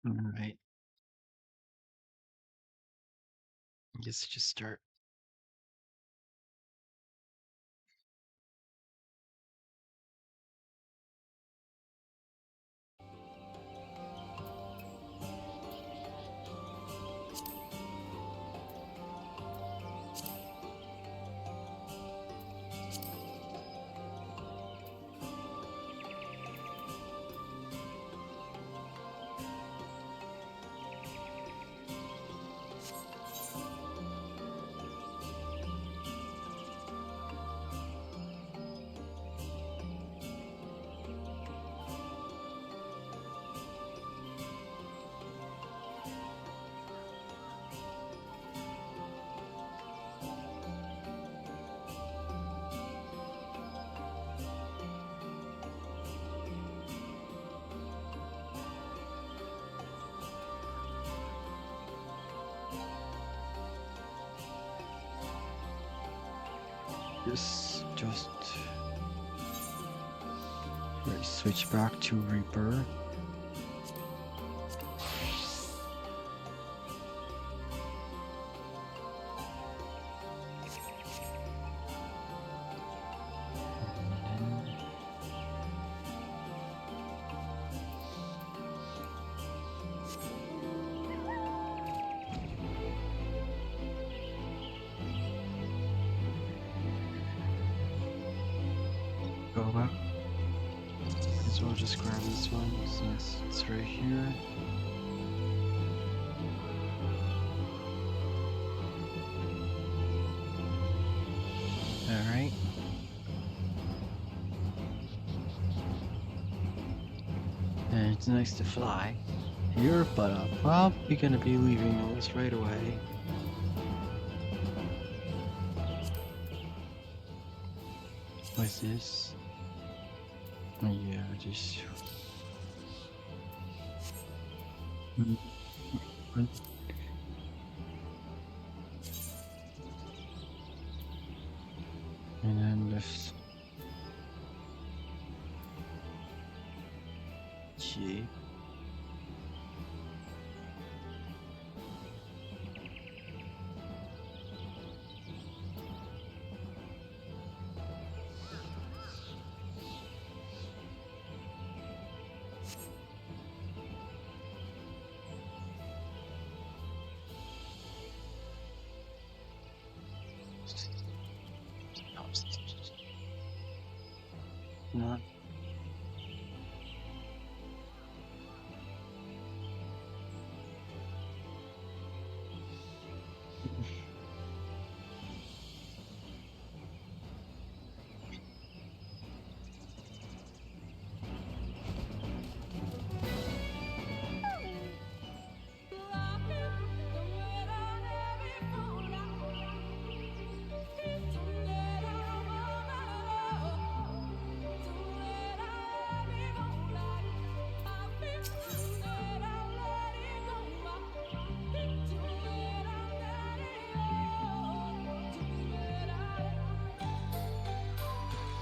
Alright. I guess just start. Just right, switch back to Reaper. Go back. So I'll just grab this one since it's right here. Alright. And it's nice to fly here, but I'm probably gonna be leaving those right away. What's this? Oh, yeah, just. And then lift. G. Not.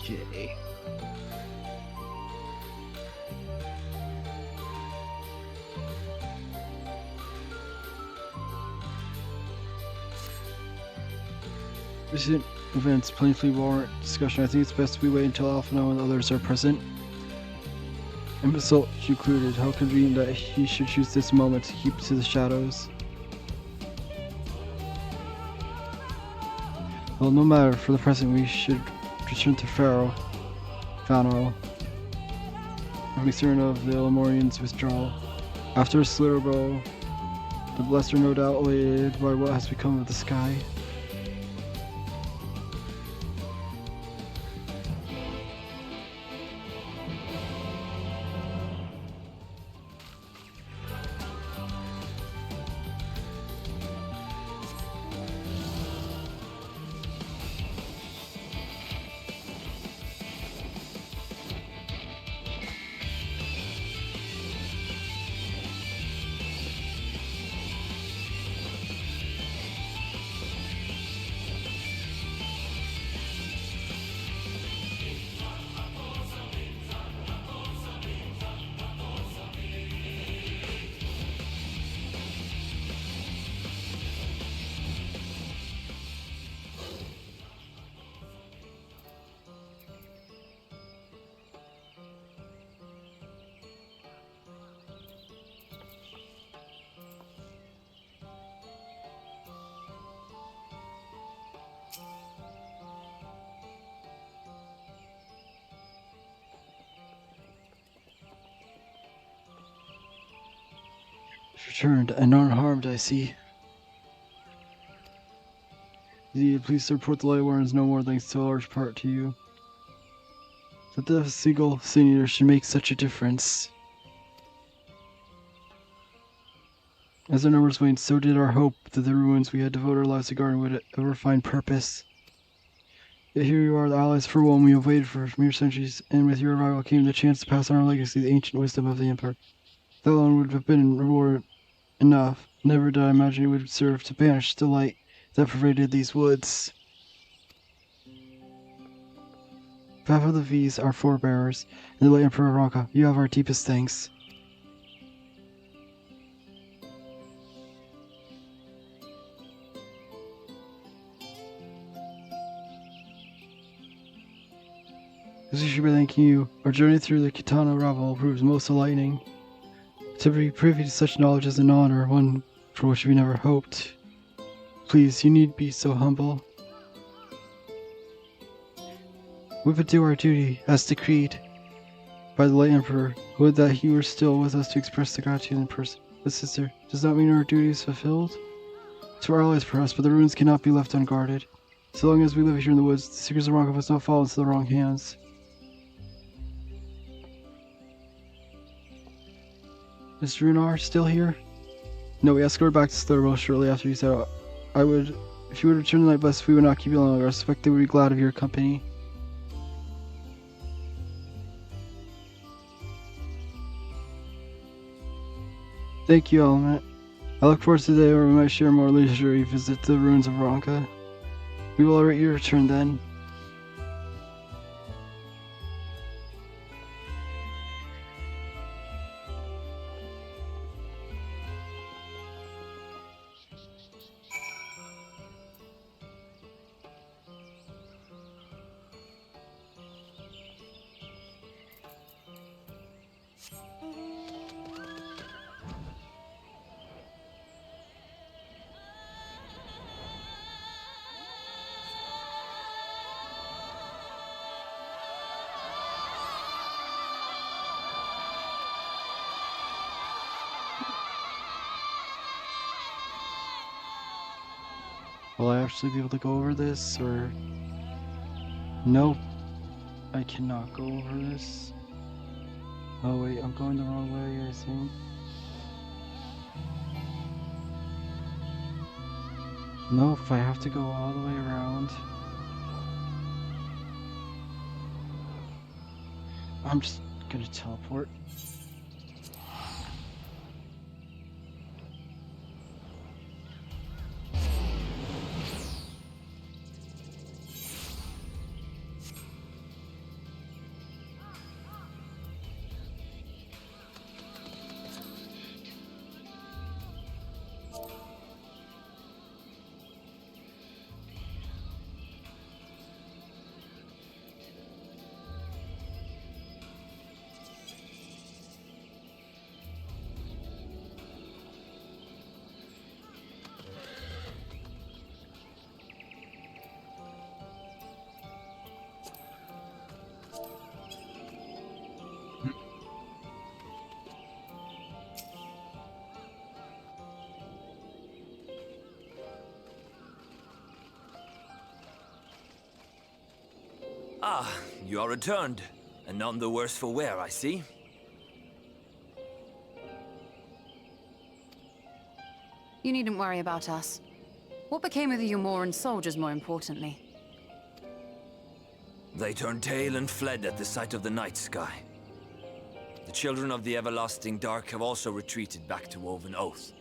Okay. Recent events plainly warrant discussion. I think it's best we wait until Alpha and others are present. Imbecile concluded. How convenient that he should choose this moment to keep to the shadows. Well, no matter. For the present, we should return to Pharaoh. I'm concerned of the Lemurians' withdrawal. After Slurbo, the Blessed are no doubt elated by what has become of the sky. Returned and unharmed, I see. Please report the light warrants no more thanks to a large part to you. That the single sin should make such a difference. As our numbers waned, so did our hope that the ruins we had devoted our lives to guarding would ever find purpose. Yet here you are, the allies for one we have waited for mere centuries, and with your arrival came the chance to pass on our legacy, the ancient wisdom of the Empire. That alone would have been reward enough. Never did I imagine it would serve to banish the light that pervaded these woods. On behalf of the V's, our forebearers, and the late Emperor Ranka, you have our deepest thanks. As we should be thanking you, our journey through the Kitana Ravel proves most enlightening. To be privy to such knowledge is an honor, one for which we never hoped. Please, you need be so humble. We would do our duty, as decreed by the late Emperor. Would that he were still with us to express the gratitude in person. But sister, does not mean our duty is fulfilled? To our allies perhaps, but the ruins cannot be left unguarded. So long as we live here in the woods, the secrets of Ranka must not fall into the wrong hands. Mr. Runar still here? No, we escorted back to Slurwell shortly after you said I would. If you would return the night blessed, we would not keep you long. I suspect they would be glad of your company. Thank you, Element. I look forward to the day where we might share more leisurely visit to the ruins of Ranka. We will await your return then. Will I actually be able to go over this, or... Nope. I cannot go over this. Oh wait, I'm going the wrong way, I think. Nope, I have to go all the way around. I'm just gonna teleport. Ah, you are returned, and none the worse for wear, I see. You needn't worry about us. What became of the Umoran soldiers, more importantly? They turned tail and fled at the sight of the night sky. The children of the everlasting dark have also retreated back to Woven Oath.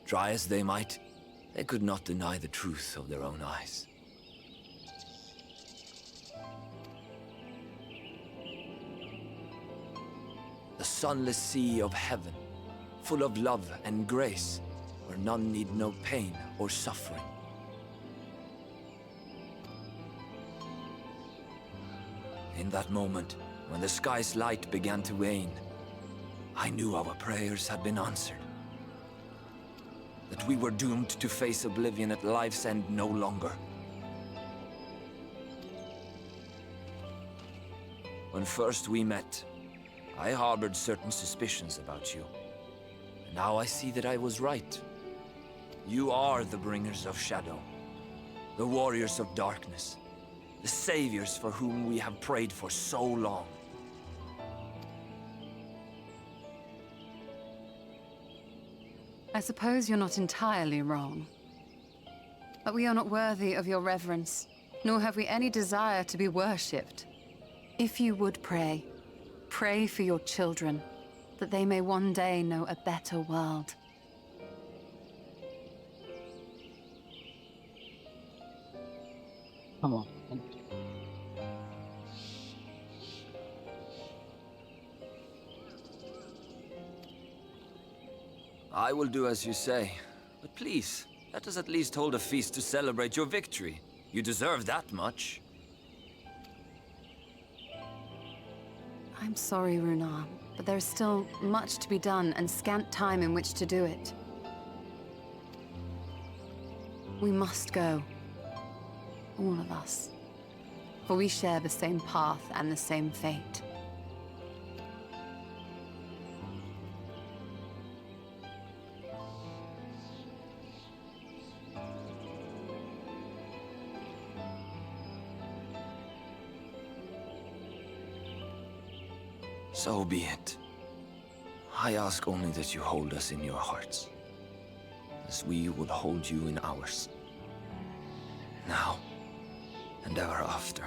Try as they might, they could not deny the truth of their own eyes. The sunless sea of heaven, full of love and grace, where none need know pain or suffering. In that moment, when the sky's light began to wane, I knew our prayers had been answered. That we were doomed to face oblivion at life's end no longer. When first we met, I harbored certain suspicions about you. And now I see that I was right. You are the bringers of shadow, the warriors of darkness, the saviors for whom we have prayed for so long. I suppose you're not entirely wrong. But we are not worthy of your reverence, nor have we any desire to be worshipped. If you would pray, pray for your children, that they may one day know a better world. Come on. I will do as you say, but please, let us at least hold a feast to celebrate your victory. You deserve that much. I'm sorry, Runar, but there is still much to be done and scant time in which to do it. We must go. All of us. For we share the same path and the same fate. So be it. I ask only that you hold us in your hearts, as we will hold you in ours. Now, and ever after.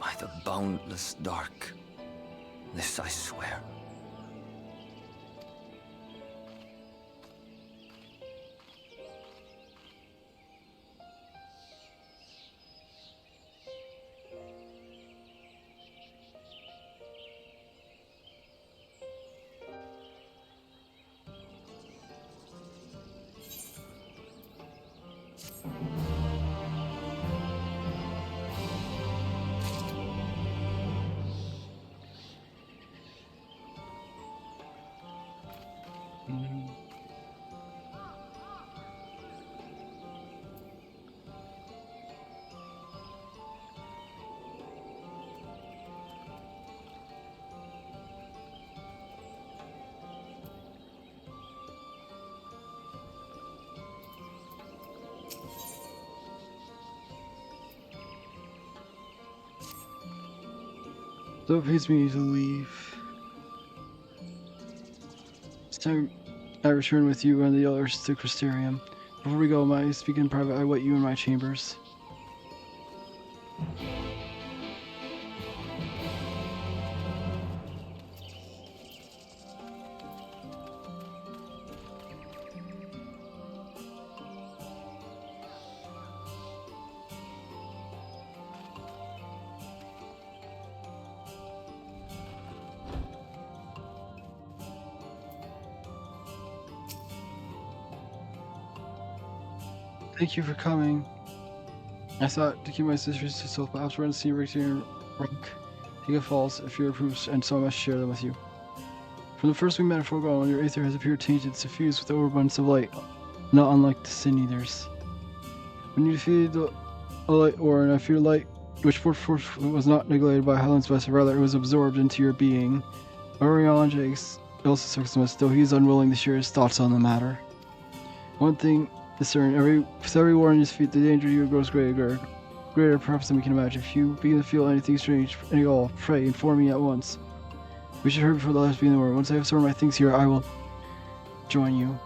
By the boundless dark, this I swear. So it pays me to leave. It's time I return with you and the others to Crystarium. Before we go, may I speak in private? I wait you in my chambers. Thank you for coming. I thought to keep my sisters to self, but after see Ricky and Rock take a falls if your approves, and so I must share them with you. From the first we met at Forgone, your aether has appeared tainted, suffused with overabundance of light, not unlike the Sin Eaters. When you defeated the light ore, and I fear light, which forth was not neglected by Highland's best, rather it was absorbed into your being. Orion Jakes also sucks, though he is unwilling to share his thoughts on the matter. One thing is certain, with every war in his feet, the danger you grows greater perhaps than we can imagine. If you begin to feel anything strange at all, pray, inform me at once. We should hurry before the last be in the war. Once I have stored my things here, I will join you.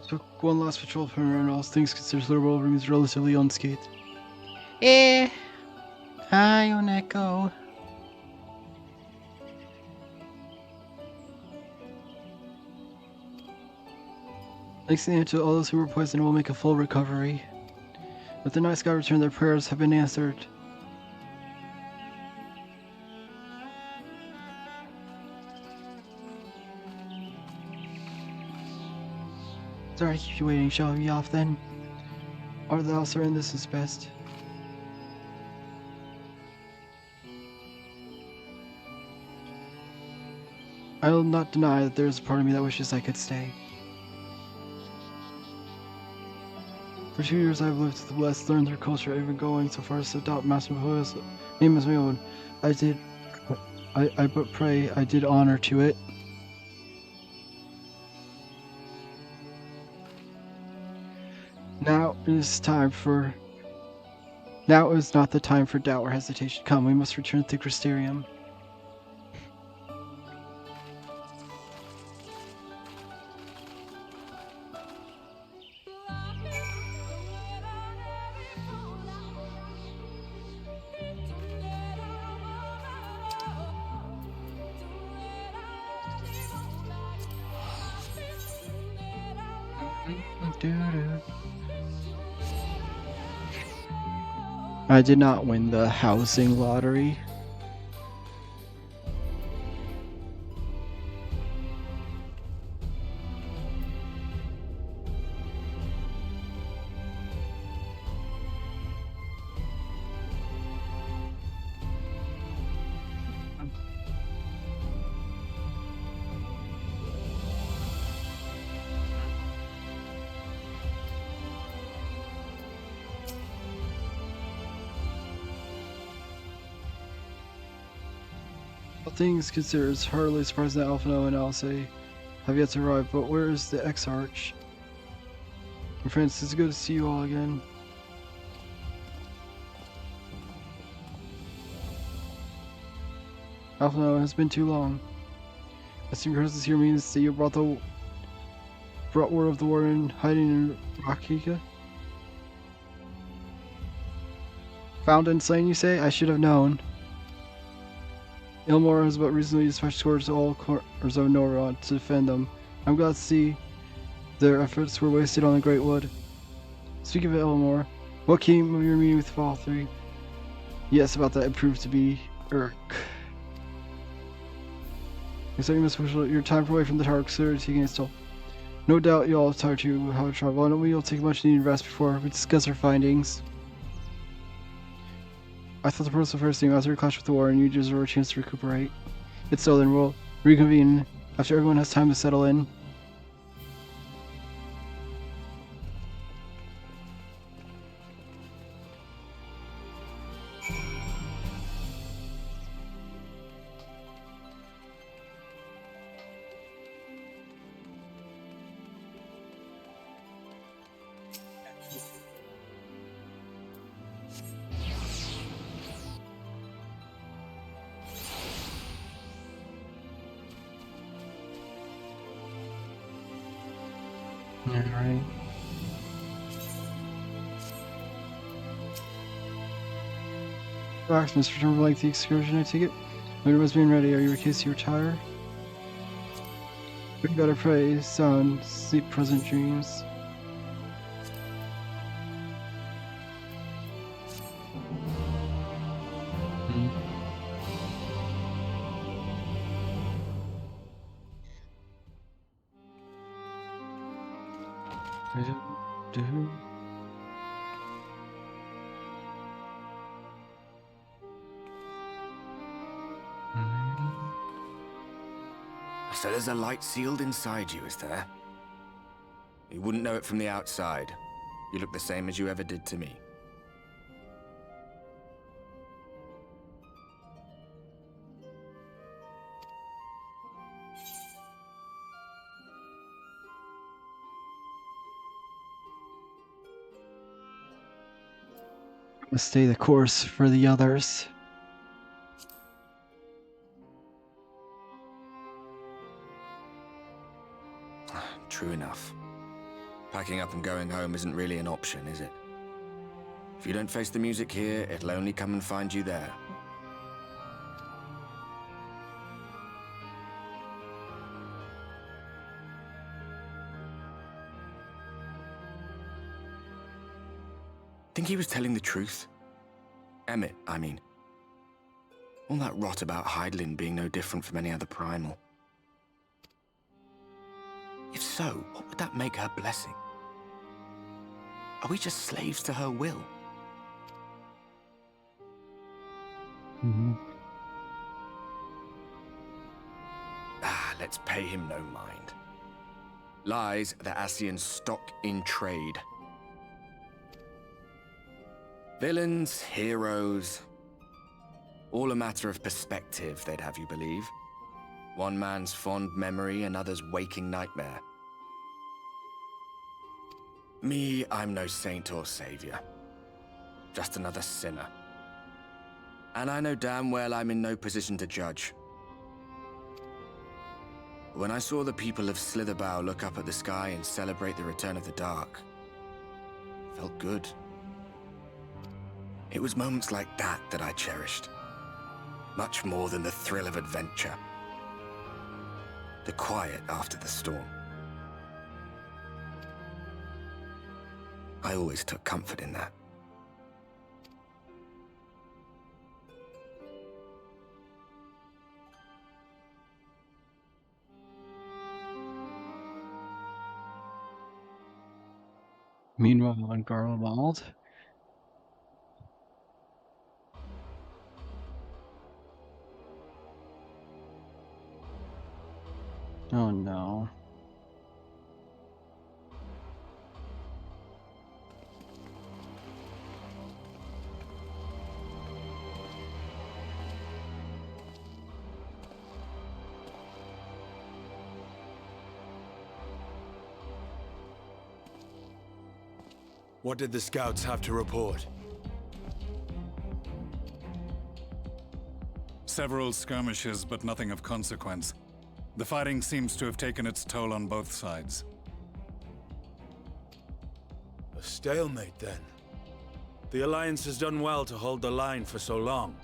Took one last patrol from her and all things considered, Shadowbringers is relatively unscathed. Hi, Oneko. Thanks to all those who were poisoned will make a full recovery. But the night sky returned, their prayers have been answered. Sorry to keep you waiting, shall we be off then? Art thou certain this is best? I will not deny that there is a part of me that wishes I could stay. For 2 years I have lived with the West, learned their culture, even going so far as to adopt Master Mahoya's name as my own. I but pray I did honor to it. Now is not the time for doubt or hesitation. Come, we must return to Crystarium. I did not win the housing lottery. All things considered, it's hardly surprising that Alphino and Alce have yet to arrive, but where is the Exarch? And friends, it's good to see you all again. Alphino, it has been too long. I see your presence here means that you brought word of the warden hiding in Rakika? Found and slain, you say? I should have known. Ilmor has but recently dispatched swords to all corners of Norrod to defend them. I'm glad to see their efforts were wasted on the Great Wood. Speaking of Ilmor, what came of your meeting with Fall3? Yes, about that, it proved to be Urk. Looks like you must push your time away from the Tower, consider taking a still. No doubt you all have tired to how to travel, and we will take much needed rest before we discuss our findings. I thought the purpose of first thing was to clash with the war and you deserve a chance to recuperate. It's so then we'll reconvene after everyone has time to settle in. Alright. Relax, Mr. Return like the excursion, I take it? Winter was being ready. Are you in case you retire? We better pray, son. Sleep pleasant dreams. So there's a light sealed inside you, is there? You wouldn't know it from the outside. You look the same as you ever did to me. Must stay the course for the others. True enough. Packing up and going home isn't really an option, is it? If you don't face the music here, it'll only come and find you there. Think he was telling the truth? Emmett, I mean. All that rot about Hydaelyn being no different from any other primal. If so, what would that make her blessing? Are we just slaves to her will? Let's pay him no mind. Lies the Ascian stock in trade. Villains, heroes, all a matter of perspective, they'd have you believe. One man's fond memory, another's waking nightmare. Me, I'm no saint or savior. Just another sinner. And I know damn well I'm in no position to judge. When I saw the people of Slitherbow look up at the sky and celebrate the return of the dark, it felt good. It was moments like that that I cherished. Much more than the thrill of adventure. The quiet after the storm. I always took comfort in that. Meanwhile, on Garlemald. Oh no. What did the scouts have to report? Several skirmishes, but nothing of consequence. The fighting seems to have taken its toll on both sides. A stalemate, then. The Alliance has done well to hold the line for so long.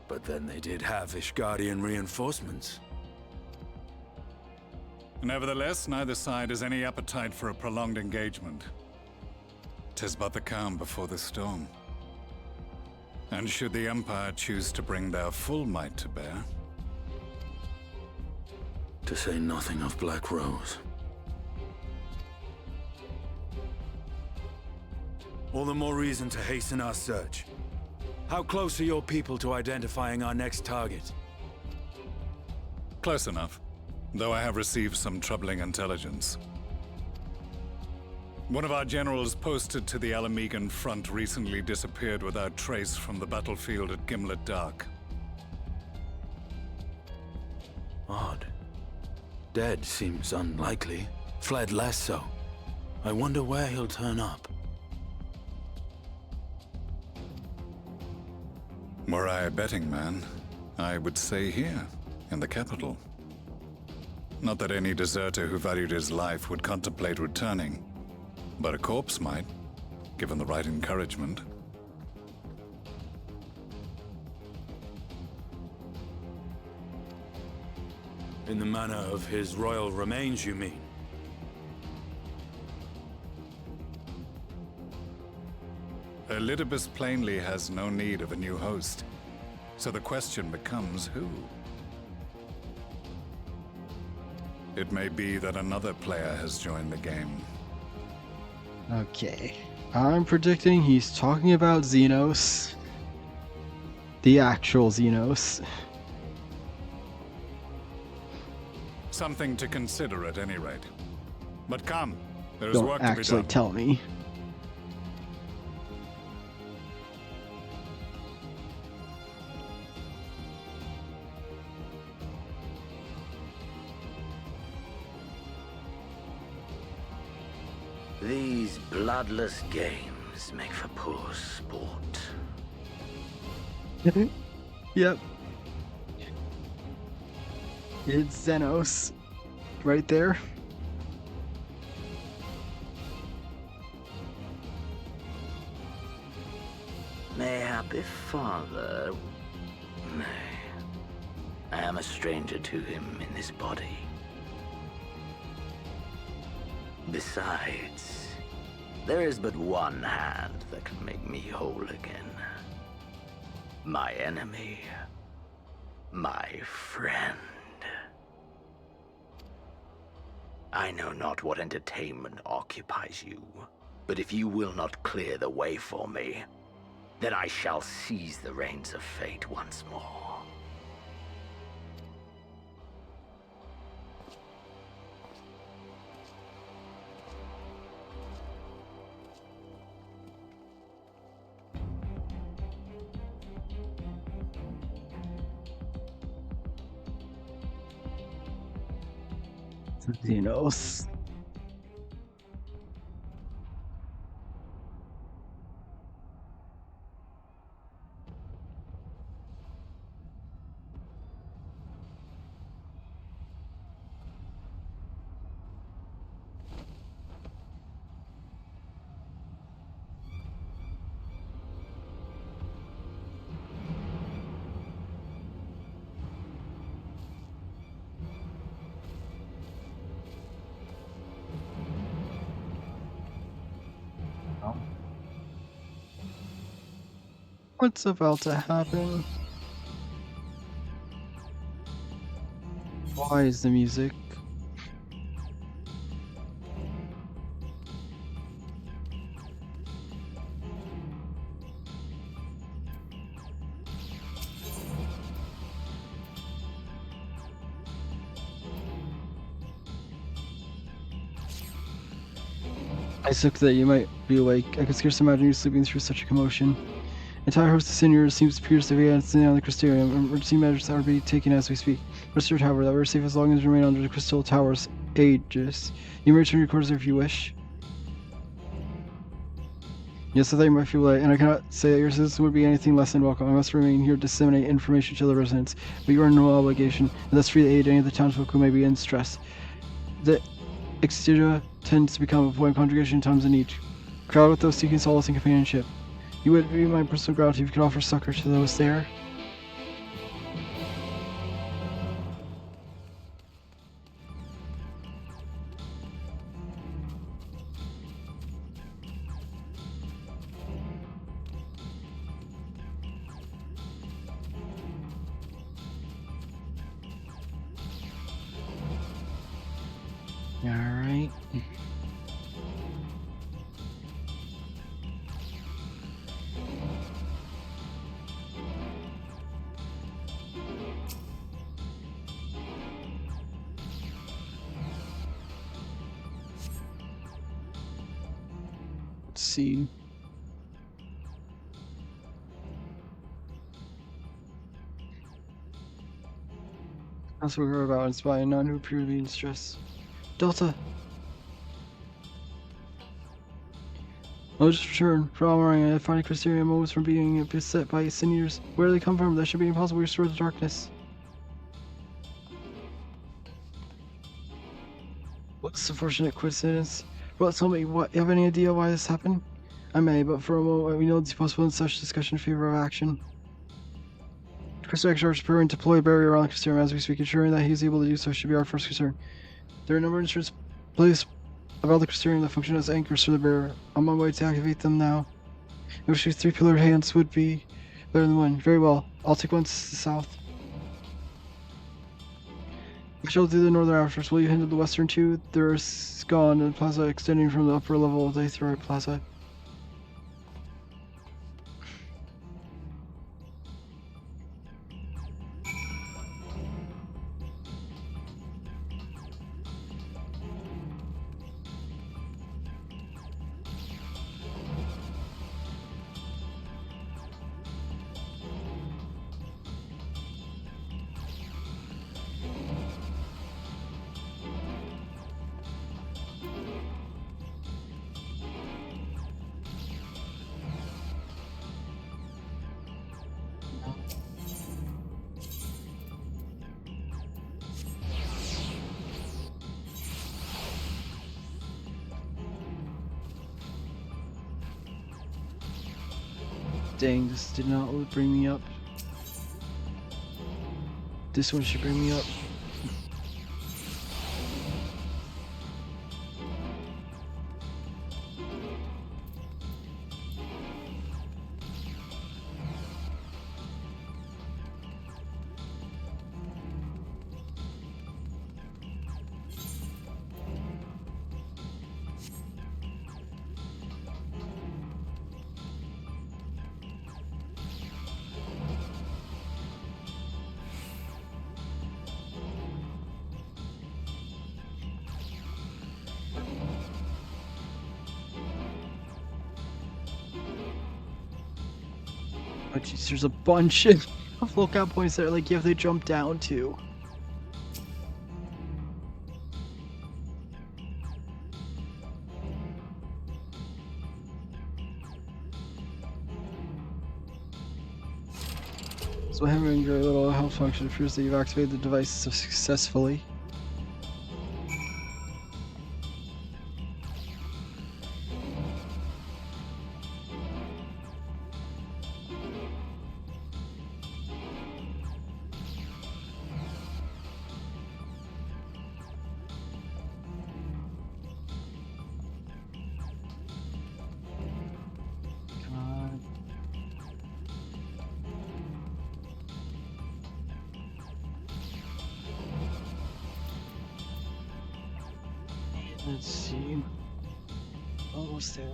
But then they did have Ishgardian reinforcements. Nevertheless, neither side has any appetite for a prolonged engagement. 'Tis but the calm before the storm. And should the Empire choose to bring their full might to bear... To say nothing of Black Rose. All the more reason to hasten our search. How close are your people to identifying our next target? Close enough, though I have received some troubling intelligence. One of our generals posted to the Alamegan front recently disappeared without trace from the battlefield at Gimlet Dark. Odd. Dead seems unlikely. Fled less so. I wonder where he'll turn up. Were I a betting man, I would say here, in the capital. Not that any deserter who valued his life would contemplate returning, but a corpse might, given the right encouragement. In the manner of his royal remains, you mean? Elidibus plainly has no need of a new host, so the question becomes who? It may be that another player has joined the game. Okay. I'm predicting he's talking about Xenos. The actual Xenos. Something to consider at any rate. But come, there is work Don't to be actually done. tell me. These bloodless games make for poor sport. Yep. It's Xenos. Right there. happy father? Nay. I am a stranger to him in this body. Besides, there is but one hand that can make me whole again. My enemy. My friend. I know not what entertainment occupies you, but if you will not clear the way for me, then I shall seize the reins of fate once more. Xenos. What's about to happen? Why is the music? I took that you might be awake. I could scarce imagine you sleeping through such a commotion. Entire host of seniors seems appears to be dancing on the Crystarium. Emergency measures are being taken as we speak. Rest your tower, that we're safe as long as we remain under the Crystal Tower's aegis. You may return your quarters if you wish. Yes, I thought you might feel late, and I cannot say that your citizen would be anything less than welcome. I must remain here to disseminate information to the residents, but you are under no obligation, and thus free to aid any of the townsfolk who may be in stress. The exterior tends to become a point of congregation in times of need. Crowd with those seeking solace and companionship. You would be my personal gratitude if you could offer succor to those there. Alright. Let's see. That's what we heard about and spy, none who appear to be in stress. Delta! I'll just return from Almaring. I find Crystarium moves from being beset by seniors. Where do they come from? That should be impossible to restore the darkness. What's the fortunate coincidence? Well, tell me, what, you have any idea why this happened? I may, but for a moment, we know it's possible in such discussion in favor of action. Crystal Exarch is preparing to deploy a barrier around the Crystarium as we speak, ensuring that he is able to do so should be our first concern. There are a number of instruments placed about the Crystarium that function as anchors for the barrier. I'm on my way to activate them now. I wish these three-pillared hands would be better than one. Very well. I'll take one to the south. I shall do the northern afterwards. Will you handle the western too? There's gone and plaza extending from the upper level of the Aetheroid Plaza. Dang, this did not bring me up. This one should bring me up. Oh jeez, there's a bunch of lookout points that are like you have to jump down to. So having your little health function appears that you've activated the device successfully. Let's see. Almost there.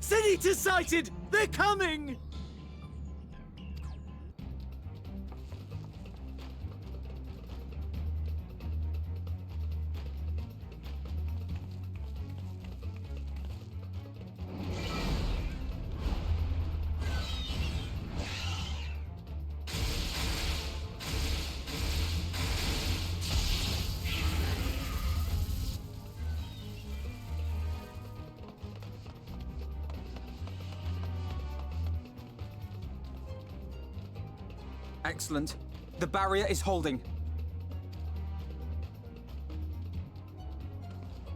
Senator sighted! They're coming! Excellent. The barrier is holding.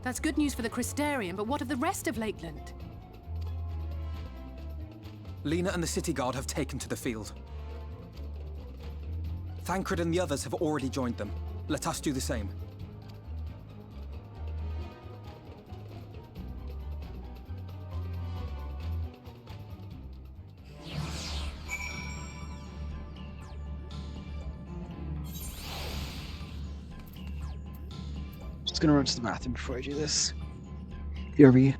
That's good news for the Crystarium, but what of the rest of Lakeland? Lena and the City Guard have taken to the field. Thancred and the others have already joined them. Let us do the same. Just gonna run to the bathroom before I do this. BRB.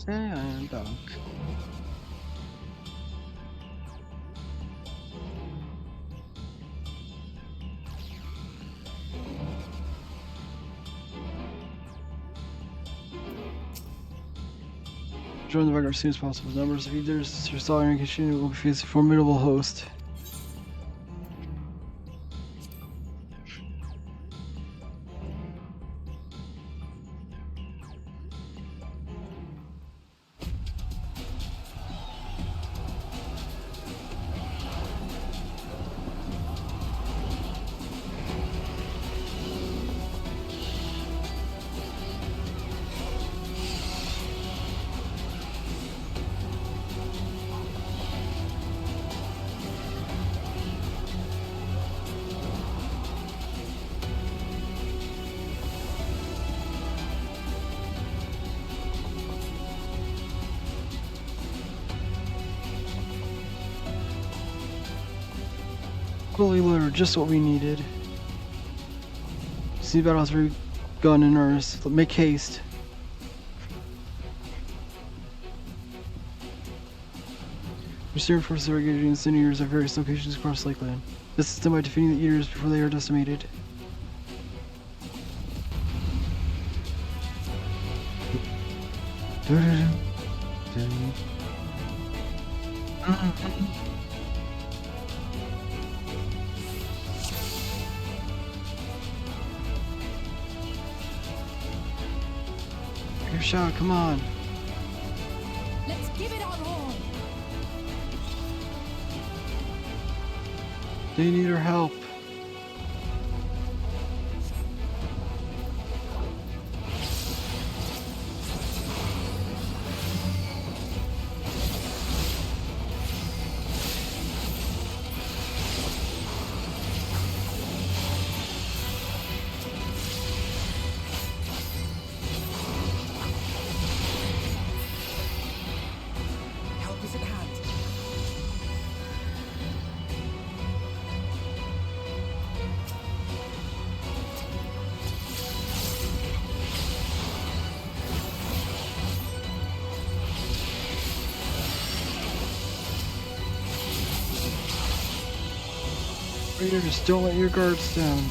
And back. Join the vanguard as soon as possible. Numbers of leaders are solid and continue will face a formidable host. Holy Lord, just what we needed. See, battles begun in earnest. Make haste. Reserve forces are engaging in sinews at various locations across Lakeland. This is done by defeating the Eaters before they are decimated. Your shot, come on. Let's give it our all. They need our help. Help is at hand. Raider, just don't let your guards down.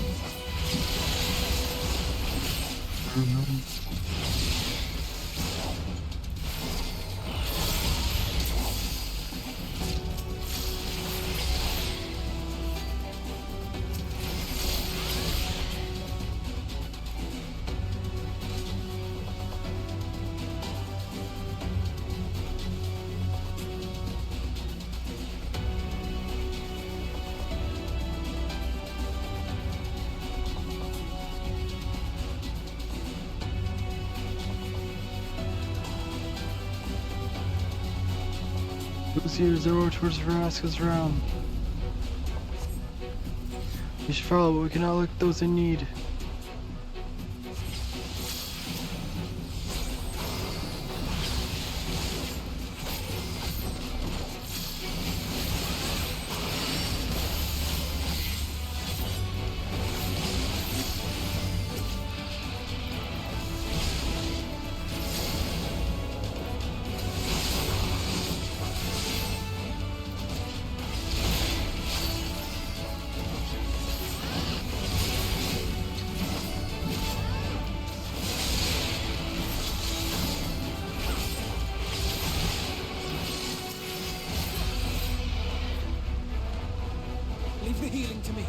Those Eaters are more towards Vraska's realm. We should follow, but we cannot look at those in need. Leave the healing to me.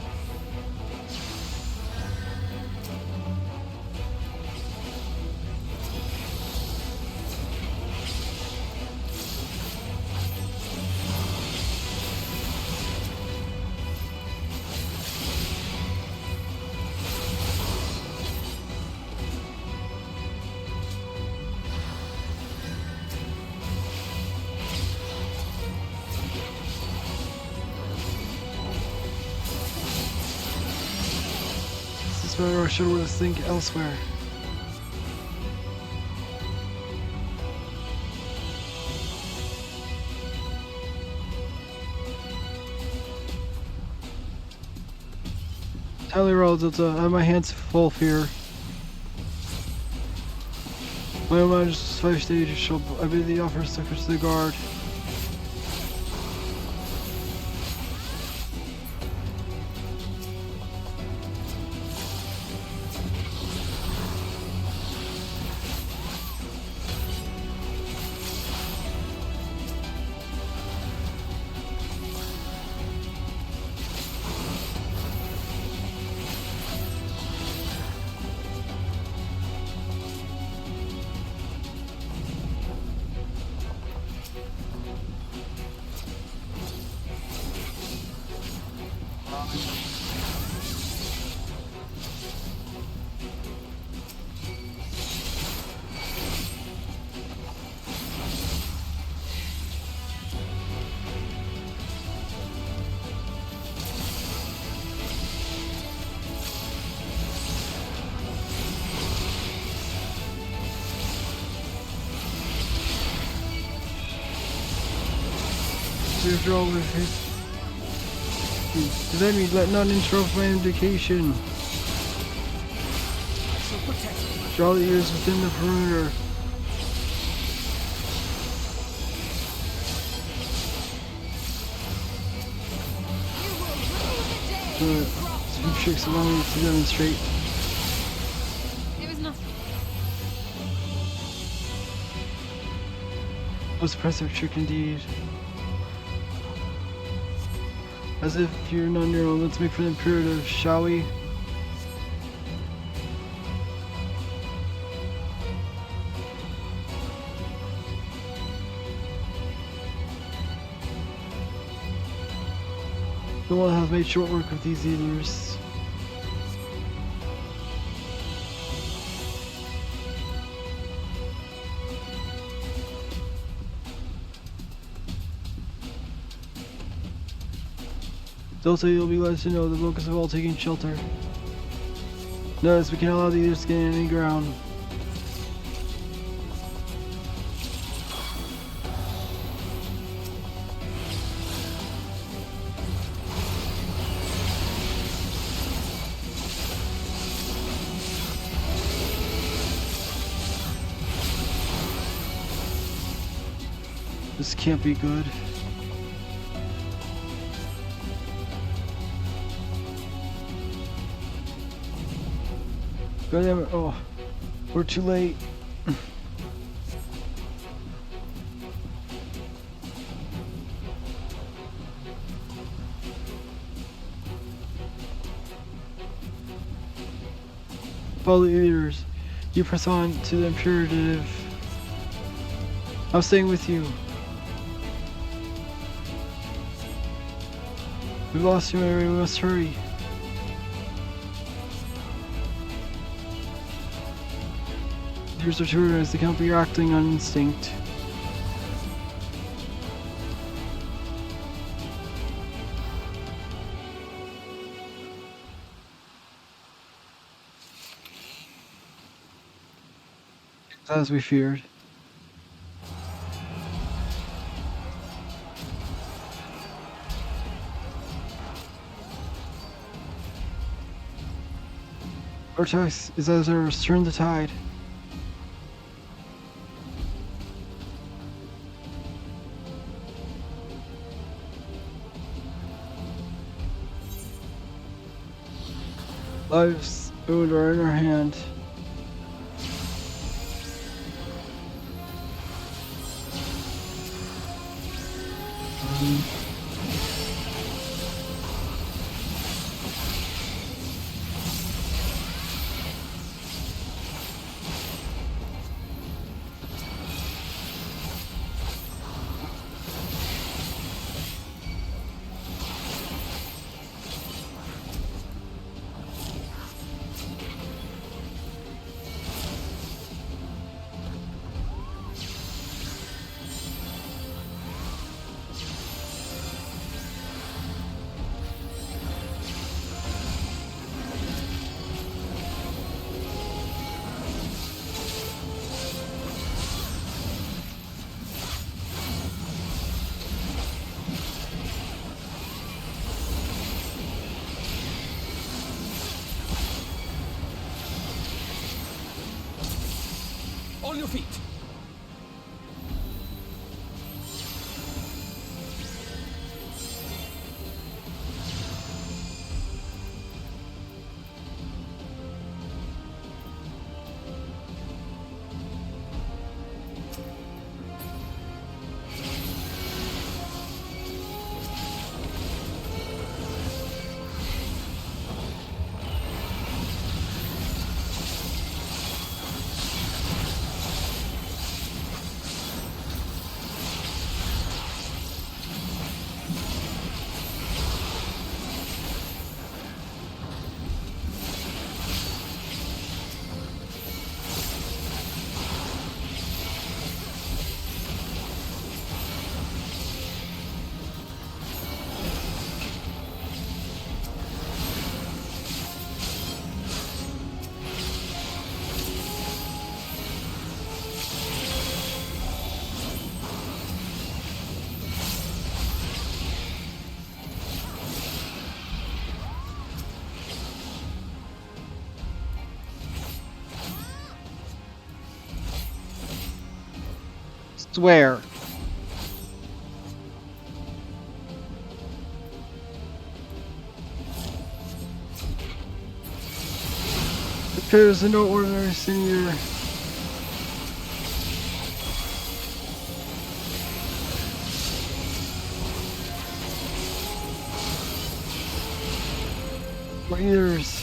This matter, or should we think elsewhere? Tally rolls, I have my hands full fear. My own just 5 stages shall obey the offer succor to the guard. Withdraw with his. The enemy let none interrupt my indication. Draw the ears within the perimeter. Some tricks allow me to demonstrate. It was nothing. Most impressive trick indeed. As if you're not on your own, let's make for the imperative, shall we? The one has made short work of these eaters. Also, you'll be glad to know the locals have all taken shelter. Notice we can't allow the eaters to gain any ground. This can't be good. God damn it, oh, we're too late. Follow the leaders. You press on to the imperative. I'm staying with you. We've lost you, Mary. We must hurry. Here's our tour as the company are acting on instinct. As we feared. Our task is as ours, turn the tide. Lives owed are in our hand. On your feet. Swear. There's no ordinary senior. My ears.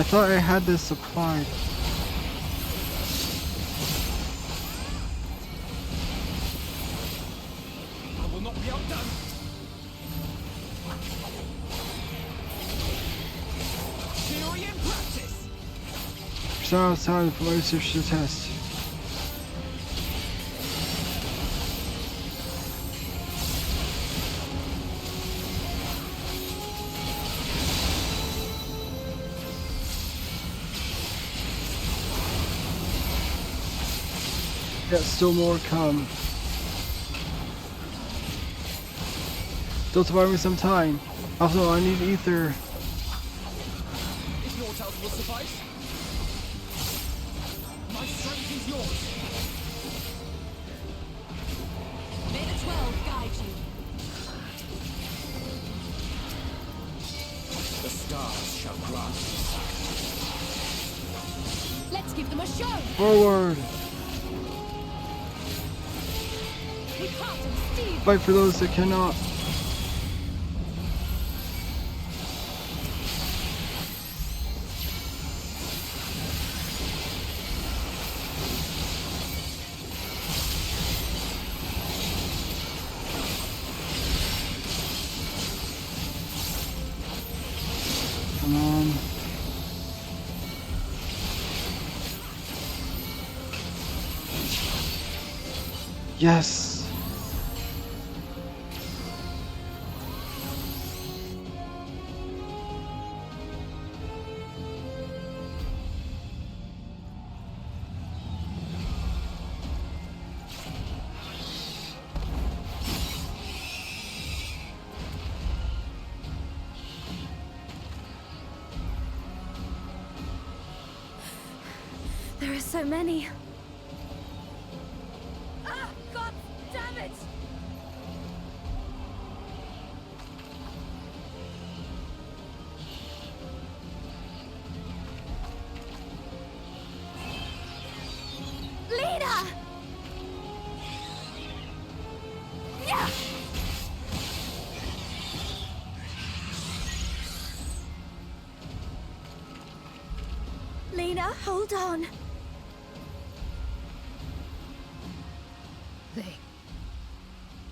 I thought I had this supplied. I will not be outdone. Theory and practice. It's now time for my research to test. Got still more come. Still to buy me some time. Also, I need ether. If your tales will suffice, my strength is yours. May the 12 guide you. The stars shall grant you. Let's give them a show. Forward. With heart and steel. Fight for those that cannot. Come on. Yes. There are so many. Ah, God damn it! Lena! Yeah! Lena, hold on.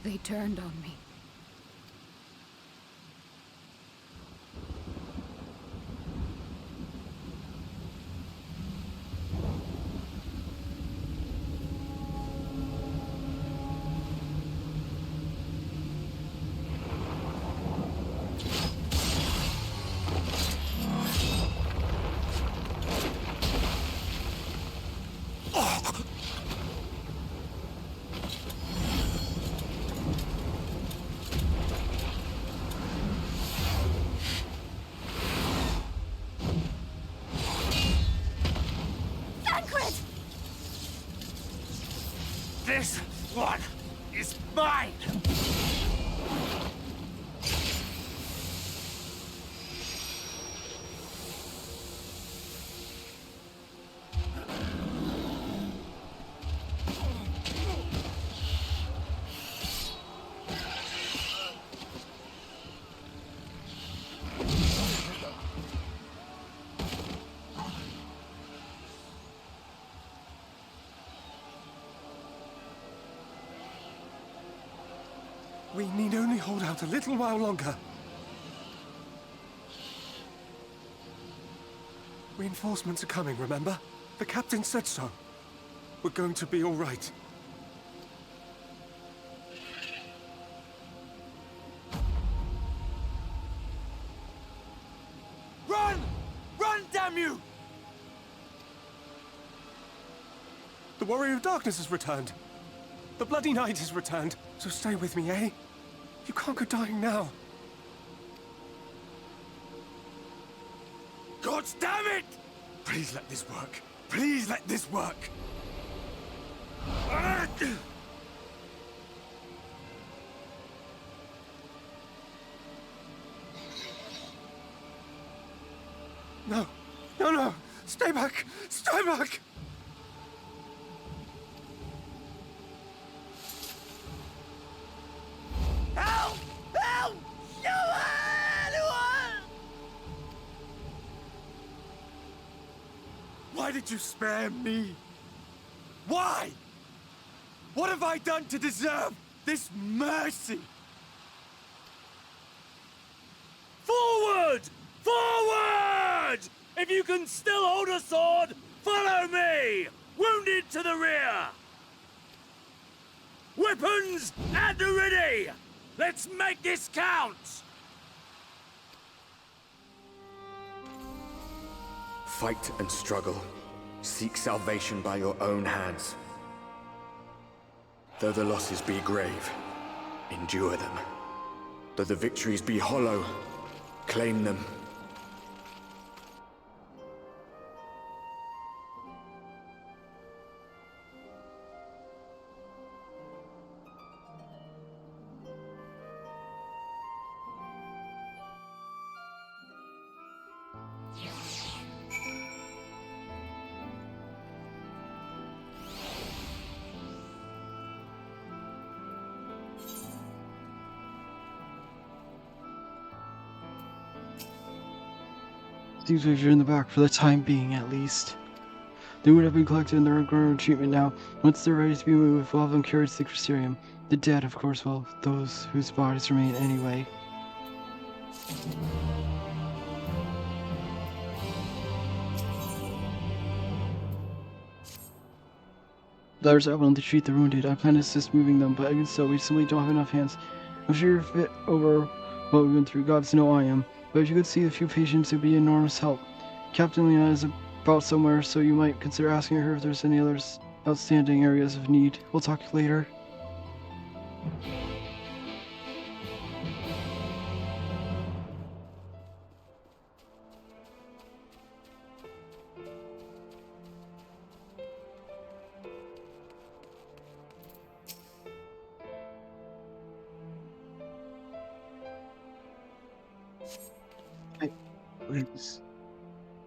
They turned on me. This one is mine! We need only hold out a little while longer. Reinforcements are coming, remember? The captain said so. We're going to be all right. Run! Run, damn you! The Warrior of Darkness has returned. The Bloody Knight has returned. So stay with me, eh? You can't go dying now. God damn it! Please let this work. Please let this work. No. No, no. Stay back. Stay back. Help! Help! Anyone! Why did you spare me? Why? What have I done to deserve this mercy? Forward! Forward! If you can still hold a sword, follow me! Wounded to the rear! Weapons at the ready! Let's make this count! Fight and struggle. Seek salvation by your own hands. Though the losses be grave, endure them. Though the victories be hollow, claim them. These waves are in the back for the time being, at least. They would have been collected in the regular treatment now. Once they're ready to be moved, we'll have them carried to the Crystarium. The dead, of course, well, those whose bodies remain anyway. There's everyone to treat the wounded. I plan to assist moving them, but even so, we simply don't have enough hands. I'm sure you're fit over what we went through. Gods know I am. But if you could see a few patients, it would be enormous help. Captain Lena is about somewhere, so you might consider asking her if there's any other outstanding areas of need. We'll talk later.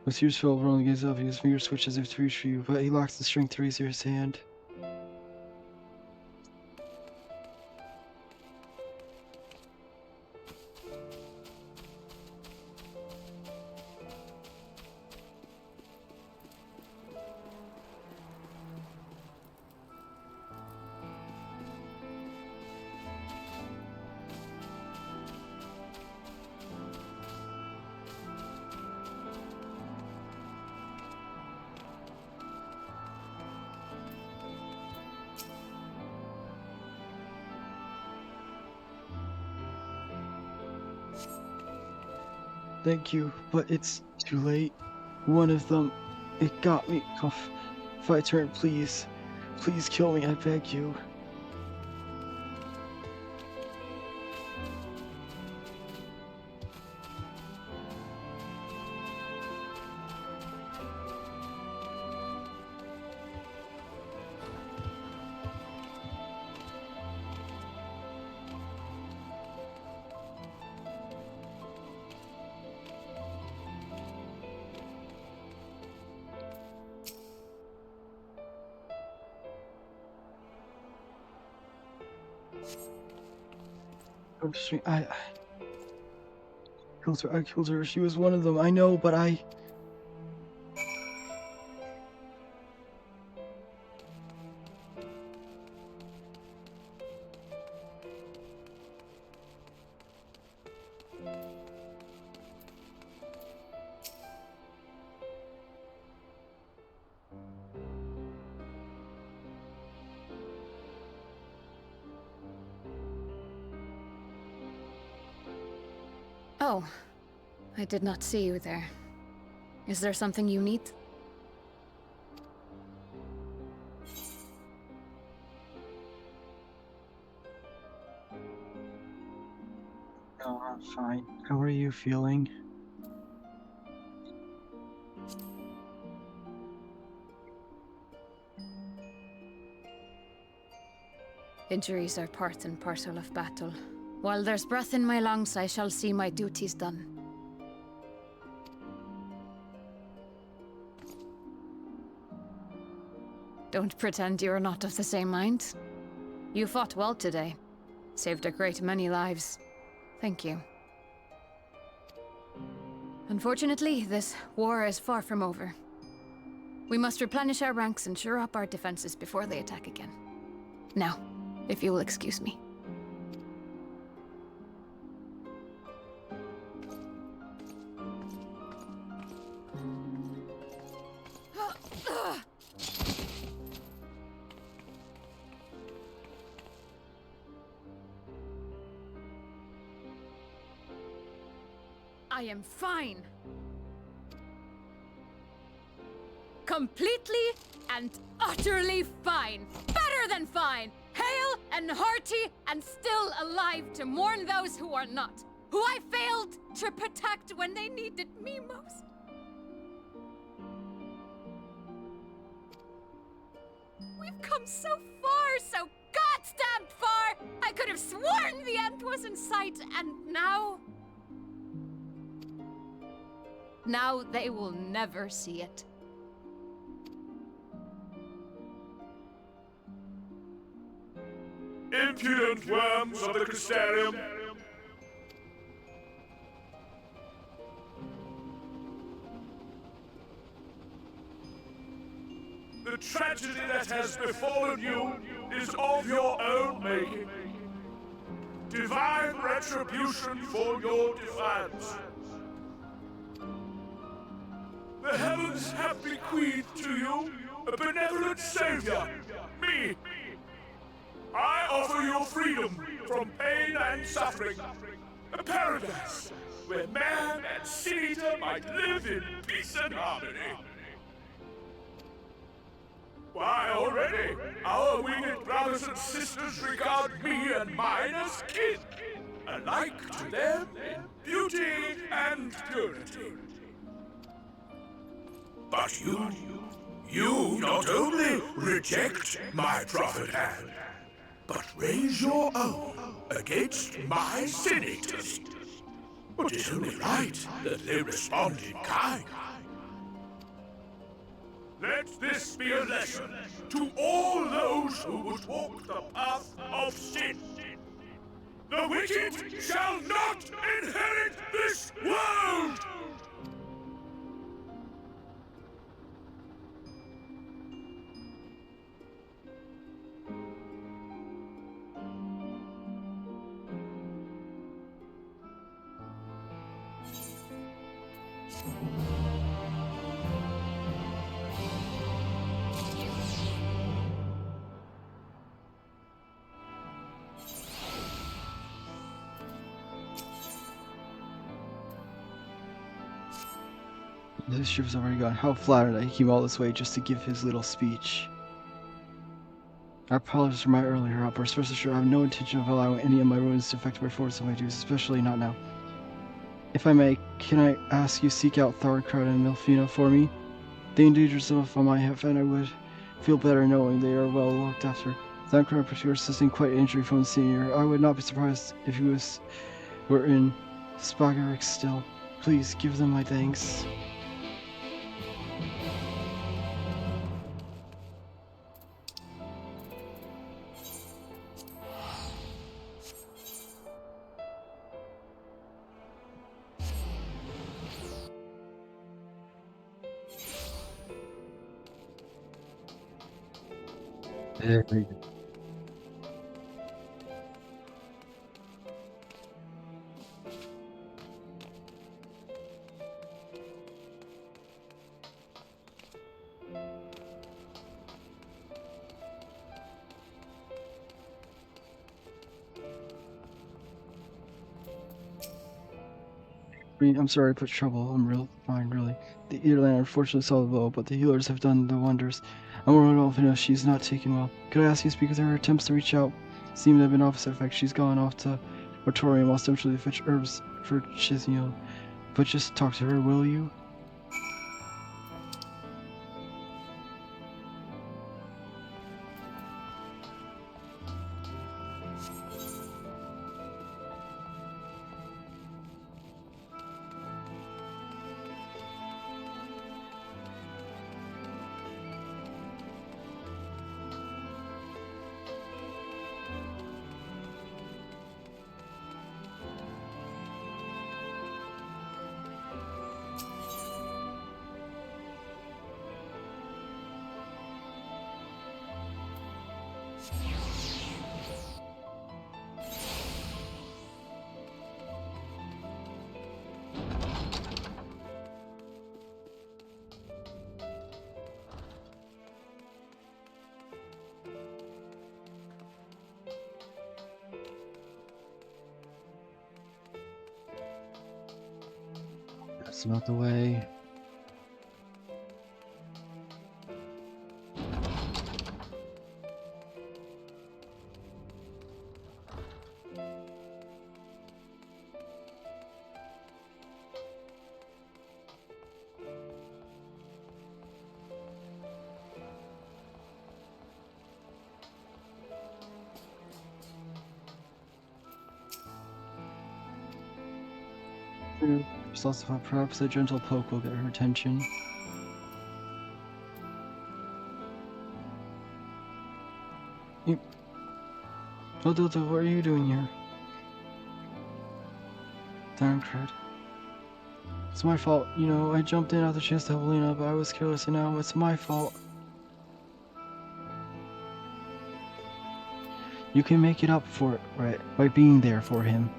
With tears filled, Roland gazes up. His fingers switch as if to reach for you, but he lacks the strength to raise his hand. Thank you, but it's too late. One of them, it got me. If I turn, please. Please kill me, I beg you. I killed her. I killed her. She was one of them. I know, but I. Oh, I did not see you there. Is there something you need? No, I'm fine. How are you feeling? Injuries are part and parcel of battle. While there's breath in my lungs, I shall see my duties done. Don't pretend you're not of the same mind. You fought well today. Saved a great many lives. Thank you. Unfortunately, this war is far from over. We must replenish our ranks and shore up our defenses before they attack again. Now, if you will excuse me. I am fine. Completely and utterly fine. Better than fine. Hale and hearty and still alive to mourn those who are not. Who I failed to protect when they needed me most. We've come so far, so goddamn far! I could have sworn the end was in sight, and now... Now they will never see it. Impudent worms of the Crystarium! The tragedy that has befallen you is of your own making. Divine retribution for your defiance. The heavens have bequeathed to you a benevolent savior, me. I offer you freedom from pain and suffering. A paradise where man and sin-eater might live in peace and harmony. Why, already, our winged brothers and sisters regard me and mine as kin, alike to them in beauty and purity. But you not only reject my prophet hand, but raise your own against my sin-eaters. But it's only right that they respond in kind. Let this be a lesson to all those who would walk the path of sin. The wicked shall not inherit this world! The ship's already gone. How flattered that he came all this way just to give his little speech. I apologize for my earlier outburst. Rest assured, I have no intention of allowing any of my ruins to affect my force of my duties, especially not now. If I may, can I ask you seek out Tharkrad and Milfina for me? They endanger some on my half, and I would feel better knowing they are well looked after. Tharkrad in particular is sustained quite an injury from the senior. I would not be surprised if he were in Spagarik still. Please give them my thanks. There we go. I'm sorry I put trouble. I'm real fine, really. The Earland unfortunately saw the blow, but the healers have done the wonders. I'm worried Olfina, she's not taken well. Could I ask you to speak with her? Attempts to reach out seem to have been opposite effect. She's gone off to Artorium ostensibly to fetch herbs for Chisneel. But just talk to her, will you? That's not the way. There's also thought perhaps a gentle poke will get her attention. Oh, Delta, what are you doing here? Darn crud. It's my fault. You know, I jumped in out the chance to help Lena, but I was careless and now it's my fault. You can make it up for it, right, by being there for him.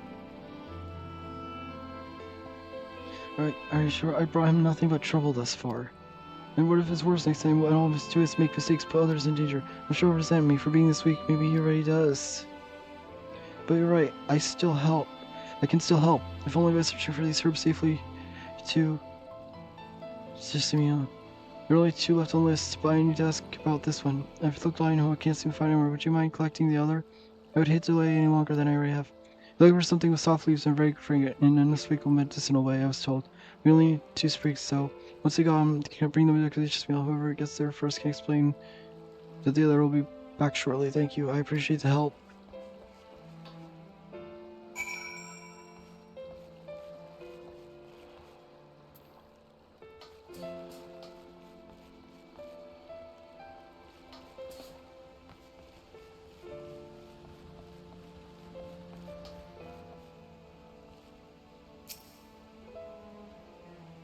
Alright, are you sure? I brought him nothing but trouble thus far. And what if it's worse next time? What all of us do is make mistakes, put others in danger. I'm sure he'll resent me for being this weak. Maybe he already does. But you're right, I can still help. If only by searching for these herbs safely to Chisneel. There are only 2 left on the list, but I need to ask about this one. I've looked all I know, I can't seem to find anywhere. Would you mind collecting the other? I would hate to delay any longer than I already have. Looking for something with soft leaves and very fragrant in an unspeakable medicinal way, I was told. We only need 2 sprigs, so once they got them, can I bring them to Chisneel? Whoever gets there first can explain that the other will be back shortly. Thank you. I appreciate the help.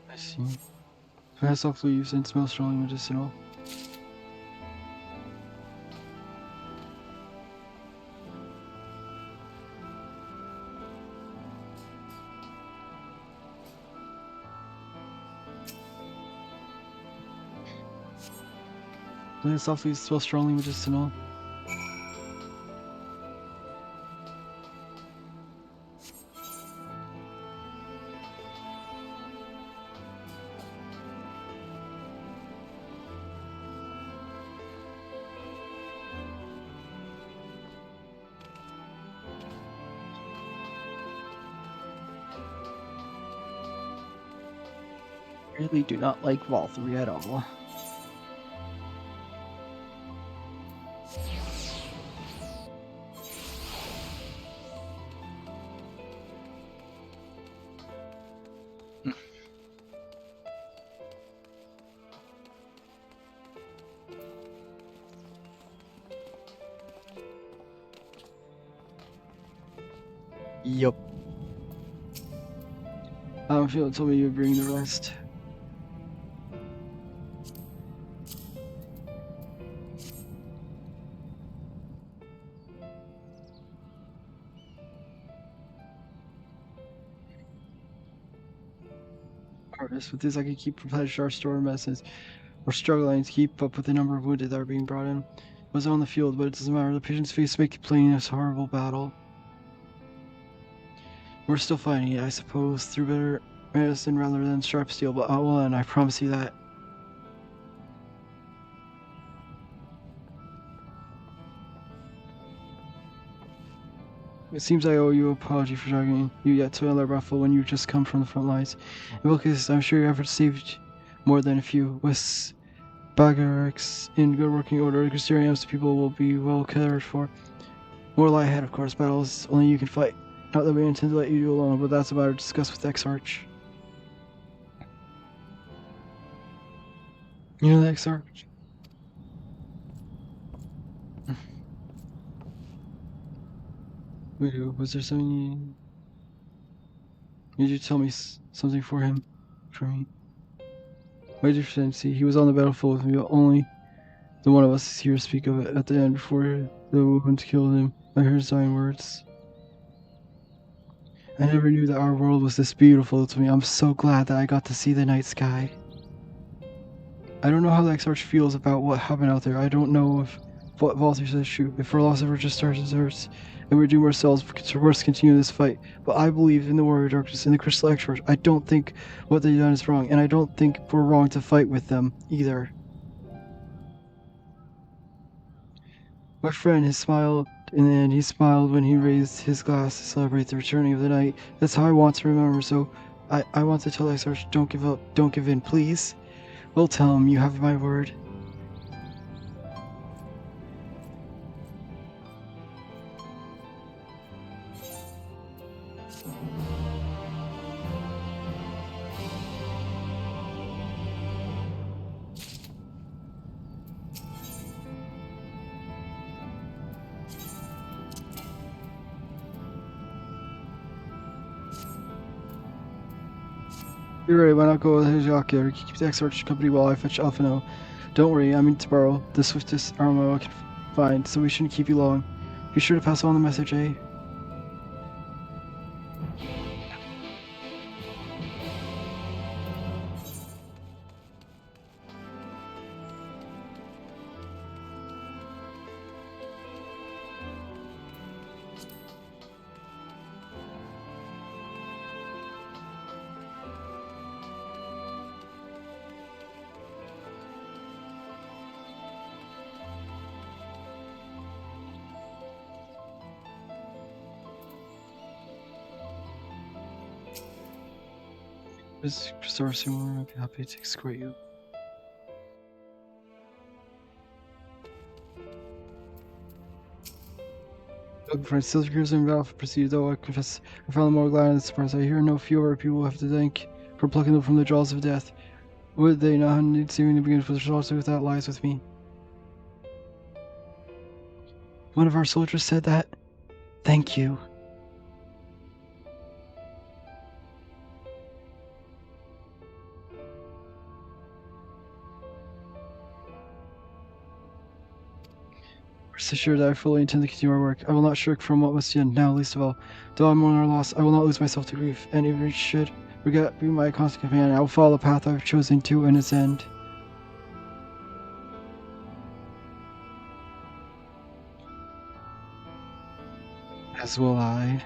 I see. Fast soft leaves and smell strongly medicinal. Fast soft leaves smell strongly medicinal. really do not like Valtteri at all. Yup. I don't feel it told me you would bring the rest. Artists, with this I can keep replenished our store of medicines. We're struggling to keep up with the number of wounded that are being brought in. I was on the field, but it doesn't matter. The patient's face make it plain in this horrible battle. We're still fighting it, I suppose, through better medicine rather than sharp steel, but I will end, I promise you that. It seems I owe you an apology for dragging you yet to another battle when you've just come from the front lines. In both cases, I'm sure your efforts saved more than a few. With barracks in good working order, the Christianians people will be well cared for. More lie ahead, of course. Battles only you can fight. Not that we intend to let you do alone, but that's a matter to discuss with Exarch. You know the Exarch? Wait, was there something Did you tell me something for him? For me? My dear friend, see, he was on the battlefield with me, but only the one of us is here to speak of it at the end before the wound killed him. I heard his dying words. I never knew that our world was this beautiful to me. I'm so glad that I got to see the night sky. I don't know how the Exarch feels about what happened out there. I don't know if what Valtteri says is true. If our loss ever just starts to hurt, and we're doomed ourselves to worse continue this fight. But I believe in the Warrior Darkness and the Crystal Exarch. I don't think what they've done is wrong, and I don't think we're wrong to fight with them either. My friend, he smiled, and he smiled when he raised his glass to celebrate the returning of the night. That's how I want to remember, so I want to tell Exarch, don't give up, don't give in, please. We'll tell him, you have my word. You're right, why not go with Hijaki? Keep the Exarch company while I fetch Alphino. Don't worry, I'm in to borrow the swiftest armor I can find, so we shouldn't keep you long. Be sure to pass on the message, eh? Miss Christopher Seymour, I'd be happy to escort you. Looking for Shadowbringers MSQ FFXIV, though I confess I found them more glad and surprised. I hear no few other people have to thank for plucking them from the jaws of death. Would they not need saving to begin with also with that lies with me? One of our soldiers said that. Thank you. Rest assured that I fully intend to continue our work. I will not shirk from what must end now, least of all. Though I mourn our loss, I will not lose myself to grief, and even if it should regret being my constant companion, I will follow the path I have chosen to its end. As will I.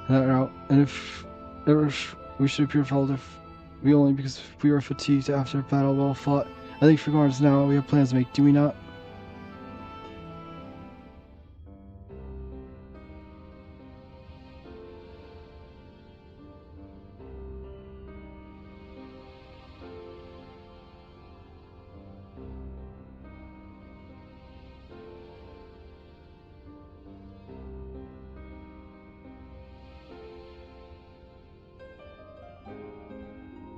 And if ever we should appear fault, if we only because we were fatigued after a battle well fought. I think for guards now we have plans to make, do we not?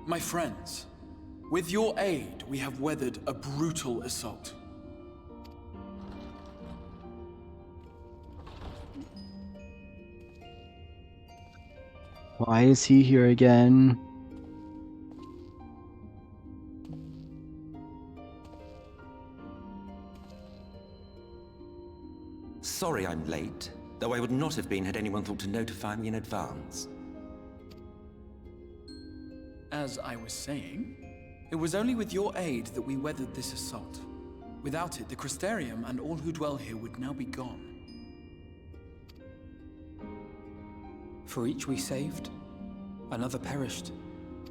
My friends, with your aid, we have weathered a brutal assault. Why is he here again? Sorry I'm late, though I would not have been had anyone thought to notify me in advance. As I was saying, it was only with your aid that we weathered this assault. Without it, the Crystarium and all who dwell here would now be gone. For each we saved, another perished.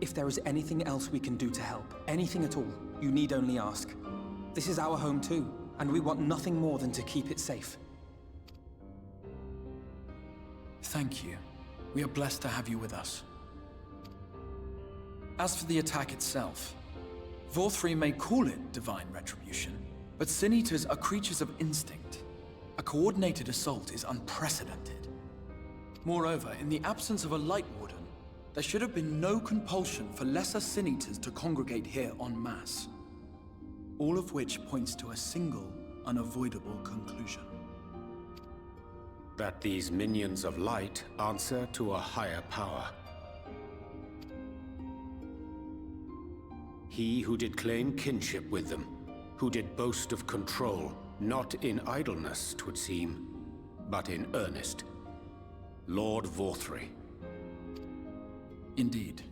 If there is anything else we can do to help, anything at all, you need only ask. This is our home too, and we want nothing more than to keep it safe. Thank you. We are blessed to have you with us. As for the attack itself, Vorthri may call it divine retribution, but Sin Eaters are creatures of instinct. A coordinated assault is unprecedented. Moreover, in the absence of a Light Warden, there should have been no compulsion for lesser Sin Eaters to congregate here en masse. All of which points to a single, unavoidable conclusion. That these minions of light answer to a higher power. He who did claim kinship with them, who did boast of control, not in idleness, 'twould seem, but in earnest. Lord Vorthri. Indeed.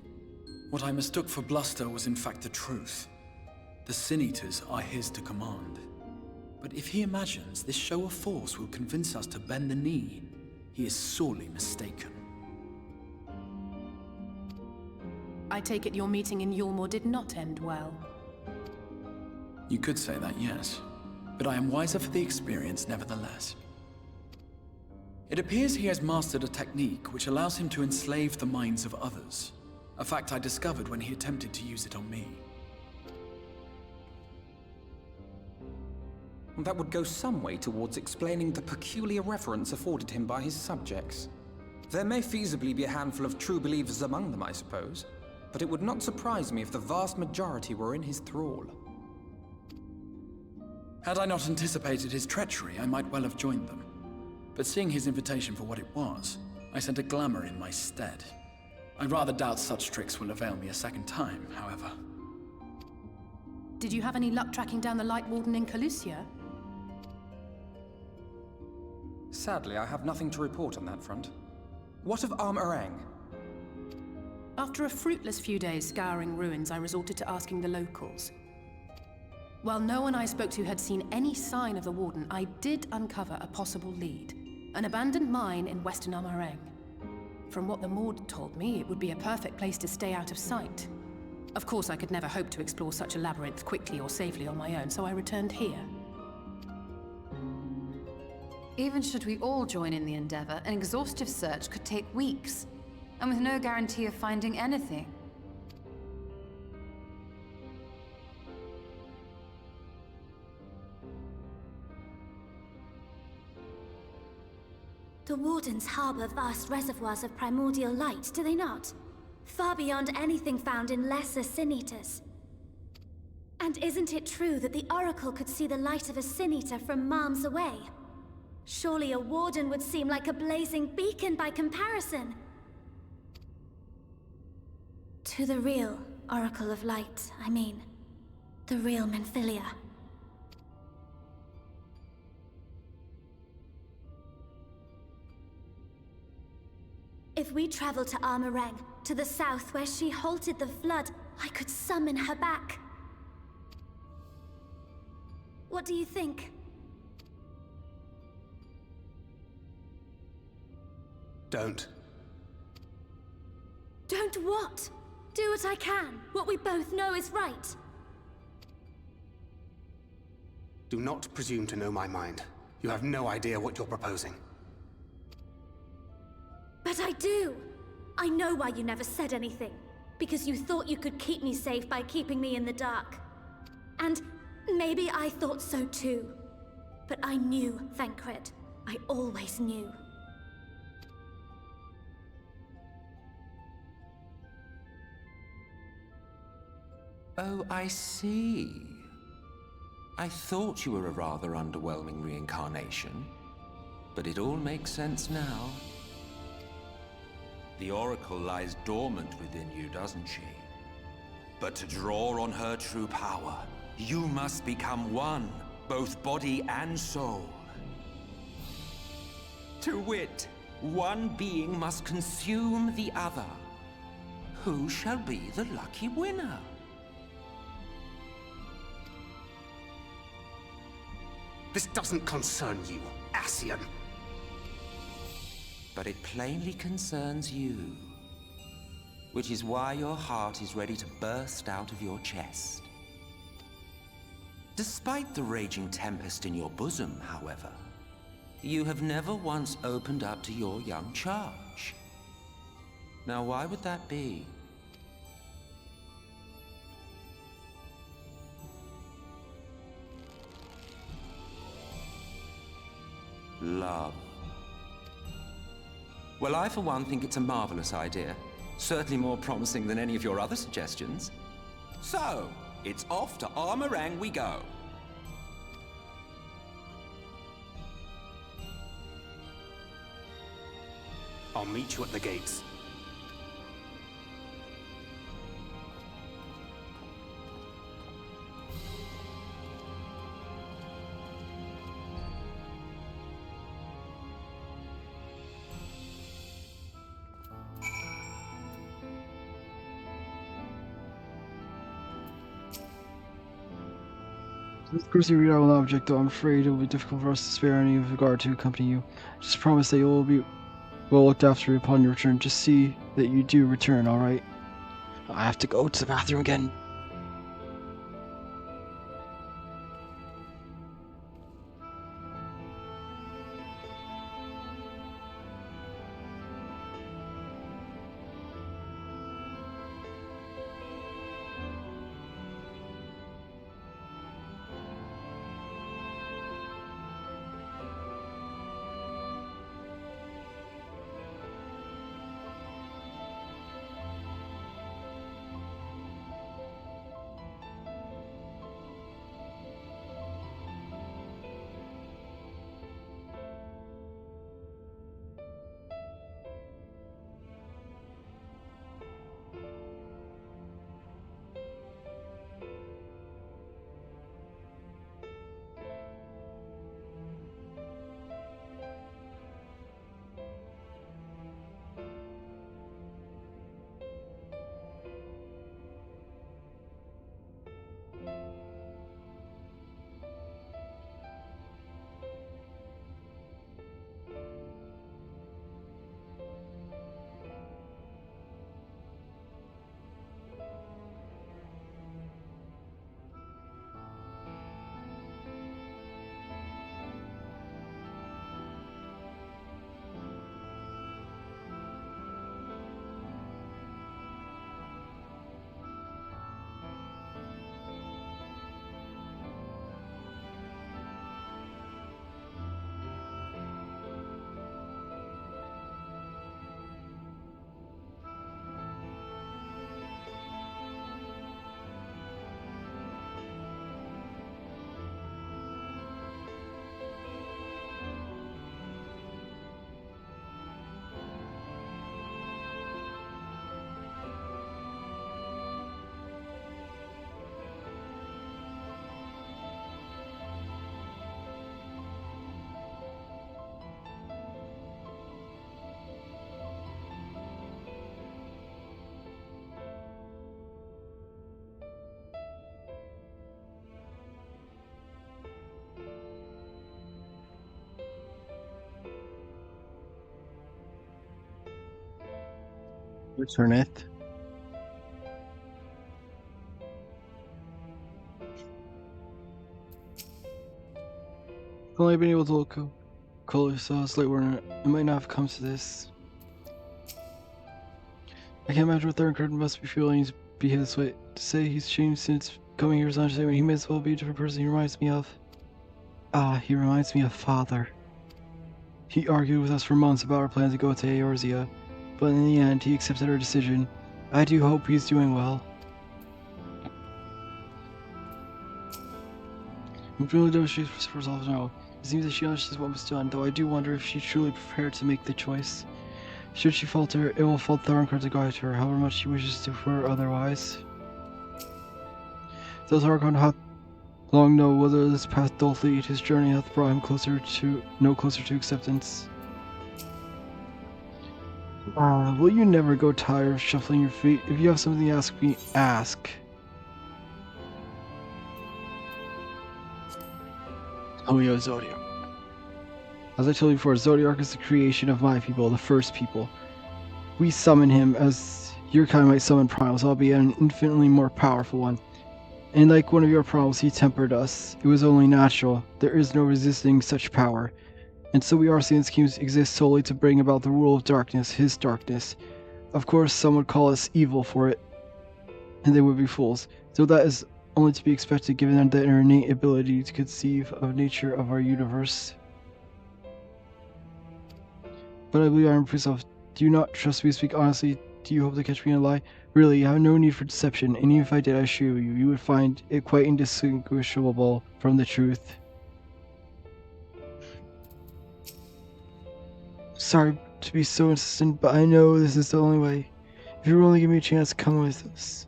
What I mistook for bluster was in fact the truth. The Sin Eaters are his to command. But if he imagines this show of force will convince us to bend the knee, he is sorely mistaken. I take it your meeting in Yulmore did not end well. You could say that, yes. But I am wiser for the experience nevertheless. It appears he has mastered a technique which allows him to enslave the minds of others. A fact I discovered when he attempted to use it on me. That would go some way towards explaining the peculiar reverence afforded him by his subjects. There may feasibly be a handful of true believers among them, I suppose, but it would not surprise me if the vast majority were in his thrall. Had I not anticipated his treachery, I might well have joined them. But seeing his invitation for what it was, I sent a glamour in my stead. I rather doubt such tricks will avail me a second time, however. Did you have any luck tracking down the Light Warden in Calusia? Sadly, I have nothing to report on that front. What of Armorang? After a fruitless few days scouring ruins, I resorted to asking the locals. While no one I spoke to had seen any sign of the Warden, I did uncover a possible lead. An abandoned mine in western Armorang. From what the Maud told me, it would be a perfect place to stay out of sight. Of course, I could never hope to explore such a labyrinth quickly or safely on my own, so I returned here. Even should we all join in the endeavor, an exhaustive search could take weeks, and with no guarantee of finding anything. The Wardens harbor vast reservoirs of primordial light, do they not? Far beyond anything found in lesser Sin Eaters. And isn't it true that the Oracle could see the light of a Sin Eater from miles away? Surely a Warden would seem like a blazing beacon by comparison. To the real Oracle of Light, I mean. The real Menphilia. If we travel to Armorang, to the south where she halted the flood, I could summon her back. What do you think? Don't. Don't what? Do what I can. What we both know is right. Do not presume to know my mind. You have no idea what you're proposing. But I do! I know why you never said anything. Because you thought you could keep me safe by keeping me in the dark. And maybe I thought so too. But I knew, Thancred. I always knew. Oh, I see. I thought you were a rather underwhelming reincarnation, but it all makes sense now. The Oracle lies dormant within you, doesn't she? But to draw on her true power, you must become one, both body and soul. To wit, one being must consume the other. Who shall be the lucky winner? This doesn't concern you, Ascian. But it plainly concerns you. Which is why your heart is ready to burst out of your chest. Despite the raging tempest in your bosom, however, you have never once opened up to your young charge. Now, why would that be? Love. Well, I for one think it's a marvelous idea. Certainly more promising than any of your other suggestions. So, it's off to Armorang we go. I'll meet you at the gates. Of course, you read out an object, though I'm afraid it will be difficult for us to spare any of the guard to accompany you. Just promise that you will be well looked after upon your return. Just see that you do return, alright? I have to go to the bathroom again. Return it. I've only been able to look close, late where it might not have come to this. I can't imagine what Thorncard must be feeling to behave this way. To say he's changed since coming here is understatement. He may as well be a different person he reminds me of. He reminds me of Father. He argued with us for months about our plan to go to Eorzea, but in the end, he accepted our decision. I do hope he's doing well. I'm really demonstrated for resolve now. It seems that she understands what was done, though I do wonder if she's truly prepared to make the choice. Should she falter, it will fall Thorncard to guide her, however much she wishes to for otherwise. Does Harkon hath long know whether this path doth lead? His journey hath brought him closer to acceptance. Will you never go tired of shuffling your feet? If you have something to ask me, ask. Julio Zodiac. As I told you before, Zodiac is the creation of my people, the first people. We summon him as your kind might summon primals, albeit an infinitely more powerful one. And like one of your primals, he tempered us. It was only natural. There is no resisting such power. And so we Arcane schemes exist solely to bring about the rule of darkness, his darkness. Of course, some would call us evil for it, and they would be fools. So that is only to be expected given their innate ability to conceive of nature of our universe. But I believe I am myself. Do you not trust me to speak honestly? Do you hope to catch me in a lie? Really, I have no need for deception, and even if I did, I assure you, you would find it quite indistinguishable from the truth. Sorry to be so insistent, but I know this is the only way. If you will only give me a chance, come with us.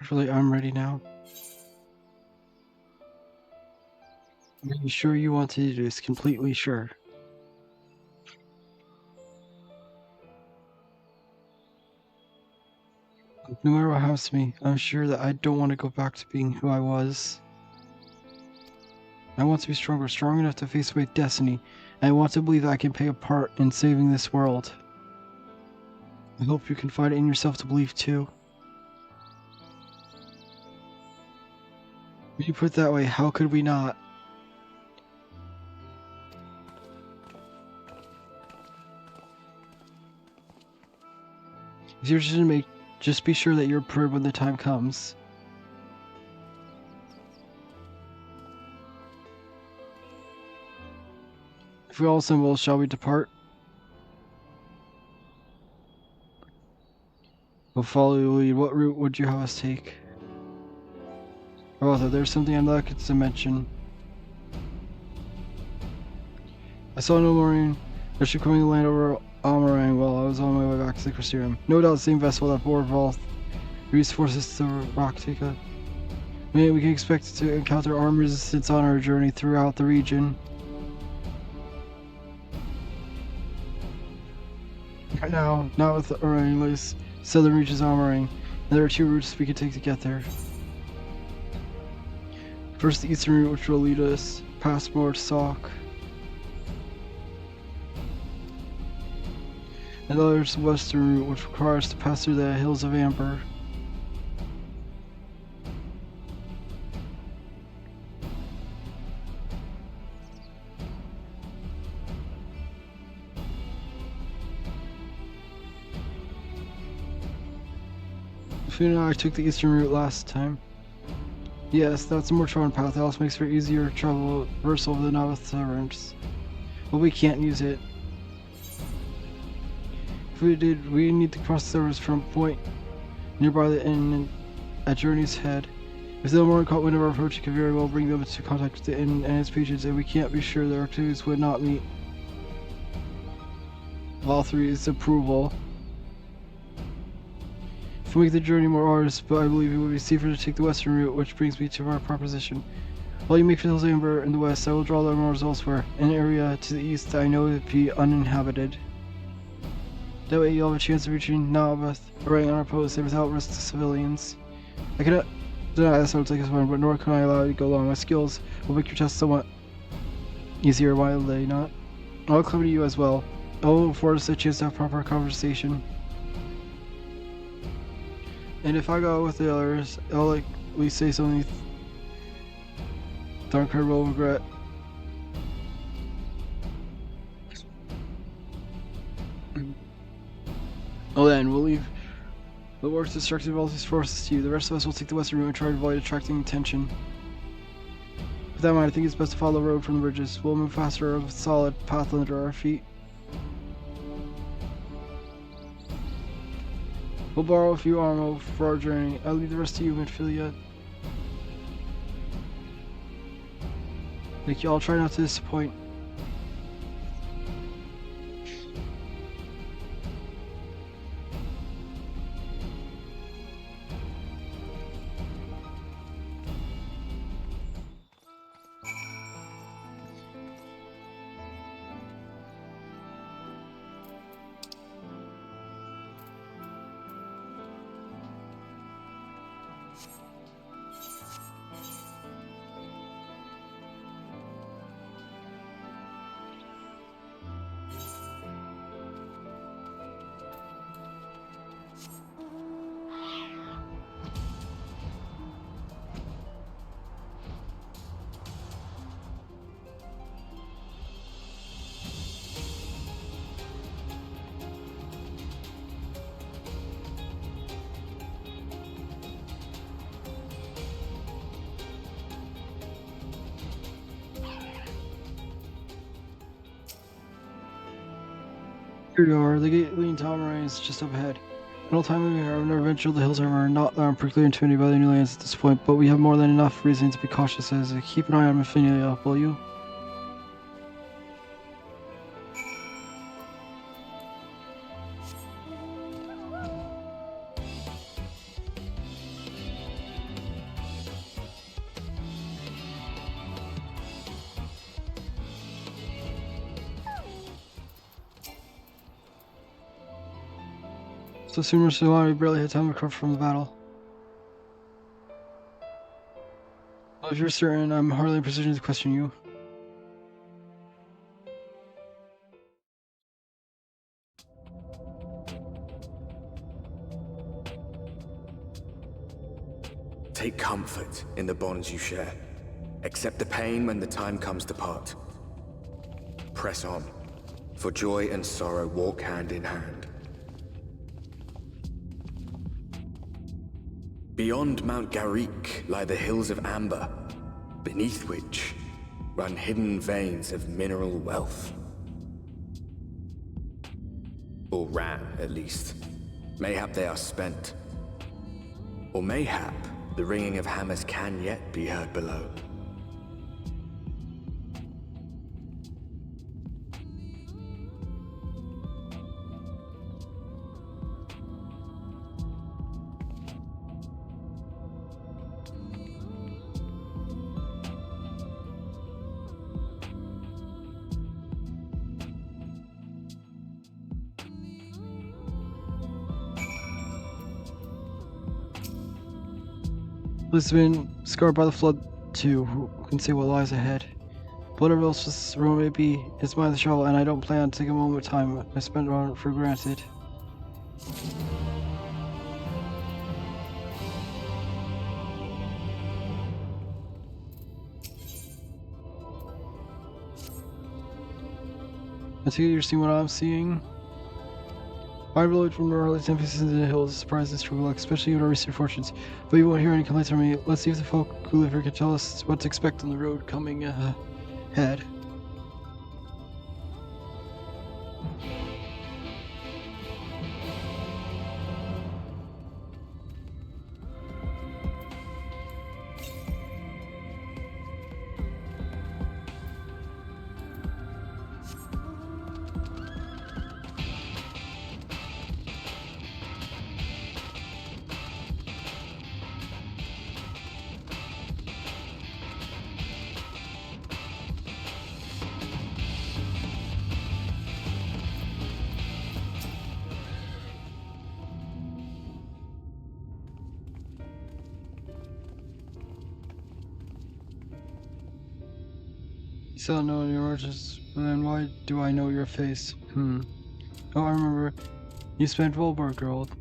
Really, I'm ready now. Are you sure you want to do this? Completely sure. No matter what happens to me, I'm sure that I don't want to go back to being who I was. I want to be stronger, strong enough to face away destiny, and I want to believe that I can play a part in saving this world. I hope you can find it in yourself to believe too. When you put it that way, how could we not? If you're just to make, just be sure that you're prepared when the time comes. If we all assemble, shall we depart? We'll follow your lead. What route would you have us take? Arthur, there's something I'd like to mention. I saw no marine ship coming to land over Almarang while I was on my way back to the Crystarium. No doubt the same vessel that bore Volth reduced forces to Raktika. Maybe we can expect to encounter armed resistance on our journey throughout the region. Right now, not with the Orang's southern reaches Almarang, and there are two routes we can take to get there. First, the eastern route, which will lead us past Mordsock. And the other is the western route, which requires us to pass through the Hills of Amber. Funa and I took the eastern route last time. Yes, that's a more trodden path. It also makes for easier traversal of the Navath Taverns. But we can't use it. If we did, we need to cross the rivers from point nearby the inn at Journey's Head. If the Elmore caught wind of our approach, it could very well bring them into contact with the inn and its patrons, and we can't be sure their activities would not meet Valthry's approval. If we make the journey more arduous, but I believe it would be safer to take the western route, which brings me to our proposition. While you make for the Amber in the west, I will draw the Elmores elsewhere, an area to the east that I know to be uninhabited. That way you'll have a chance of reaching Nabeth, right on our post, and without risk to civilians. I cannot deny that sounds like a plan, but nor can I allow you to go along. My skills will make your test somewhat easier, while they not. I'll accompany you as well. It will afford us a chance to have proper conversation. And if I go with the others, I'll likely say something Darker will regret. Oh, then we'll leave the works destructive of all these forces to you. The rest of us will take the western route and try to avoid attracting attention. With that in mind, I think it's best to follow the road from the bridges. We'll move faster with a solid path under our feet. We'll borrow a few ammo for our journey. I'll leave the rest to you, Midfilia. Thank you. I'll try not to disappoint. Here you are. The gate leading to Almerain is just up ahead. An old time moving I've never ventured the hills are not particularly intimidated by the new lands at this point, but we have more than enough reason to be cautious as keep an eye on Midfilia, will you? So sooner so long, we barely had time to recover from the battle. Well, if you're certain, I'm hardly in position to question you. Take comfort in the bonds you share. Accept the pain when the time comes to part. Press on, for joy and sorrow walk hand in hand. Beyond Mount Garrick lie the hills of Amber, beneath which run hidden veins of mineral wealth. Or ran, at least. Mayhap they are spent. Or mayhap the ringing of hammers can yet be heard below. This has been scarred by the flood too. Who can say what lies ahead? But whatever else this road may be, it's mine to travel, and I don't plan on taking a moment of time I spent on it for granted. I think you're seeing what I'm seeing. My village from the early emphasis into the hills is surprised and struggle, especially in our recent fortunes. But you won't hear any complaints from me. Let's see if the folk who live here can tell us what to expect on the road coming ahead. still know your origins, but then why do I know your face? Oh, I remember. You spent Volborg Gold.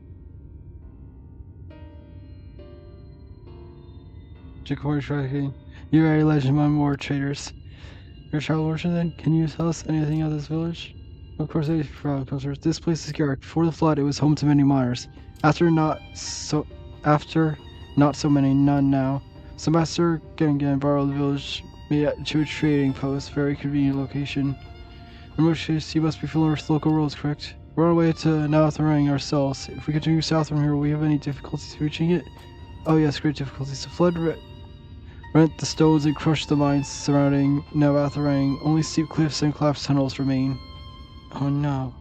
Jakori tracking. You are a legend among war traders. You're a travel merchant then? Can you tell us anything of this village? Of course, this place is Garrick. Before the flood, it was home to many miners. After not so many, none now. So Master Gengen borrowed the village, made it to a trading post, very convenient location. In which case, you must be familiar with local roads, correct? We're on our way to Nautharang ourselves. If we continue south from here, will we have any difficulties reaching it? Oh yes, great difficulties. The flood rent the stones and crushed the mines surrounding Nautharang. Only steep cliffs and collapsed tunnels remain. Oh no.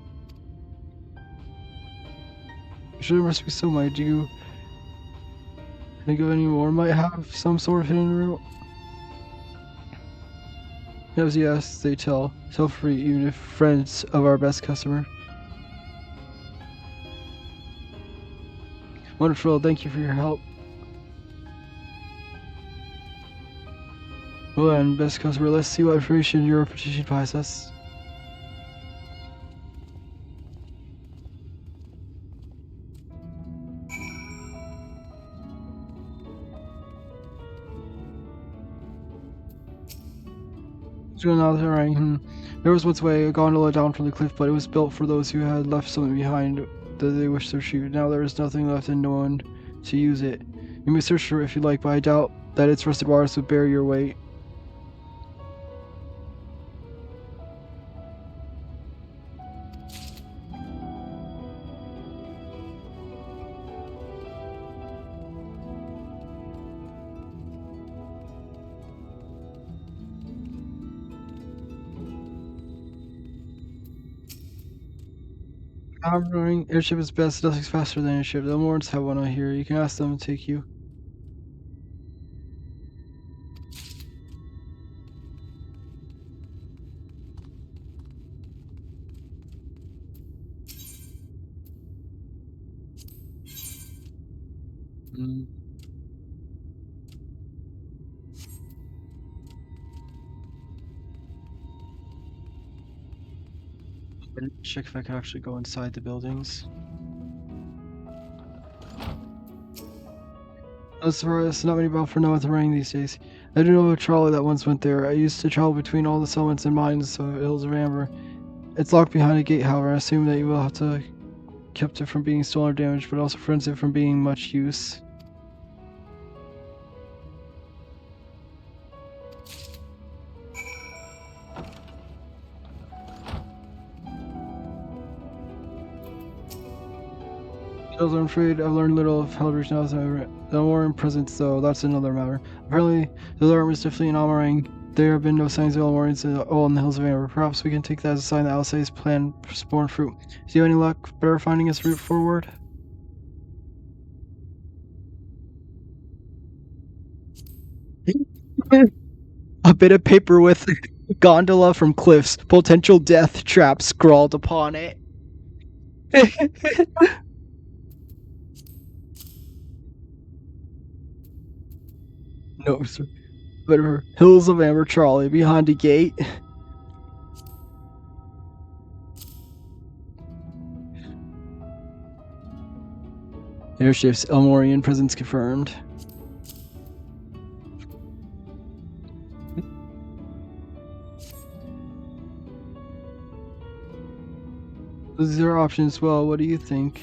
Sure, there must be some way. Do you think of any more might have some sort of hidden route? Yes, they tell. Tell free, even if friends of our best customer. Wonderful, thank you for your help. Well then, best customer, let's see what information your petition provides us. There was once a gondola down from the cliff, but it was built for those who had left something behind that they wished to retrieve. Now there is nothing left and no one to use it. You may search for it if you like, but I doubt that its rusted waters would bear your weight. Airship is best, nothing's faster than airship. The Lords have one out here. You can ask them to take you. Check if I can actually go inside the buildings. I'm surprised not many about for Nautharang these days. I do know a trolley that once went there. I used to travel between all the settlements and mines of Hills of Amber. It's locked behind a gate, however. I assume that you will have to kept it from being stolen or damaged, but also prevents it from being much use. I'm afraid I've learned little of how to reach now. The Warren presence, though, that's another matter. Apparently, the alarm is definitely in Amarang. There have been no signs of Warrens at all in the Hills of Amber. Perhaps we can take that as a sign that Alcé's plan borne fruit. Do you have any luck better finding us route forward? A bit of paper with gondola from cliffs, potential death trap scrawled upon it. No, sir. Whatever. Hills of Amber trolley behind a gate. Airships, Elmorian presence confirmed. These are options. Well, what do you think?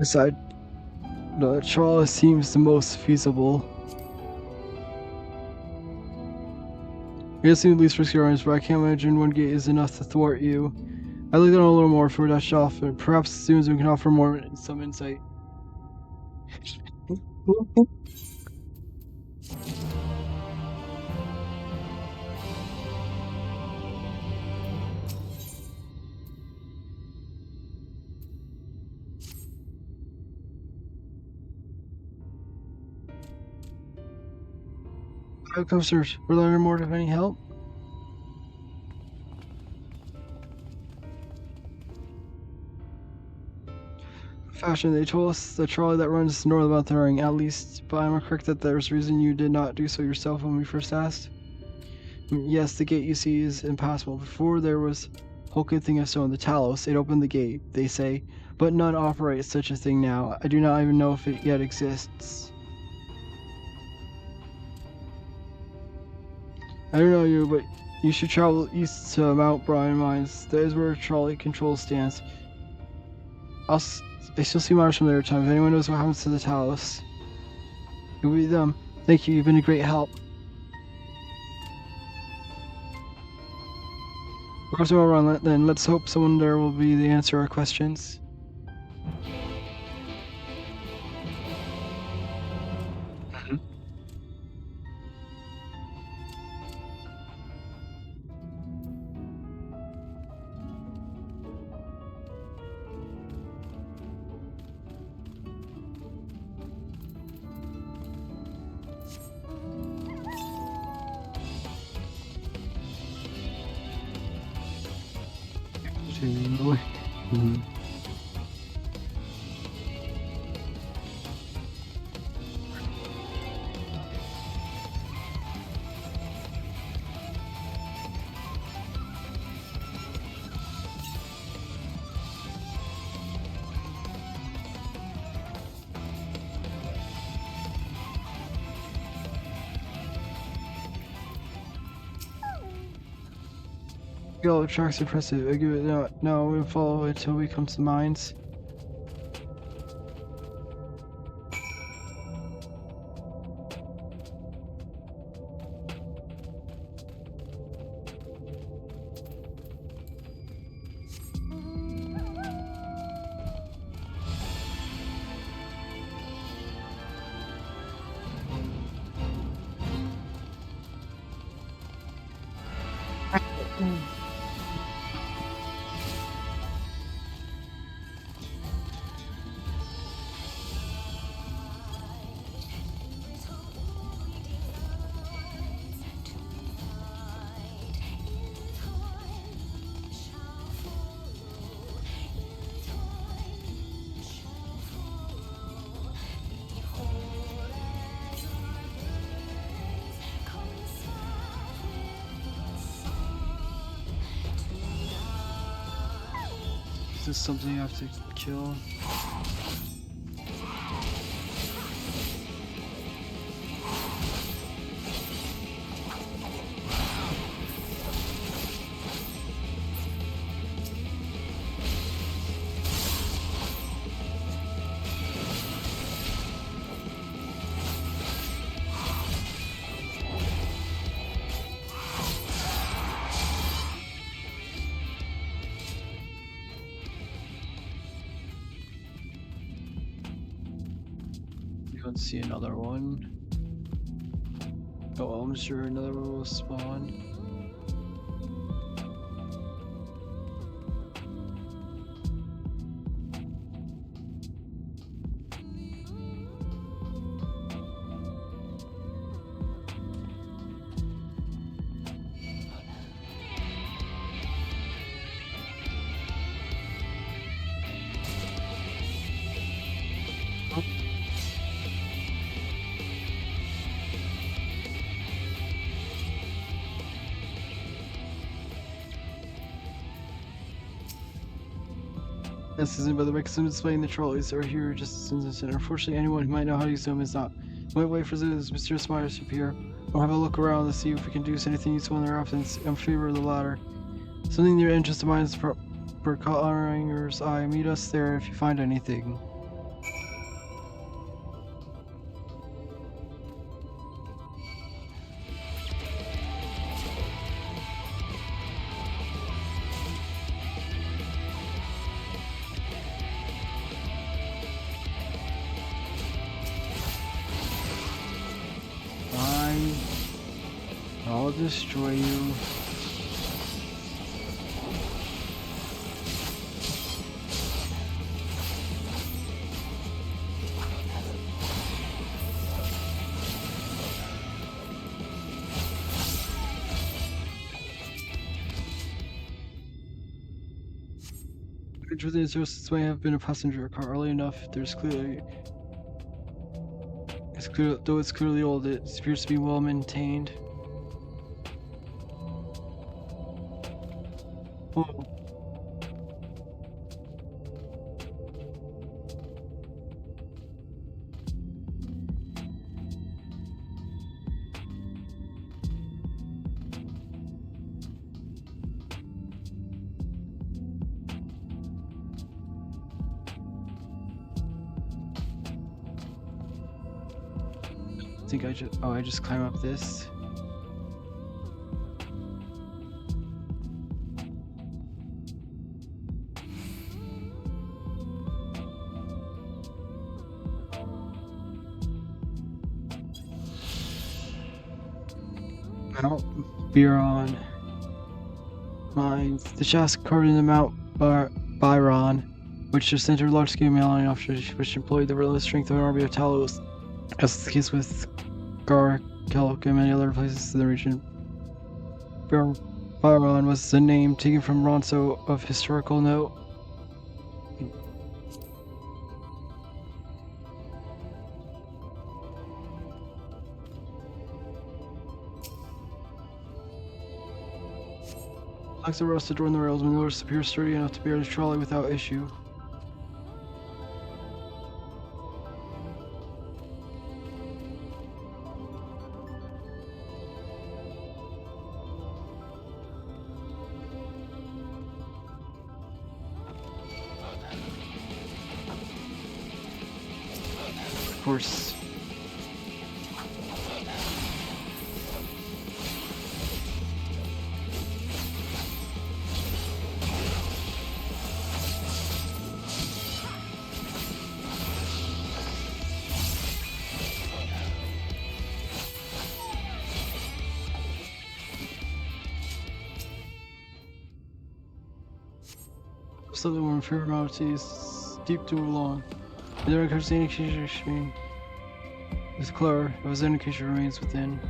Aside, the trolley seems the most feasible. I guess the least risky orange, but I can't imagine one gate is enough to thwart you. I'd like to know a little more if we're dashed off, and perhaps as soon as we can offer some insight. Coasters, we're learning more of any help? fashion. They told us the trolley that runs north about the ring, at least, but am I correct that there's reason you did not do so yourself when we first asked? Yes, the gate you see is impassable. Before there was whole good thing of stone, the Talos. It opened the gate, they say, but none operate such a thing now. I do not even know if it yet exists. I don't know you, but you should travel east to Mount Brian Mines. That is where trolley control stands. I still see miners from there time. If anyone knows what happens to the Talos, it will be them. Thank you, you've been a great help. We're also around then. Let's hope someone there will be the answer our questions. Yo, track's impressive. I give it no, we'll follow it till we come to the mines. Is this something you have to kill? Let's see another one. Oh, I'm sure another one will spawn. This isn't by the mechanism displaying the trolleys are here just as instant. Unfortunately, anyone who might know how to use them is not. We might wait for those mysterious miners to appear, or have a look around to see if we can do anything useful in their absence. I'm in favor of the latter. Something near interest of mine is for Cutlinger's eye. Meet us there if you find anything. I'll destroy you. bridge within its hosts may have been a passenger car early enough. Though it's clearly old, it appears to be well maintained. Oh. I just climb up this. Mount Biron mines. The shaft carved in the Mount Byron, which just entered large-scale mailing officers which employed the relentless strength of an army of Talos, as is the case with Kellock and many other places in the region. Byron was the name taken from Ronso of historical note. Legs are rusted during the rails, maneuvers appear sturdy enough to bear the trolley without issue. Of course. Slightly more inferiorities deep to along. And there occurs the indication is clear, if his indication remains within.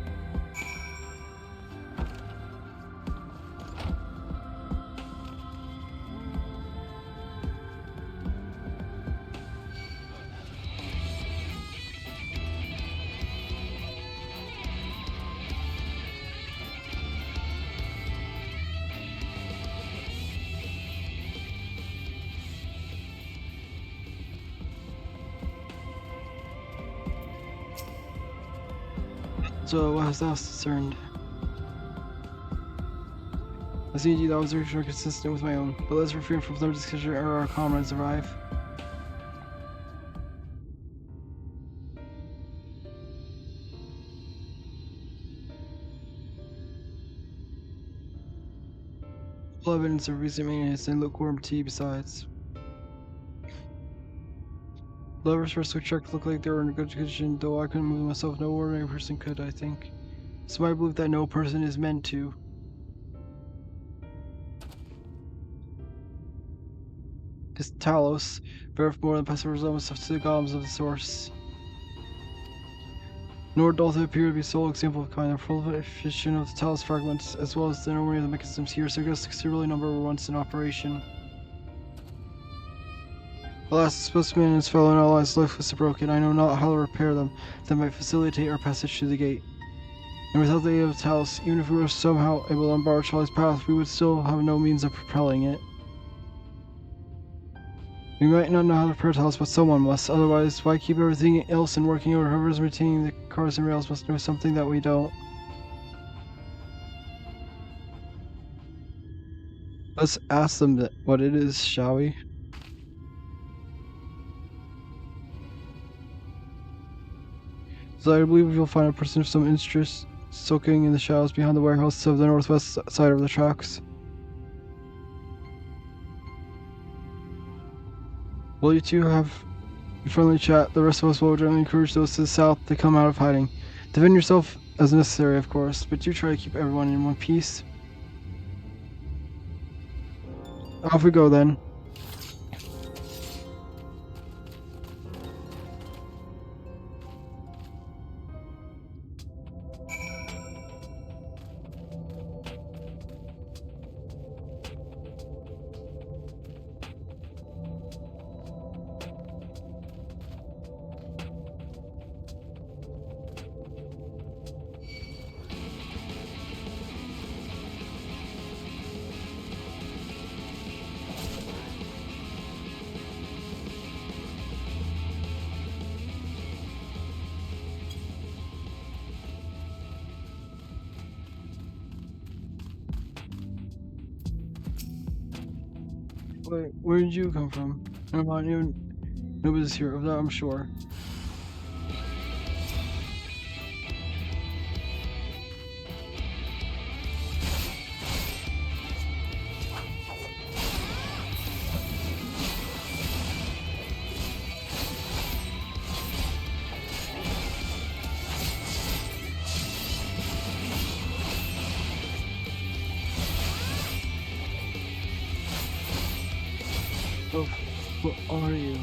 So, what has that concerned? I see indeed that observations are consistent with my own, but let's refrain from further discussion or our comrades arrive. Full evidence of recent maintenance and lukewarm tea besides. Levers first we checked looked like they were in good condition, though I couldn't move myself. No ordinary person could, I think. So I believe that no person is meant to. This Talos, bear more than passive resemblance to the golems of the source. Nor doth it appear to be sole example of kind of proliferation of the Talos fragments, as well as the enormity of the mechanisms here suggests a considerable number were once in operation. Alas, the specimen and his fellow allies' life was broken. I know not how to repair them that might facilitate our passage through the gate. And without the aid of Talos, even if we were somehow able to unbar Charlie's path, we would still have no means of propelling it. We might not know how to repair Talos, but someone must. Otherwise, why keep everything else in working order? Whoever's maintaining the cars and rails must know something that we don't. Let's ask them what it is, shall we? So I believe you'll find a person of some interest sulking in the shadows behind the warehouse of the northwest side of the tracks. While you two have a friendly chat, the rest of us will gently encourage those to the south to come out of hiding. Defend yourself as necessary, of course, but do try to keep everyone in one piece. Off we go then. Wait, where did you come from? I'm not even... Nobody's here, of that I'm sure. Oh, what are you?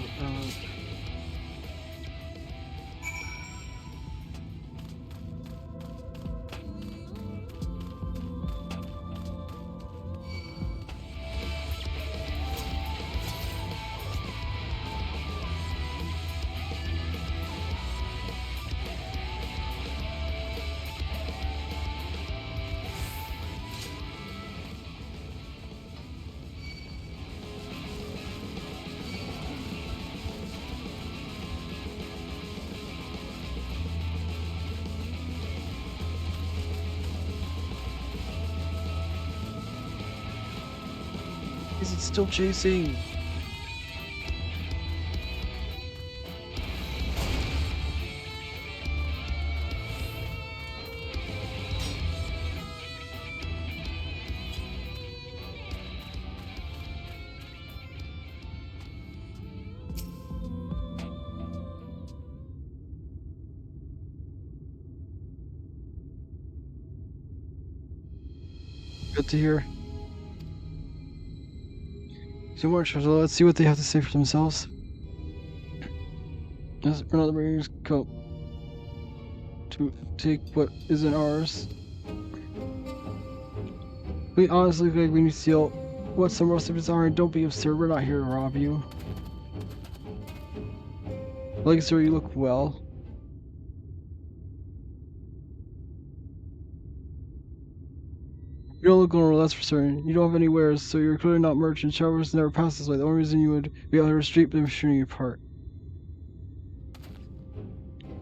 Is it still chasing? Good to hear. So much, so let's see what they have to say for themselves. As another Raiders come to take what isn't ours. We honestly think we need to steal what some most of us are, and don't be absurd, we're not here to rob you. Like, sir, you look well. You don't look normal, that's for certain. You don't have any wares, so you're clearly not merchant. Travelers never pass this way. The only reason you would be out here to street them shooting you apart.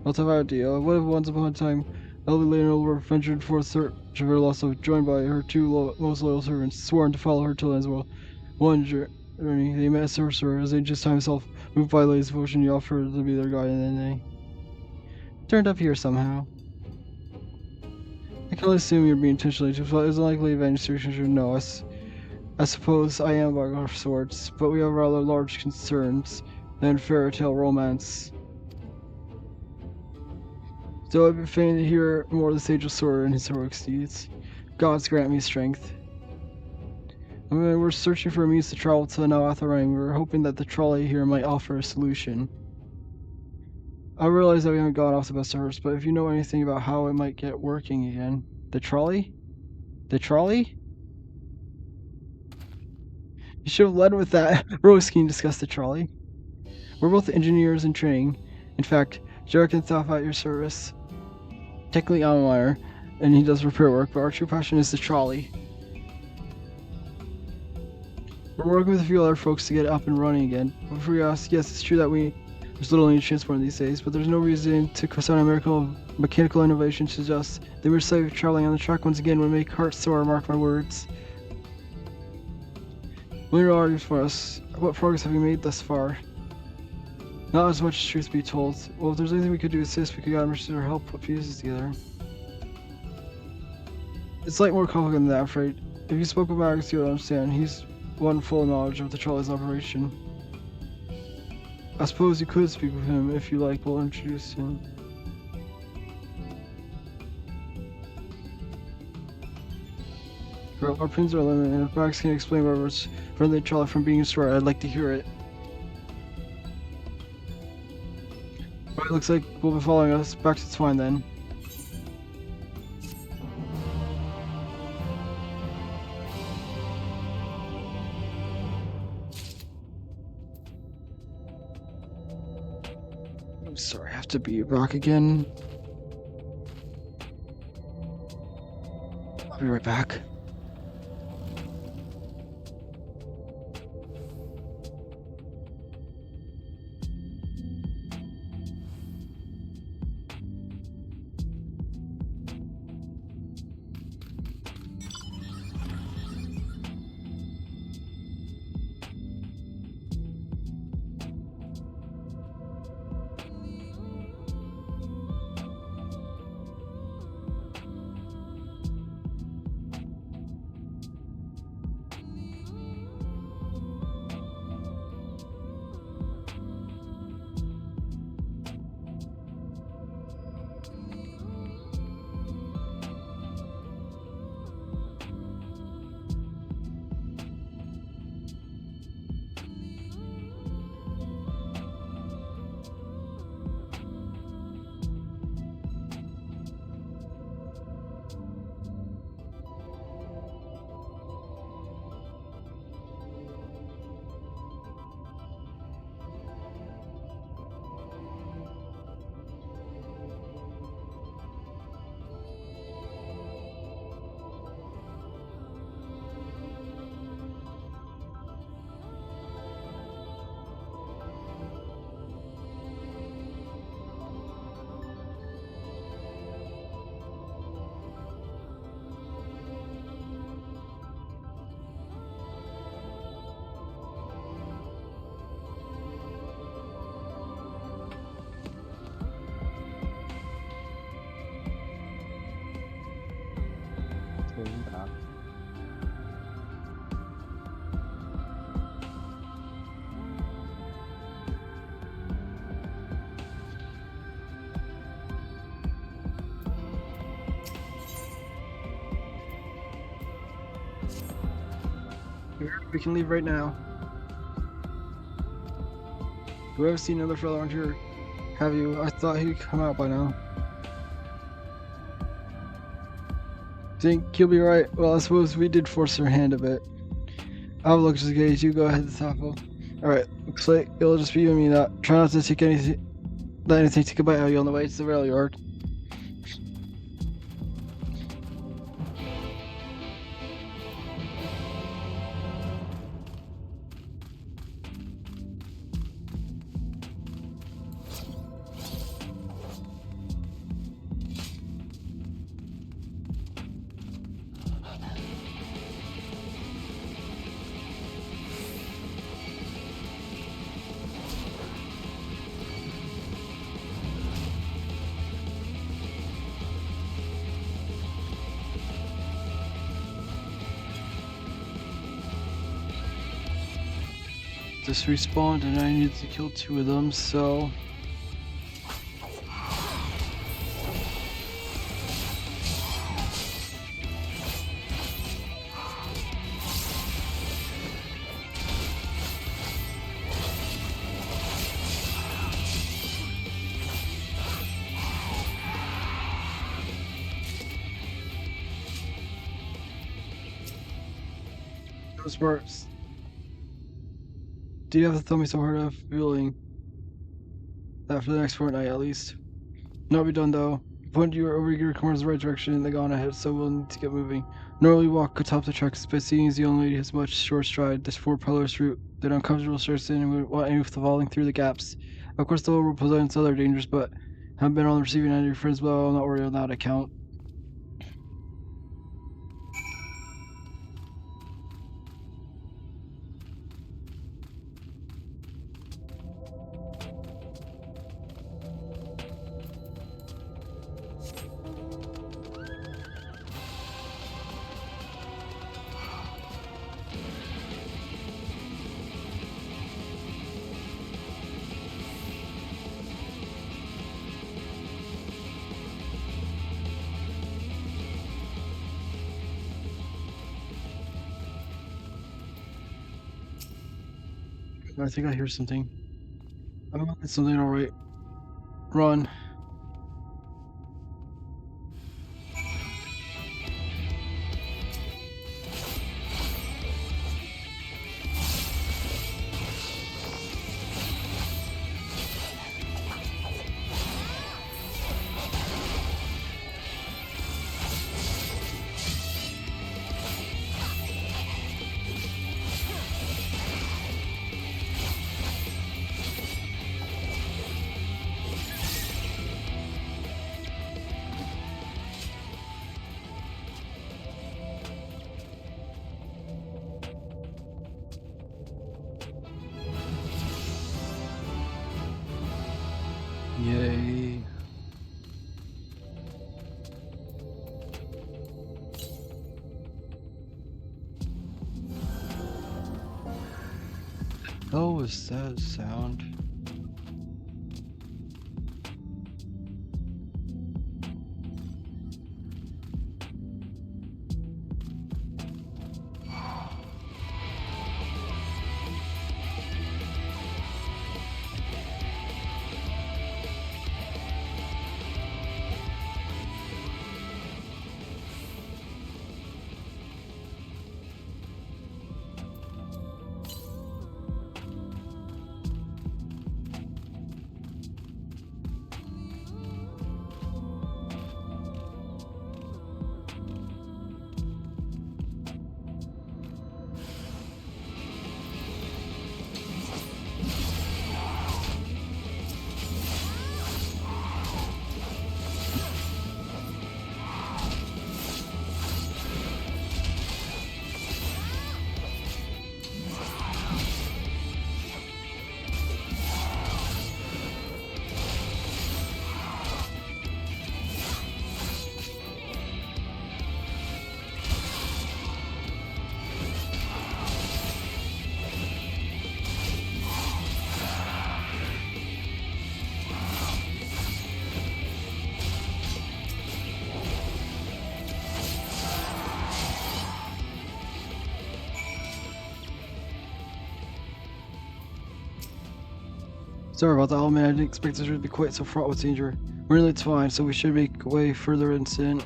I'll have an idea. What if once upon a time, elderly lady Oliver ventured forth search of her lost soul, joined by her two most loyal servants, sworn to follow her till ends well. One journey, they met a sorcerer, as ancient time himself, moved by lady's devotion, he offered to be their guide, and then they turned up here somehow. I can only assume you're being intentionally too, but it's unlikely if any situation should know us. I suppose I am about our sorts, but we have rather large concerns than fairy tale romance. So I've been fain to hear more of the Sage of Sword and his heroic deeds. Gods grant me strength. I mean, we're searching for a means to travel to Nalatharang. We're hoping that the trolley here might offer a solution. I realize that we haven't gone off the best servers, but if you know anything about how it might get working again. The trolley? The trolley? You should have led with that. Rose can discuss the trolley. We're both engineers in training. In fact, Jarek and Thaf at your service. Technically I'm a miner, and he does repair work, but our true passion is the trolley. We're working with a few other folks to get it up and running again. But before you ask, yes, it's true that there's little need to transport these days, but there's no reason to consider a miracle of mechanical innovation to suggest the mere sight of traveling on the track once again would make hearts sore, mark my words. What are for us? What progress have we made thus far? Not as much as truth be told. Well, if there's anything we could do to assist, we could get our help put pieces together. It's like more complicated than that, I'm afraid. If you spoke with Magus, you would understand. He's one full knowledge of the trolley's operation. I suppose you could speak with him if you like. We'll introduce him. Our pins are limited, and if Max can explain whatever's preventing the trolley from being destroyed, I'd like to hear it. Right, looks like we'll be following us. Back to fine then. I'm sorry, I have to be back again. I'll be right back. We can leave right now. We haven't seen another fellow around here. Have you? I thought he'd come out by now. Think he'll be right? Well, I suppose we did force her hand a bit. I'll look just in case. You go ahead, Taco. Alright, looks like it'll just be you and me now. Try not to take anything, let anything take a bite out of you on the way to the rail yard. Just respawned and I needed to kill 2 of them, so... Those parts. Do you have to tell me so hard of feeling that for the next fortnight at least? Not be done though. Point your overgear corners the right direction and they gone ahead, so we'll need to get moving. Normally walk atop the tracks, but seeing as the old lady has much short stride, this 4 pillars route, that uncomfortable starts in and we want any with the falling through the gaps. Of course the world presents other dangers, but haven't been on the receiving end of your friends, well, I'll not worry on that account. I think I hear something. Oh, it's something alright. Run. Yay. Oh, is that sound? Sorry about that, old man. I didn't expect this to be quite so fraught with danger. Really, it's fine, so we should make way further incident.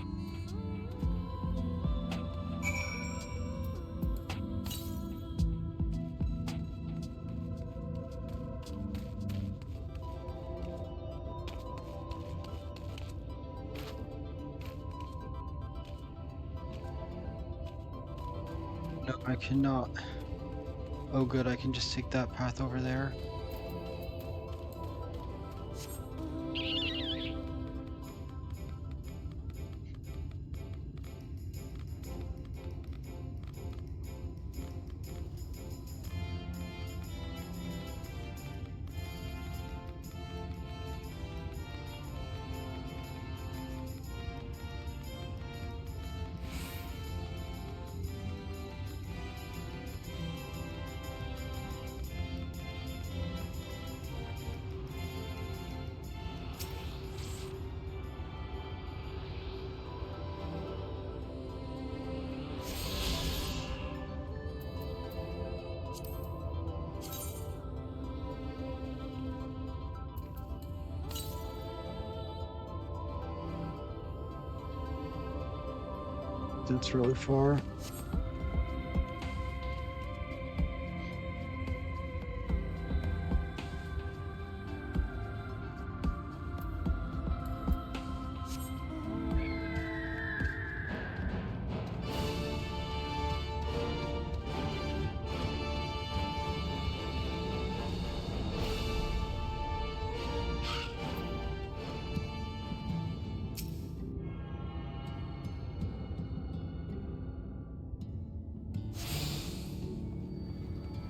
No, I cannot. Oh good, I can just take that path over there. That's really far.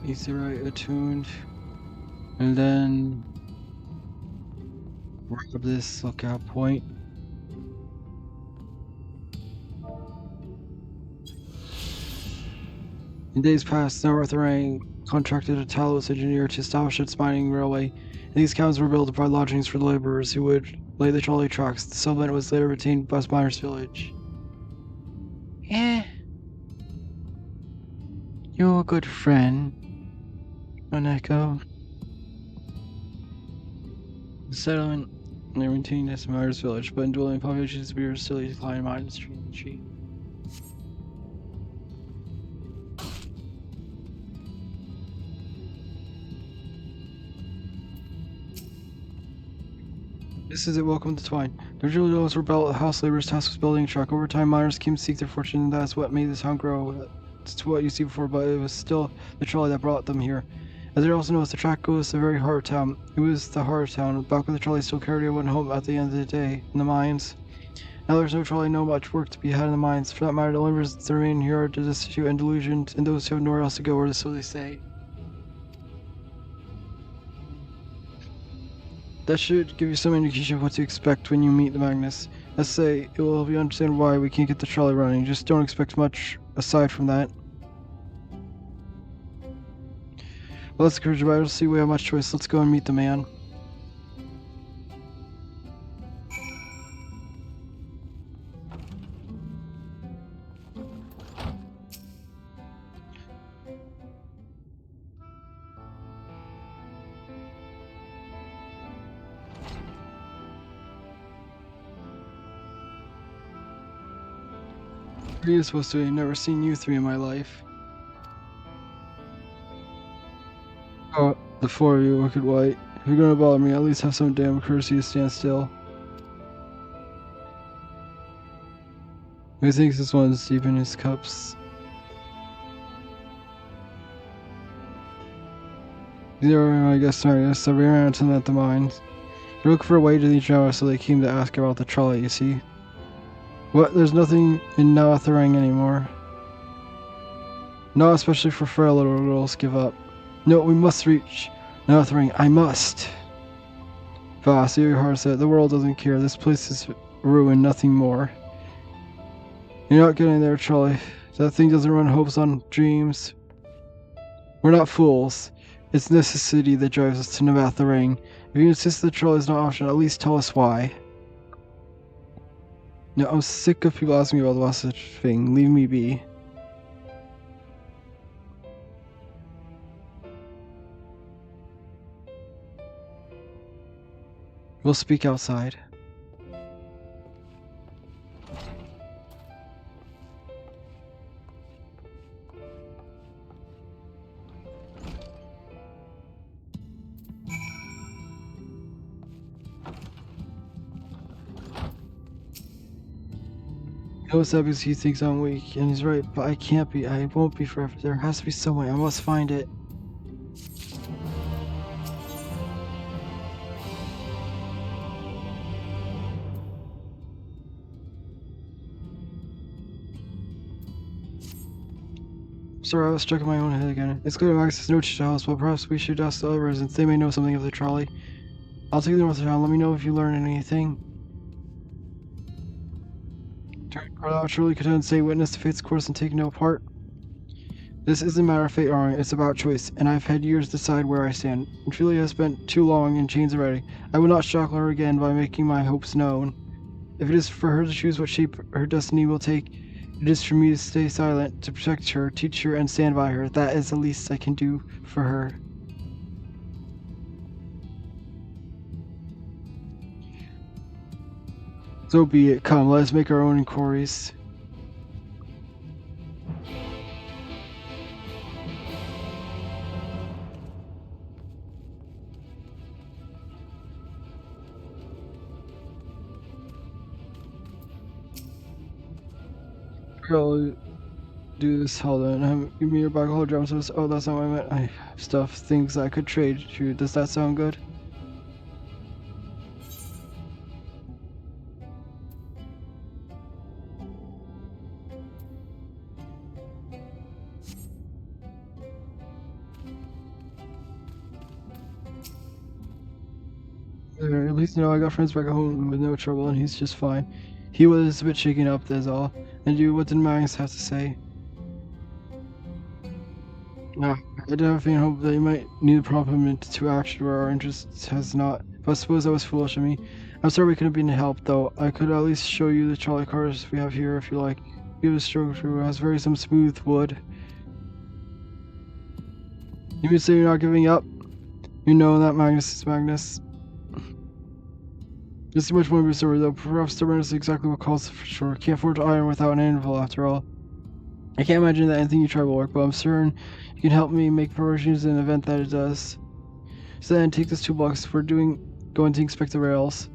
Easy right attuned, and then grab this lookout point. In days past, Northrang contracted a Talos engineer to establish its mining railway, and these cabins were built to provide lodgings for the laborers who would lay the trolley tracks. The settlement was later retained by Miners Village. You're a good friend, Oneko. The settlement they maintained as Miners Village, but indwelling populations we were still declining mines tree. This is it, welcome to Twine. The original domes were built, house laborers tasked with building a truck. Over time, miners came to seek their fortune, and that's what made this town grow. It's what you see before, but it was still the trolley that brought them here. As they also noticed, the track goes to the very heart of town. It was the heart of town. Back when the trolley still carried everyone home at the end of the day, in the mines. Now there's no trolley, no much work to be had in the mines. For that matter, the laborers that remain here are destitute and delusioned, and those who have nowhere else to go, or so they say. That should give you some indication of what to expect when you meet the Magnus. Let's say, it will help you understand why we can't get the trolley running. Just don't expect much aside from that. Well, let's encourage you, but I don't see we have much choice. Let's go and meet the man. What are you supposed to? I've never seen you three in my life. Oh, the four of you, wicked white. If you're gonna bother me, at least have some damn courtesy to stand still. Who thinks this one's deep in his cups? Zero, I guess, sorry, so we ran into them at the mines. They looked for a way to reach out, so they came to ask about the trolley, you see. What? There's nothing in Naotharang anymore. Not especially for frail little girls, give up. No, we must reach Naotharang. I must. Voss, your heart said, the world doesn't care. This place is ruined, nothing more. You're not getting there, trolley. That thing doesn't run hopes on dreams. We're not fools. It's necessity that drives us to Naotharang. If you insist the trolley is not optional, at least tell us why. No, I'm sick of people asking me about the last such thing. Leave me be. We'll speak outside. He knows that because he thinks I'm weak, and he's right, but I can't be. I won't be forever. There has to be some way. I must find it. Sorry, I was stuck in my own head again. It's clear Max has no to house, but perhaps we should ask the other residents. They may know something of the trolley. I'll take them north of town. Let me know if you learn anything. Carlisle truly could say witness to fate's course and take no part. This isn't a matter of fate, Arwen. It's about choice, and I've had years to decide where I stand. And Julia has spent too long in chains already. I will not shock her again by making my hopes known. If it is for her to choose what shape her destiny will take, it is for me to stay silent, to protect her, teach her, and stand by her. That is the least I can do for her. So be it. Come, let us make our own inquiries. I'll do this. Hold on. Give me your bag. Hold drums. Oh, that's not what I meant. I have stuff, things I could trade you. Does that sound good? At least you know I got friends back home with no trouble, and he's just fine. He was a bit shaken up, that's all. And you, what did Magnus have to say? I did have a faint hope that you might need a prompt to action where our interest has not. But I suppose that was foolish of me. I'm sorry we couldn't be any help, though. I could at least show you the trolley cars we have here if you like. We have a stroke through. It has very some smooth wood. You mean to say you're not giving up? You know that Magnus is Magnus. There's too much more of a story, though. Perhaps stubbornness is exactly what calls for sure. Can't afford to iron without an anvil, after all. I can't imagine that anything you try will work, but I'm certain you can help me make preparations in the event that it does. So then, take this toolbox. We're going to inspect the rails.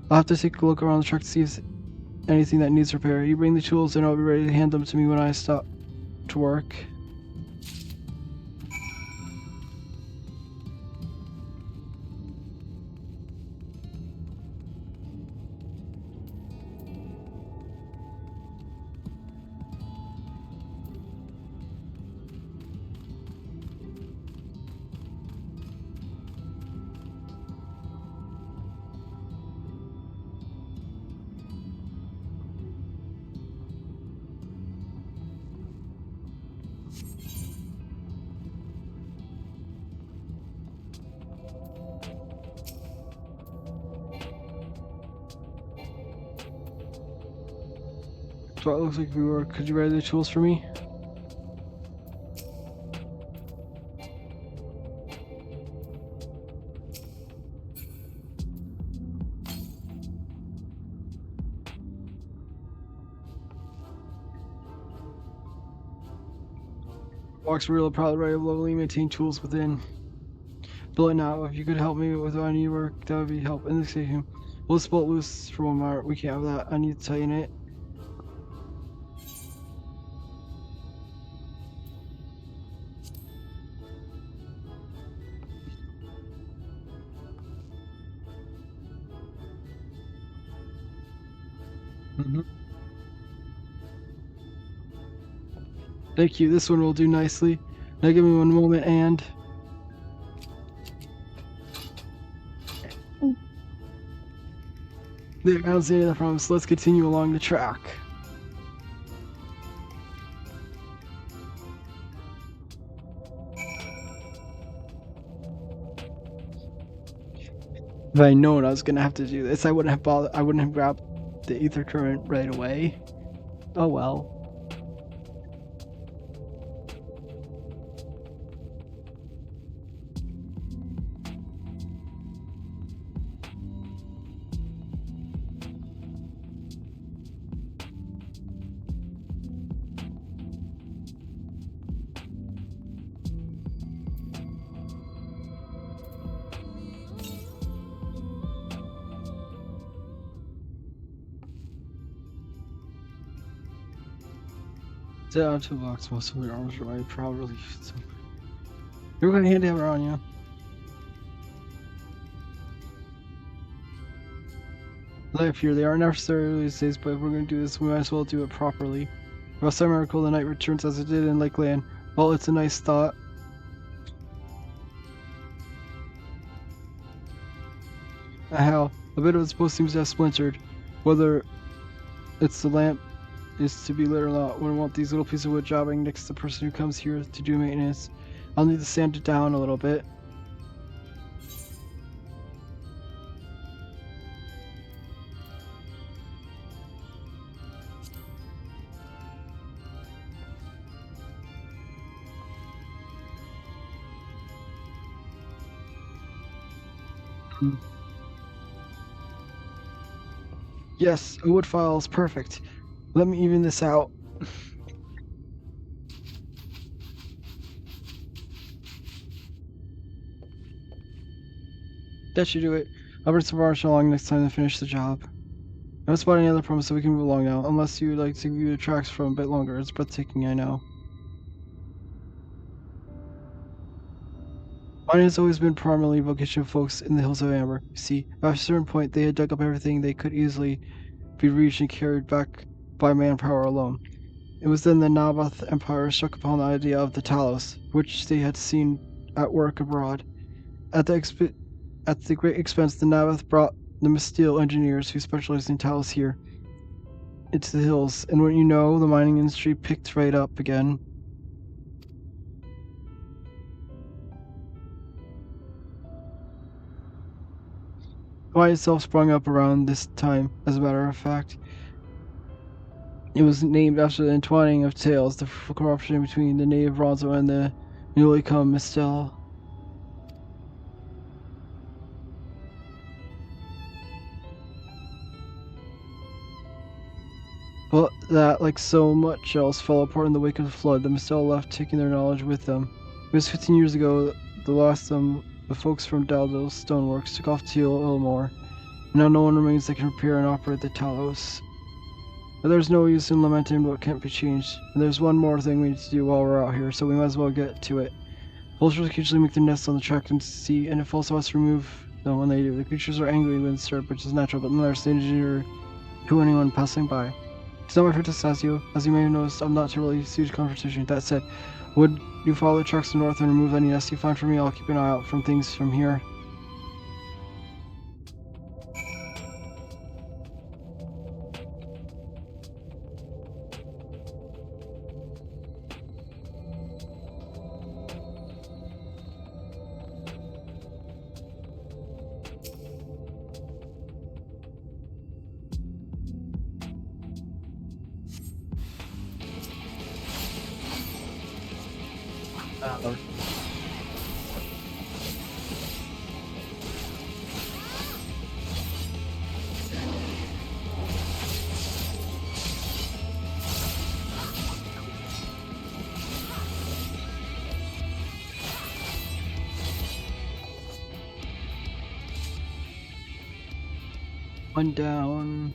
I'll have to take a look around the truck to see if anything that needs repair. You bring the tools, and I'll be ready to hand them to me when I stop to work. So it looks like we were. Could you ready the tools for me? Box real proud right of lowly maintain tools within. Build it now. If you could help me with any work, that would be help. In this case, we'll split loose for 1 hour. We can't have that. I need to tighten it. Thank you. This one will do nicely. Now give me 1 moment and... There, I don't see any of the promise. Let's continue along the track. If I'd known I was gonna have to do this, I wouldn't have bothered. I wouldn't have grabbed the ether current right away. Oh well. Down to box most of the arms are my proud relief. So you're gonna hand it around, yeah. Life here, they aren't necessarily these days, but if we're gonna do this, we might as well do it properly. If some miracle the night returns as it did in Lakeland, well, it's a nice thought. Hell, a bit of its post seems to have splintered. Whether it's the lamp is to be lit or not, wouldn't want these little pieces of wood jobbing next to the person who comes here to do maintenance. I'll need to sand it down a little bit. Yes, a wood file is perfect. Let me even this out. That should do it. I'll bring some varnish along next time to finish the job. I haven't spotted any other problems, so we can move along now. Unless you would like to view the tracks for a bit longer. It's breathtaking, I know. Mining has always been primarily a vocation of folks in the Hills of Amber. You see, at a certain point, they had dug up everything they could easily be reached and carried back by manpower alone. It was then the Naboth Empire struck upon the idea of the Talos, which they had seen at work abroad. At the great expense, the Naboth brought the Masteel engineers who specialized in Talos here into the hills, and when you know, the mining industry picked right up again. Hawaii itself sprung up around this time, as a matter of fact. It was named after the entwining of tales, the corruption between the native Ronzo and the newly come Masteel. But that, like so much else, fell apart in the wake of the flood. The Masteel left, taking their knowledge with them. It was 15 years ago the last of the folks from Daldal's Stoneworks took off to Ilmore. Now no one remains that can repair and operate the Talos. But there's no use in lamenting what can't be changed. And there's one more thing we need to do while we're out here, so we might as well get to it. Vultures occasionally make their nests on the track and sea, and if also us remove them when they do. The creatures are angry when disturbed, which is natural, but nonetheless danger to anyone passing by. It's not my fault to sass you. As you may have noticed, I'm not terribly huge confrontation. That said, would you follow the tracks to the north and remove any nests you find for me? I'll keep an eye out from things from here. One down.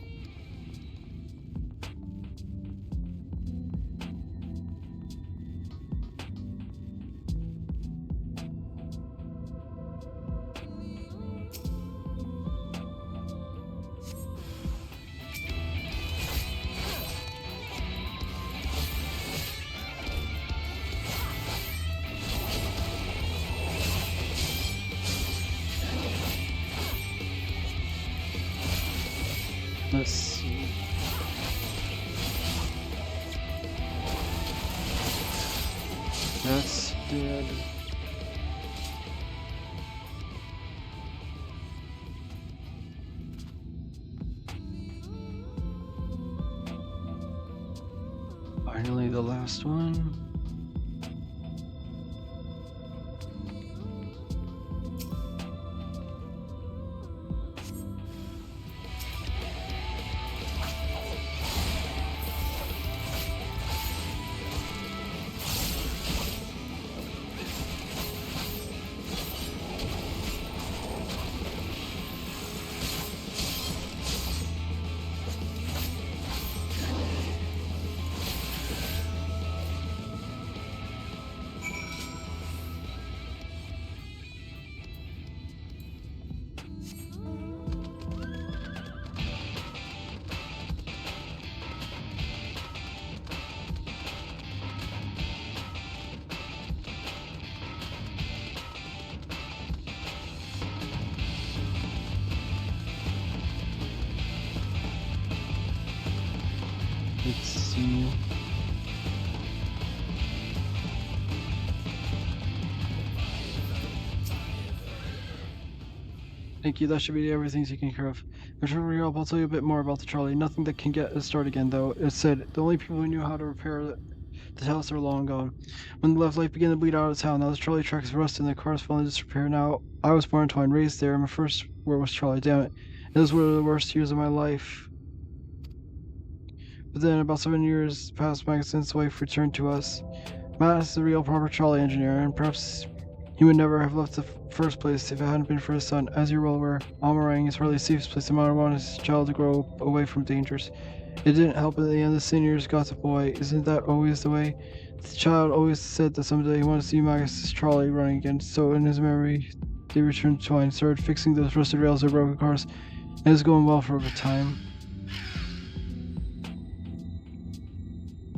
Let's see. That's dead. Finally, the last one. Good seeing you. Thank you, that should be everything taken care of. Before we up, I'll tell you a bit more about the trolley. Nothing that can get us started again, though. It said the only people who knew how to repair the house are long gone. When the left life began to bleed out of town, now the trolley tracks rusted and the cars fell into disrepair. Now, I was born in Twine, raised there, and my first word was trolley, damn it. Those were the worst years of my life. But then, about 7 years passed by since wife returned to us. Matt is the real proper trolley engineer, and perhaps he would never have left the first place if it hadn't been for his son. As you're well aware, Almarang is hardly the safest place. The mother wanted his child to grow away from dangers. It didn't help in the end. The seniors got the boy. Isn't that always the way? The child always said that someday he wanted to see Magus' trolley running again. So in his memory, they returned to Twine, started fixing those rusted rails or broken cars, and it was going well for a time.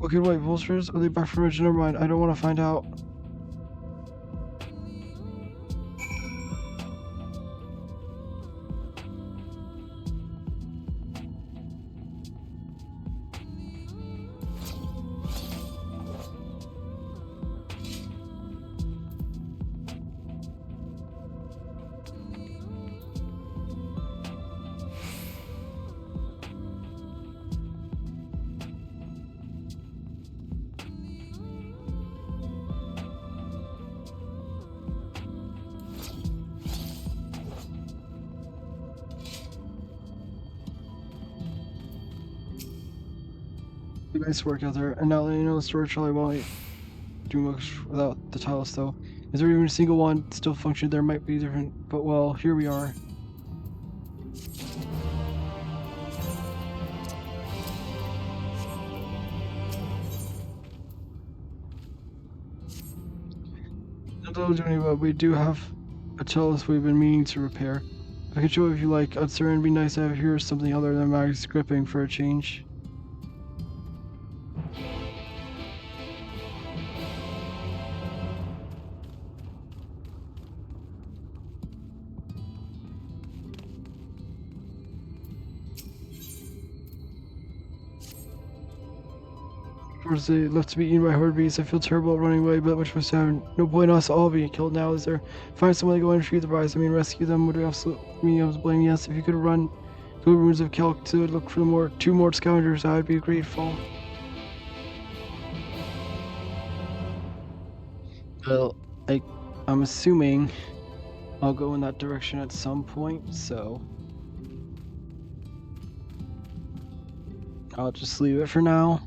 Okay, white vultures? Are they back from Ridge? Never mind. I don't want to find out. Nice work out there. And now that you know the storage trolley won't do much without the tiles, though. Is there even a single one still functioning? There might be different, but well, here we are. Don't do any, but we do have a chalice we've been meaning to repair. I can show it if you like. I'd certainly be nice to have here something other than Magus gripping for a change. They left to be eaten by horde beasts. I feel terrible about running away, but which must have no point in us all being killed now, is there? Find someone to go and feed the brides. I mean, rescue them would absolutely I was blaming. Yes, if you could run to the ruins of Kelk to look for two more scavengers, I'd be grateful. Well, I'm assuming I'll go in that direction at some point, so I'll just leave it for now.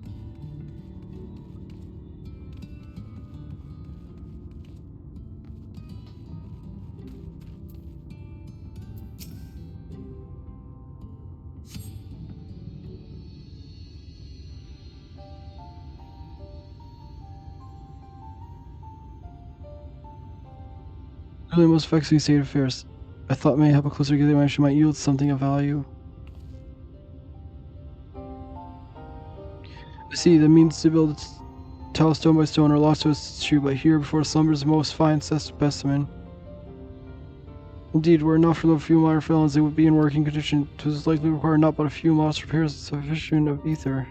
Really most vexing state of affairs. I thought mayhap a closer examination might yield something of value. I see, the means to build tile stone by stone are lost to us, true, but here before slumbers the most fine specimen. Indeed, were it not for the few minor failings, they would be in working condition. 'Twas likely require not but a few modest repairs sufficient of ether.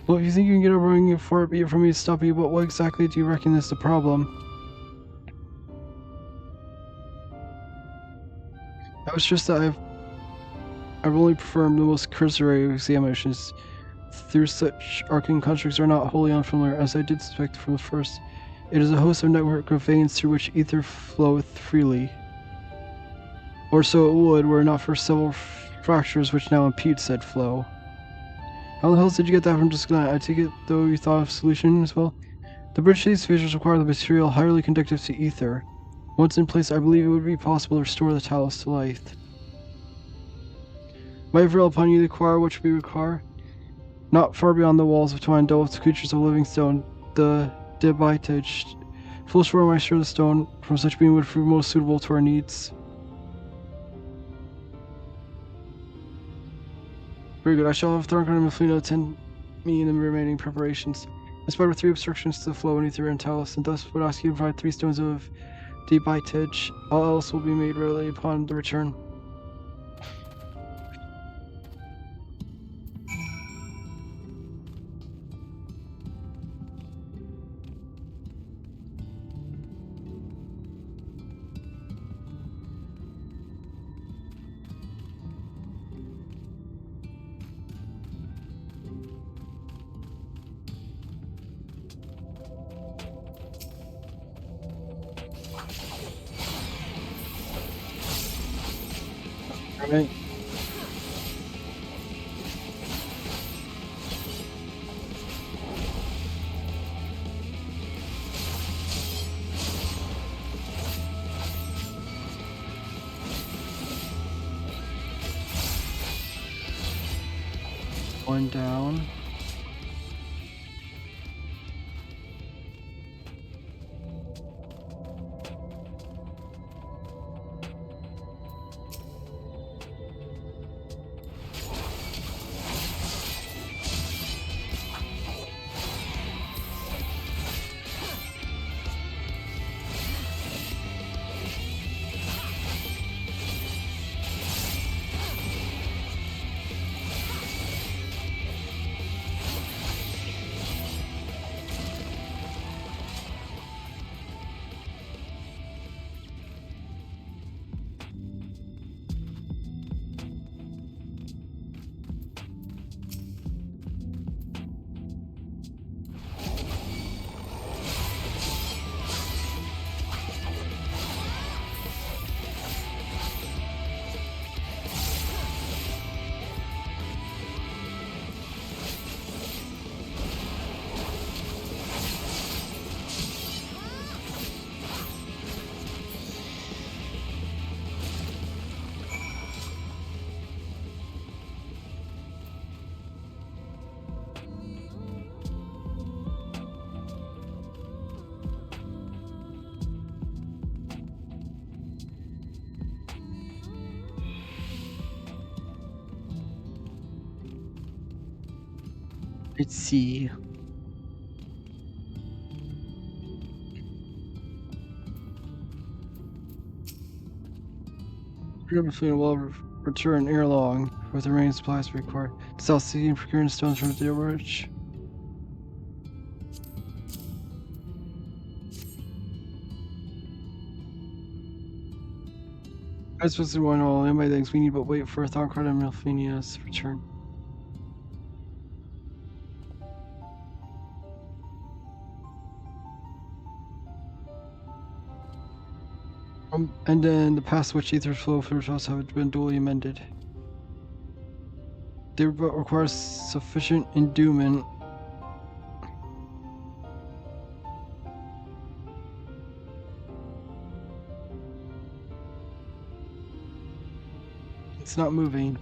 Well, if you think you can get a running for it, be it from me to stop you, but what exactly do you reckon is the problem? I was just that I've only performed the most cursory examinations. Through such arcane constructs are not wholly unfamiliar, as I did suspect from the first. It is a host of network of veins through which ether floweth freely. Or so it would, were it not for several fractures which now impede said flow. How the hell did you get that from just I take it, though you thought of solution as well? The bridge to these fissures require the material highly conductive to ether. Once in place, I believe it would be possible to restore the talus to life. Might prevail upon you to acquire what we require. Not far beyond the walls of Twine dwell creatures of living stone, the Debitage. Full sure am I sure the stone from such being would prove most suitable to our needs. Very good. I shall have Thorncon and Meflino attend me in the remaining preparations. I spotted 3 obstructions to the flow in ether and talus, and thus would ask you to provide 3 stones of Debitage. All else will be made readily upon the return. Alright. One down. Let's see. Between will return ere long with the remaining supplies required. South Sea and procuring stones from the rich. I was supposed to want all in my things. We need but wait for Thorncard and Milphinia's return. And then the past which ether flow filters have been duly amended. They but require sufficient endowment. It's not moving.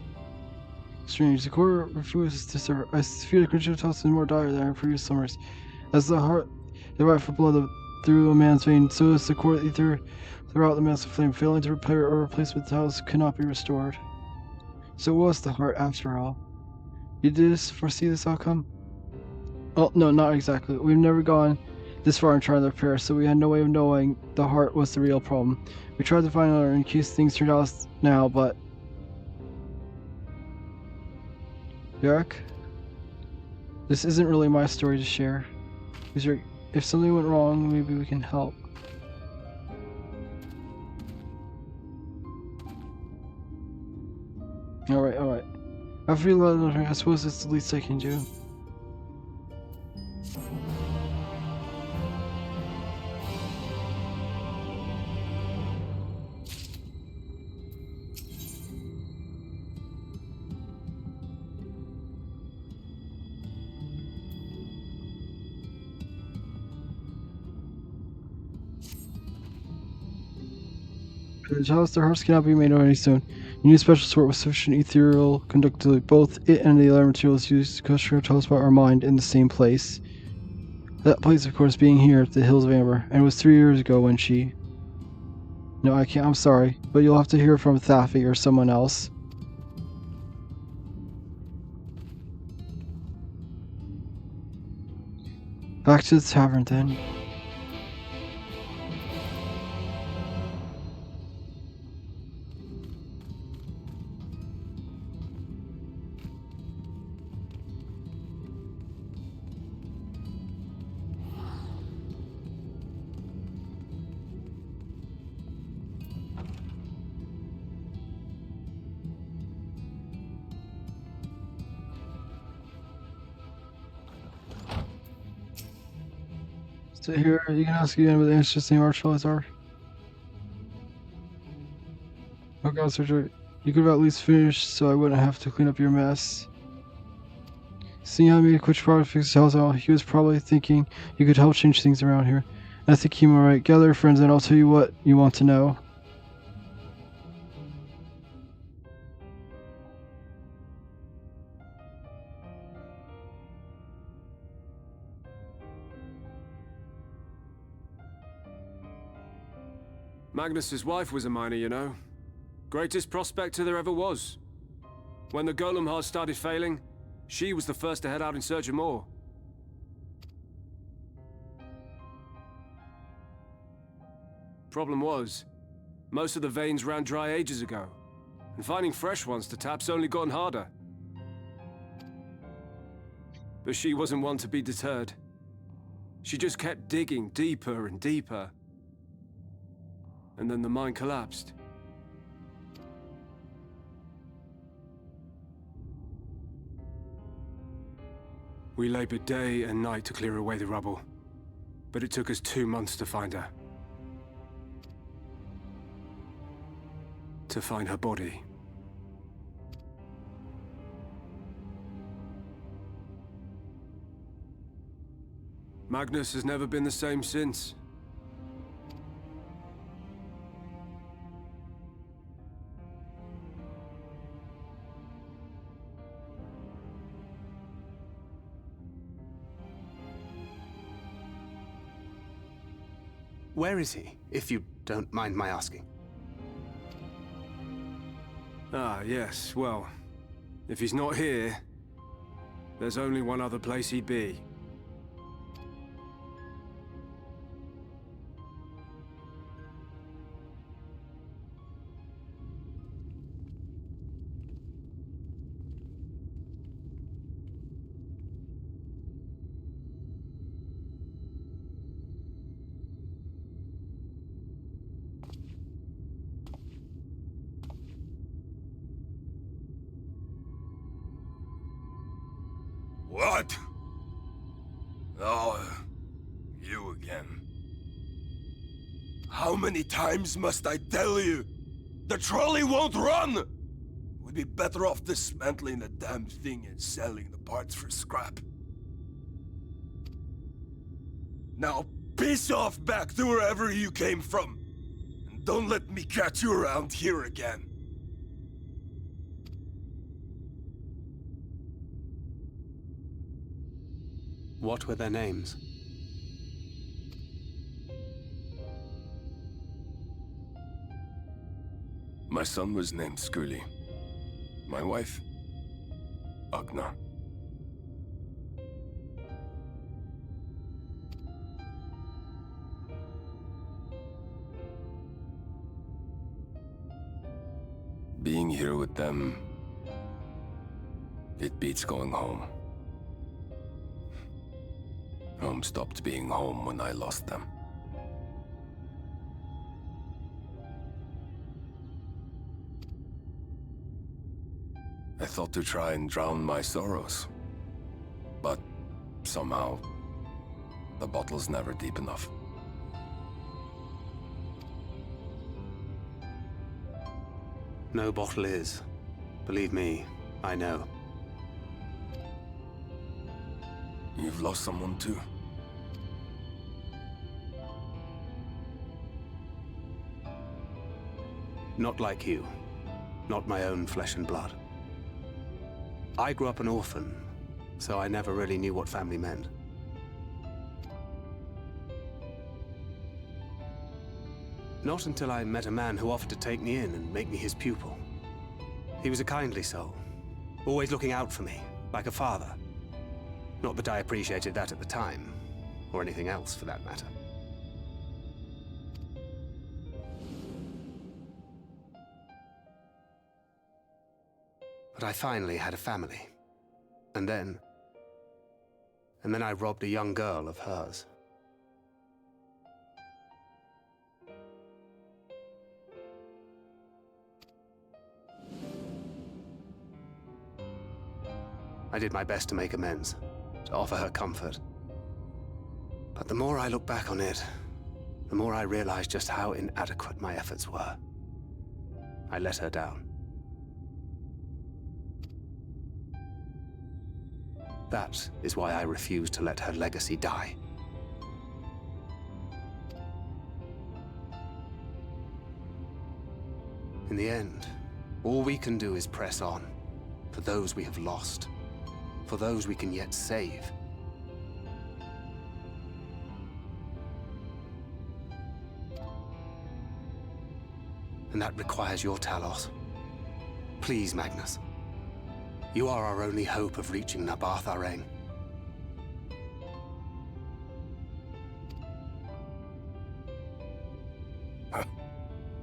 Strange. The core refuses to serve. I feel the creature toss is more dire than in previous summers. As the heart, the rightful blood through a man's vein, so is the core ether throughout the massive flame. Failing to repair or replace with house cannot be restored. So it was the heart after all. You did foresee this outcome? Oh, no, not exactly. We've never gone this far in trying to repair, so we had no way of knowing the heart was the real problem. We tried to find another in case things turned out now, but... Derek? This isn't really my story to share. If something went wrong, maybe we can help. Alright. After you let her, I suppose it's the least I can do. Tell us their hearts cannot be made any soon. You need a special sort with sufficient ethereal conductivity. Both it and the other materials used to tell us about our mind in the same place. That place, of course, being here at the Hills of Amber, and it was 3 years ago when she... No, I can't, I'm sorry, but you'll have to hear from Thaffy or someone else. Back to the tavern, then. So here, you can ask again what the interesting archvillains are. Oh god, surgery. You could have at least finished so I wouldn't have to clean up your mess. Seeing how I made a quick product to fix his house out, he was probably thinking you could help change things around here. And I think he might right. Gather your friends and I'll tell you what you want to know. Magnus's wife was a miner, you know. Greatest prospector there ever was. When the golem hearts started failing, she was the first to head out in search of more. Problem was, most of the veins ran dry ages ago, and finding fresh ones to tap's only gotten harder. But she wasn't one to be deterred. She just kept digging deeper and deeper. And then the mine collapsed. We labored day and night to clear away the rubble, but it took us 2 months to find her. To find her body. Magnus has never been the same since. Where is he, if you don't mind my asking? Ah, yes, well, if he's not here, there's only one other place he'd be. What? Oh, you again. How many times must I tell you? The trolley won't run! We'd be better off dismantling the damn thing and selling the parts for scrap. Now piss off back to wherever you came from. And don't let me catch you around here again. What were their names? My son was named Skuli. My wife, Agna. Being here with them, it beats going home. Home stopped being home when I lost them. I thought to try and drown my sorrows, but somehow the bottle's never deep enough. No bottle is. Believe me, I know. You've lost someone too? Not like you. Not my own flesh and blood. I grew up an orphan, so I never really knew what family meant. Not until I met a man who offered to take me in and make me his pupil. He was a kindly soul, always looking out for me, like a father. Not that I appreciated that at the time, or anything else for that matter. But I finally had a family. And then I robbed a young girl of hers. I did my best to make amends, to offer her comfort. But the more I look back on it, the more I realize just how inadequate my efforts were. I let her down. That is why I refuse to let her legacy die. In the end, all we can do is press on. For those we have lost. For those we can yet save. And that requires your Talos. Please, Magnus. You are our only hope of reaching Nabarth Areng.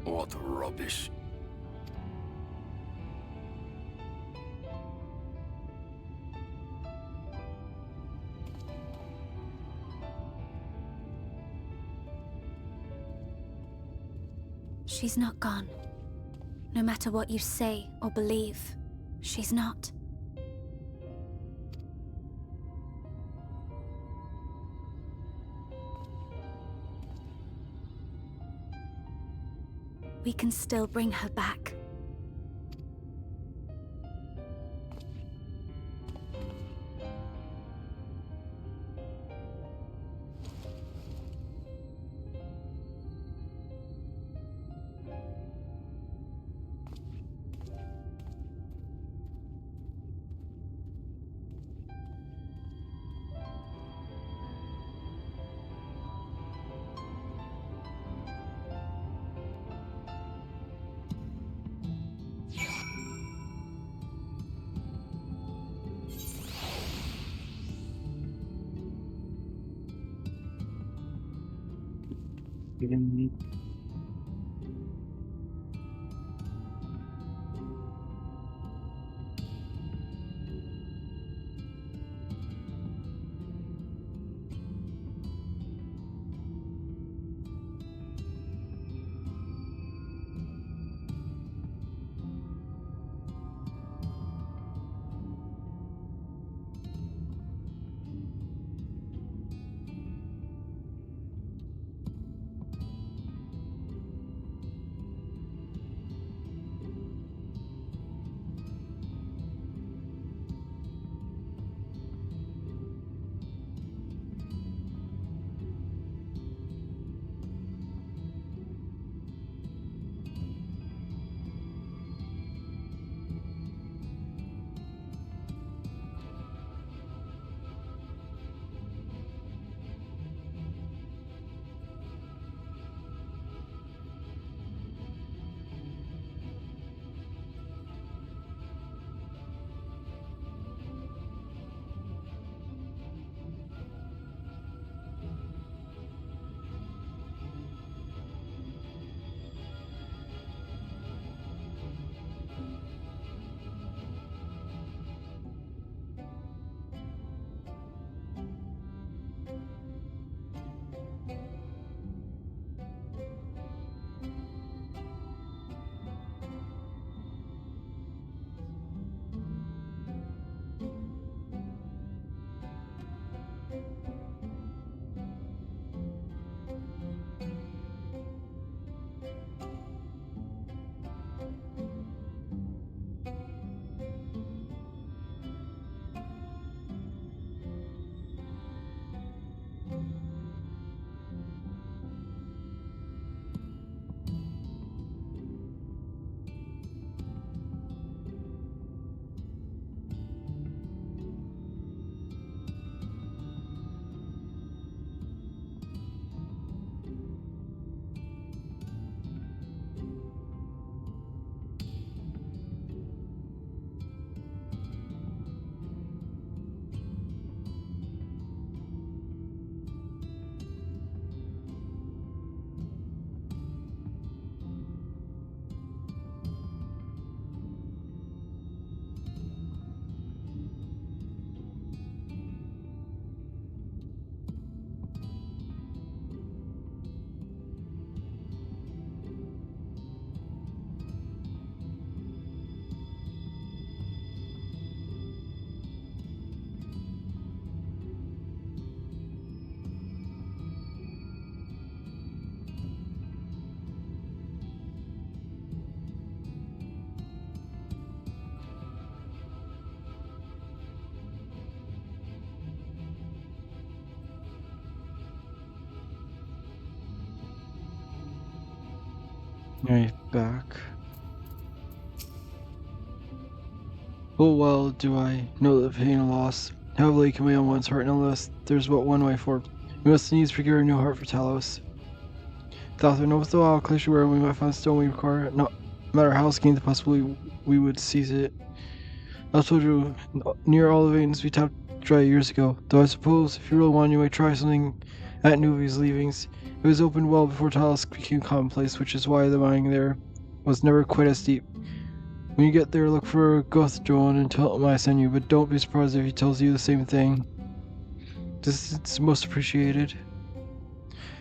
What rubbish. She's not gone. No matter what you say or believe, she's not. We can still bring her back. Right back. Full well do I know the pain and loss. Heavily can weigh on one's heart, nonetheless, there's but one way forward. We must needs procure a new heart for Talos. Without there no while glacier where we might find the stone we require, no matter how scheme the possibility we would seize it. I told you, near all the veins we tapped dry years ago, though I suppose if you really want you might try something at Nuvi's leavings. It was opened well before Talos became commonplace, which is why the mining there was never quite as deep. When you get there, look for Goth Joan and tell him I send you, but don't be surprised if he tells you the same thing. This is most appreciated.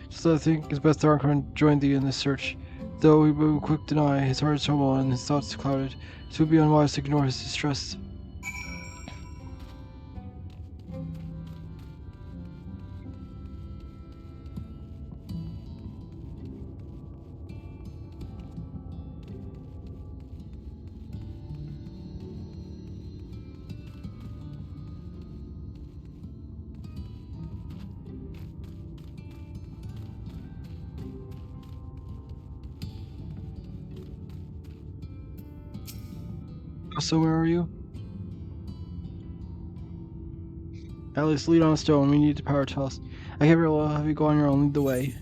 Just I think it's best Archon joined thee in this search. Though he would quick deny, his heart is troubled and his thoughts clouded. It would be unwise to ignore his distress. So where are you? At least lead on a stone. We need to power Talos. I can't very well have you go on your own. Lead the way.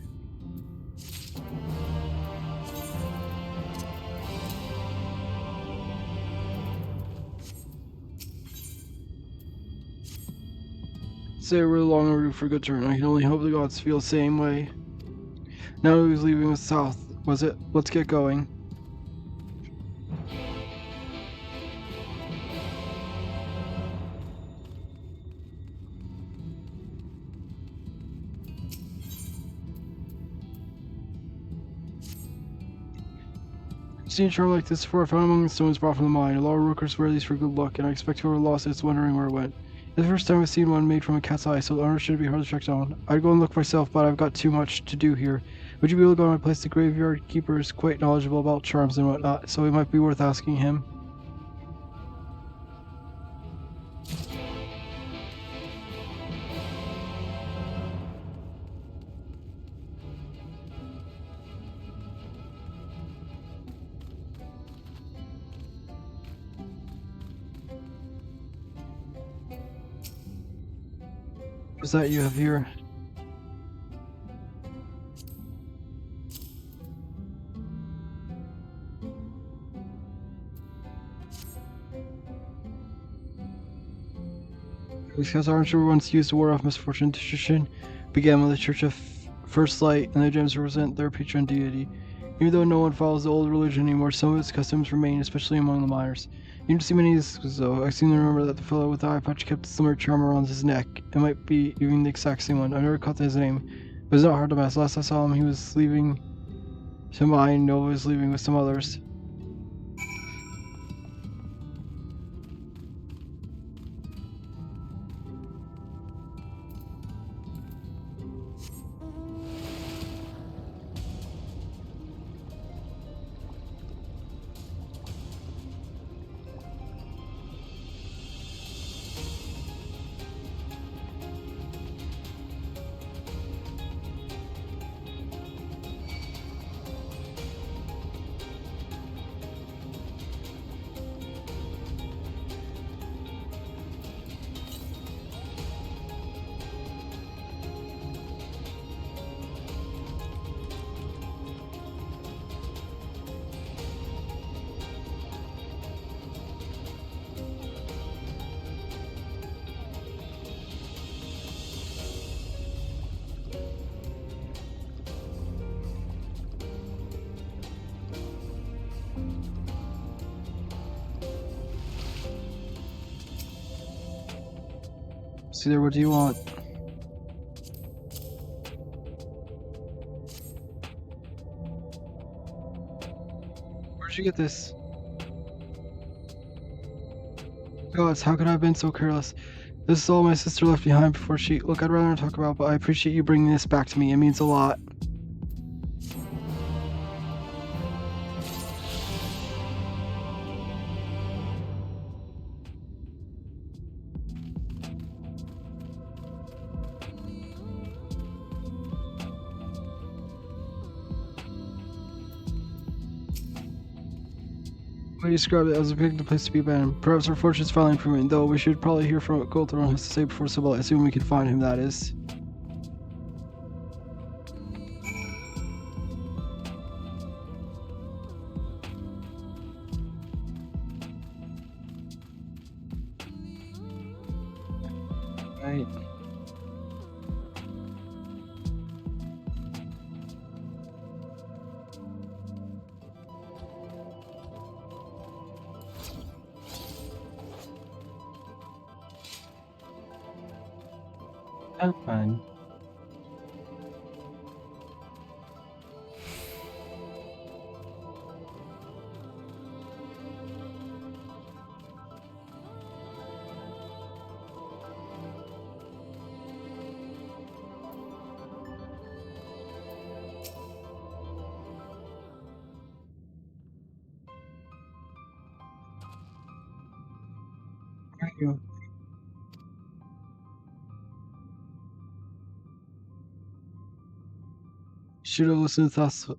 Say we're long overdue for a good turn. I can only hope the gods feel the same way. Now he was leaving us south, was it? Let's get going. Seen a charm like this before. I found among the stones brought from the mine. A lot of rookers wear these for good luck, and I expect whoever lost it's wondering where it went. It's the first time I've seen one made from a cat's eye, so the owner should be hard to track down. I'd go and look myself, but I've got too much to do here. Would you be able to go to my place? The graveyard keeper is quite knowledgeable about charms and whatnot, so it might be worth asking him. What's that you have here? Because aren't sure once used to ward off misfortune. Tradition began with the Church of First Light, and the gems represent their patron deity. Even though no one follows the old religion anymore, some of its customs remain, especially among the miners. You don't see many of these, though. I seem to remember that the fellow with the eye patch kept a similar charm around his neck. It might be even the exact same one. I've never caught his name, but it's not hard to guess. Last I saw him, he was leaving to mine. Nova was leaving with some others. See there, what do you want? Where'd you get this? Gods, how could I have been so careless? This is all my sister left behind before she... Look, I'd rather not talk about, but I appreciate you bringing this back to me. It means a lot. We described it as a big place to be abandoned. Perhaps our fortune's finally improving, though we should probably hear from what Goltron has to say before Sybil. I assume we can find him, that is. Right. I'm fine. Where are you? Should have listened to thoughts,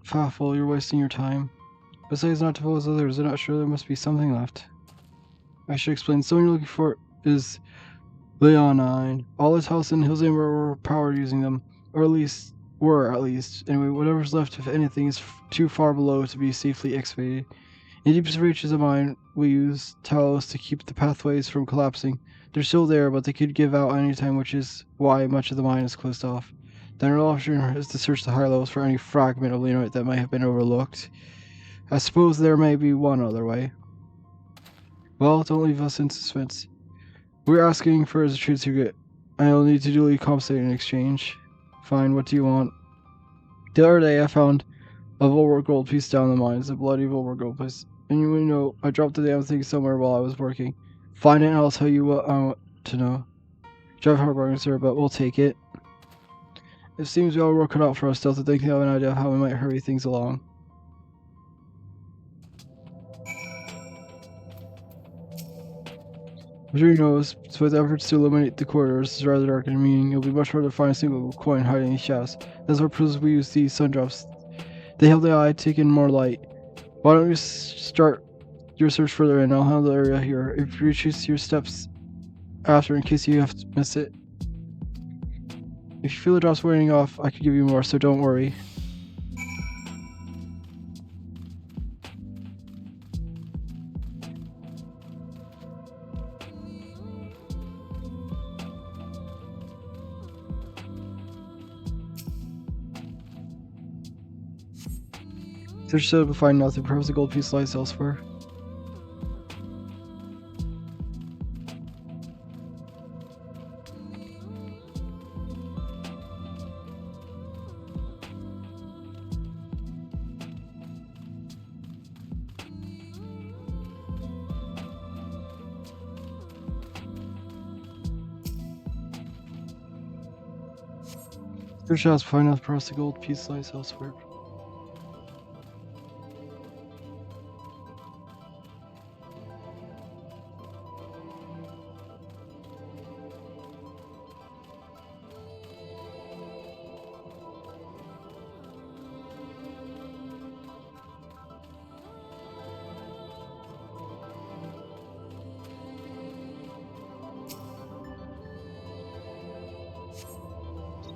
Faffle. You're wasting your time. Besides, not to fool as others, I'm not sure there must be something left. I should explain. Someone you're looking for is Leonine. All his house and Hillsame were overpowered using them, or at least were. Anyway, whatever's left, if anything, is too far below to be safely excavated. In the deepest reaches of mine, we use towels to keep the pathways from collapsing. They're still there, but they could give out anytime, which is why much of the mine is closed off. Then our option is to search the higher levels for any fragment of leonite that might have been overlooked. I suppose there may be one other way. Well, don't leave us in suspense. We're asking for a trade secret. I'll need to duly compensate in exchange. Fine, what do you want? The other day I found a Volwork gold piece down the mines, a bloody Volwork gold piece. And you know, I dropped the damn thing somewhere while I was working. Find it and I'll tell you what I want to know. Drive hard bargain, sir, but we'll take it. It seems we all work it out for us still to think we have an idea of how we might hurry things along. I'm sure you know, with efforts to illuminate the corridors is rather dark and meaning, it'll be much harder to find a single coin hiding in these shadows. That's what proves we use these sun drops. They help the eye take in more light. Why don't you start your search further in? I'll handle the area here. If you retrace your steps after in case you have to miss it. If you feel the drops wearing off, I could give you more, so don't worry. Search so to find nothing, perhaps the gold piece lies elsewhere. Search out to find out perhaps the gold piece lies elsewhere.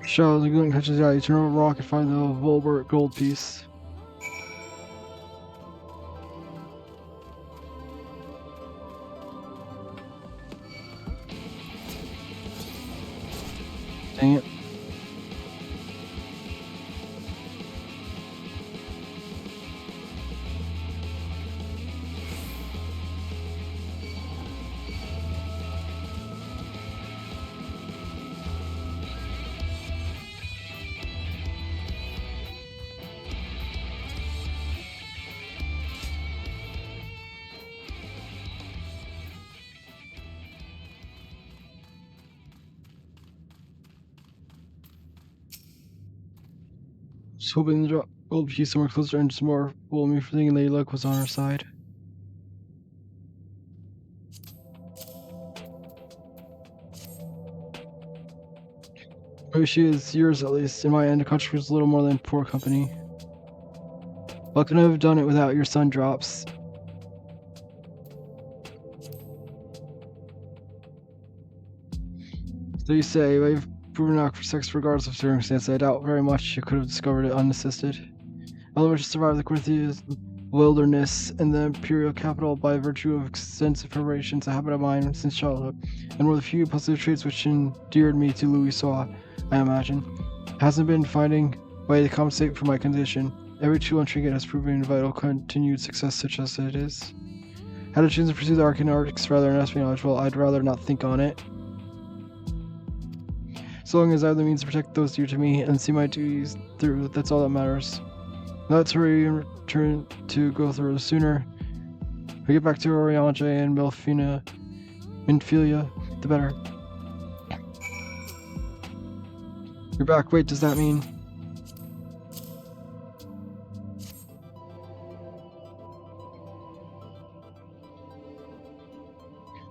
Shadows and glowing catches the eye. You turn over a rock and find the Volwork gold piece. Dang it. Just hoping the drop gold piece somewhere closer and some more fool me for thinking Lady Luck was on our side. Maybe she is yours at least. In my end, it contributes a little more than poor company. Well, I couldn't have done it without your sun drops. So you say, we've proven out for sex regardless of circumstance. I doubt very much you could have discovered it unassisted. Eldritch survived the Corinthian wilderness and the imperial capital by virtue of extensive preparations, a habit of mine since childhood, and one of the few positive traits which endeared me to Louis Saw, I imagine. Hasn't been finding a way to compensate for my condition. Every tool and trinket has proven vital continued success such as it is. Had to choose to pursue the arcane arts rather than espionage, well, I'd rather not think on it. So long as I have the means to protect those dear to me and see my duties through, that's all that matters. Let's hurry and return to go through the sooner we get back to Oriange and Minfilia, the better. You're back. Wait, does that mean?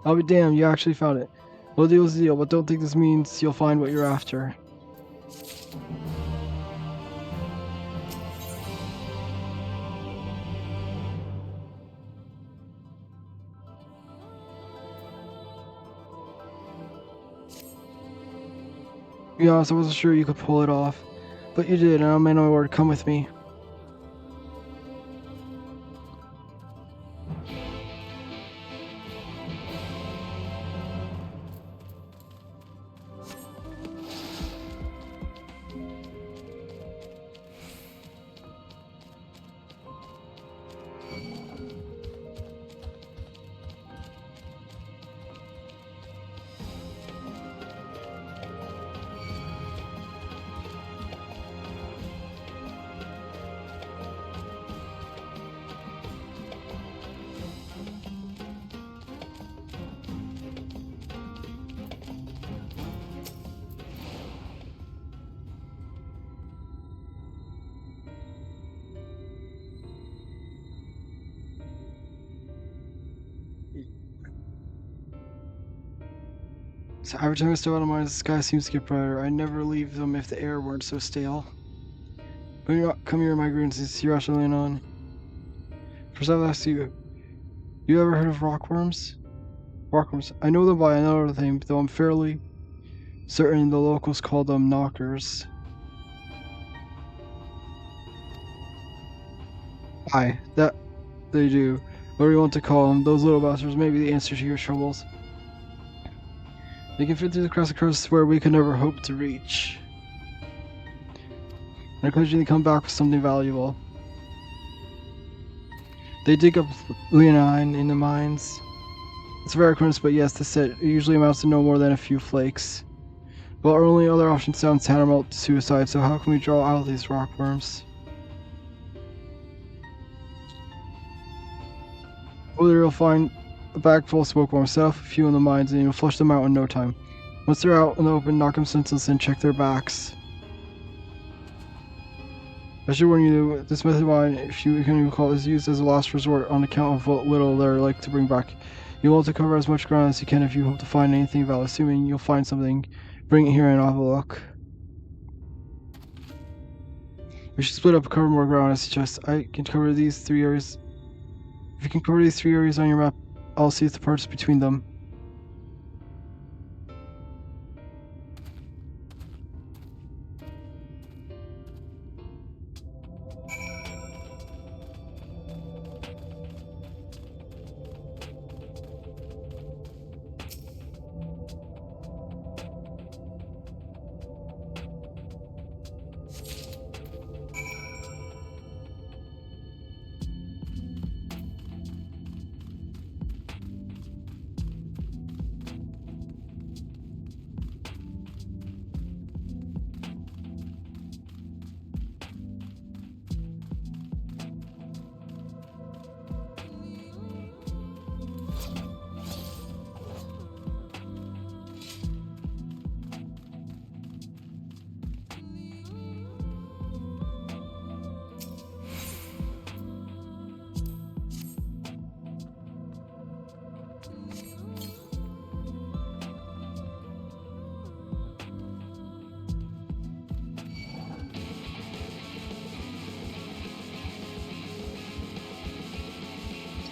I'll be damned, you actually found it. Well, deal's the deal, but don't think this means you'll find what you're after. To be honest, I wasn't sure you could pull it off. But you did, and I'm on my word. Come with me. So every time I step out of mine, the sky seems to get brighter. I never leave them if the air weren't so stale. When you come here, my green since you're actually on. First, I'll ask you, you ever heard of rockworms? Rockworms. I know them by another thing, though I'm fairly certain the locals call them knockers. Aye, that they do. Whatever you want to call them, those little bastards may be the answer to your troubles. They can fit through the cracks of crust where we could never hope to reach. And occasionally come back with something valuable. They dig up leonine in the mines. It's a rare occurrence, but yes, this set usually amounts to no more than a few flakes. But our only other option sounds tantamount to suicide, so how can we draw out these rockworms? Over there you'll find a bag full of smoke bombs. Set off a few in the mines and you'll flush them out in no time. Once they're out in the open, knock them senseless and check their backs. I should warn you, this method of mine, if you can recall, is used as a last resort on account of what little they're like to bring back. You'll want to cover as much ground as you can if you hope to find anything valid. Assuming you'll find something, bring it here and I'll have a look. We should split up and cover more ground, I suggest. I can cover these 3 areas. If you can cover these 3 areas on your map, I'll see the parts between them.